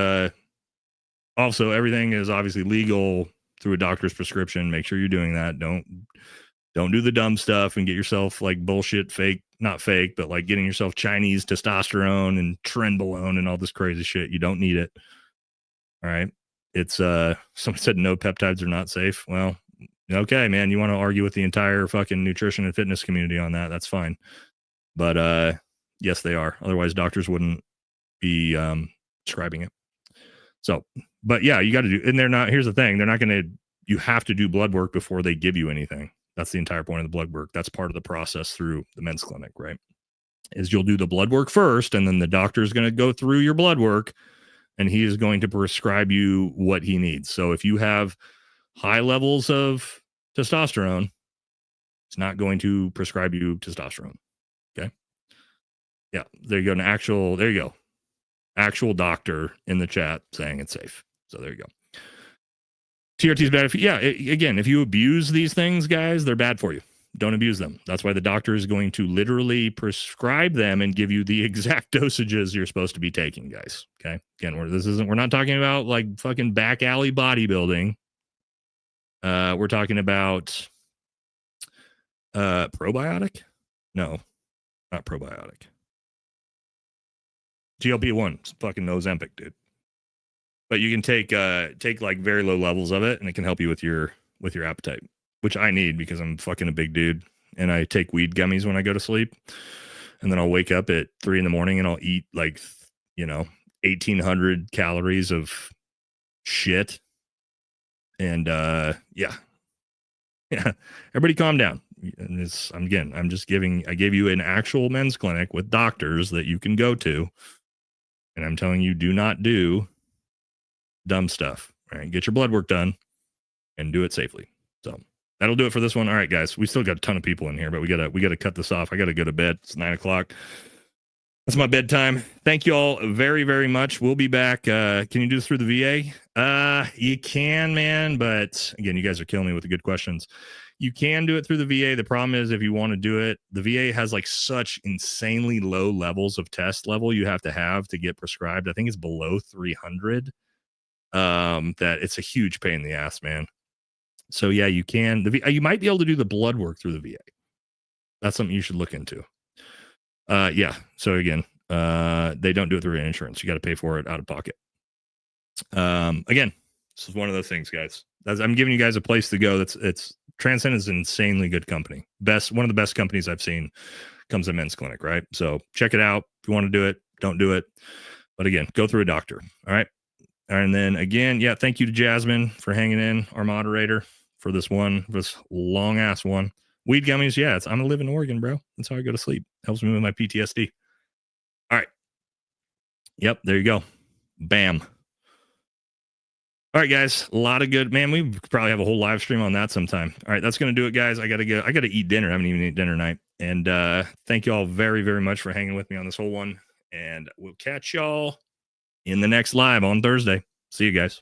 also everything is obviously legal through a doctor's prescription. Make sure you're doing that. Don't do the dumb stuff and get yourself like bullshit not fake, but like getting yourself Chinese testosterone and trenbolone and all this crazy shit. You don't need it. All right. It's someone said no, peptides are not safe. Well, okay, man, you want to argue with the entire fucking nutrition and fitness community on that. That's fine. But yes, they are. Otherwise doctors wouldn't be prescribing it. So, but yeah, you got to do, and they're not, here's the thing, they're not going to, you have to do blood work before they give you anything. That's the entire point of the blood work. That's part of the process through the men's clinic, right? Is you'll do the blood work first, and then the doctor is going to go through your blood work, and he is going to prescribe you what he needs. So if you have high levels of testosterone, it's not going to prescribe you testosterone. Okay. Yeah. There you go. There you go. Actual doctor in the chat saying it's safe. So there you go. TRT is bad. Again, if you abuse these things, guys, they're bad for you. Don't abuse them. That's why the doctor is going to literally prescribe them and give you the exact dosages you're supposed to be taking, guys. Okay. Again, we're not talking about like fucking back alley bodybuilding. We're talking about probiotic? No, not probiotic. GLP-1, it's fucking Ozempic, dude. But you can take like very low levels of it, and it can help you with your appetite, which I need because I'm fucking a big dude, and I take weed gummies when I go to sleep, and then I'll wake up at 3 a.m. and I'll eat like 1,800 calories of shit, and yeah. Everybody, calm down. And I gave you an actual men's clinic with doctors that you can go to. And I'm telling you, do not do dumb stuff. Right? Get your blood work done and do it safely. So that'll do it for this one. All right, guys. We still got a ton of people in here, but we gotta cut this off. I gotta go to bed. It's 9:00. That's my bedtime. Thank you all very, very much. We'll be back. Can you do this through the VA? You can, man. But again, you guys are killing me with the good questions. You can do it through the VA. The problem is if you want to do it, the VA has like such insanely low levels of test level you have to get prescribed. I think it's below 300. That it's a huge pain in the ass, man. So yeah, you can. You might be able to do the blood work through the VA. That's something you should look into. Yeah. So again, they don't do it through insurance. You got to pay for it out of pocket. Again, this is one of those things, guys. I'm giving you guys a place to go. It's Transcend is an insanely good company. One of the best companies I've seen comes in men's clinic, right? So check it out. If you want to do it, don't do it. But again, go through a doctor. All right. And then again, yeah, thank you to Jasmine for hanging in, our moderator, for this long ass one. Weed gummies, yeah, I'm gonna live in Oregon, bro. That's how I go to sleep. Helps me with my PTSD. All right. Yep, there you go. Bam. All right, guys. A lot of good, man. We could probably have a whole live stream on that sometime. All right, that's gonna do it, guys. I gotta go. I gotta eat dinner. I haven't even eaten dinner tonight. And thank you all very, very much for hanging with me on this whole one. And we'll catch y'all in the next live on Thursday. See you guys.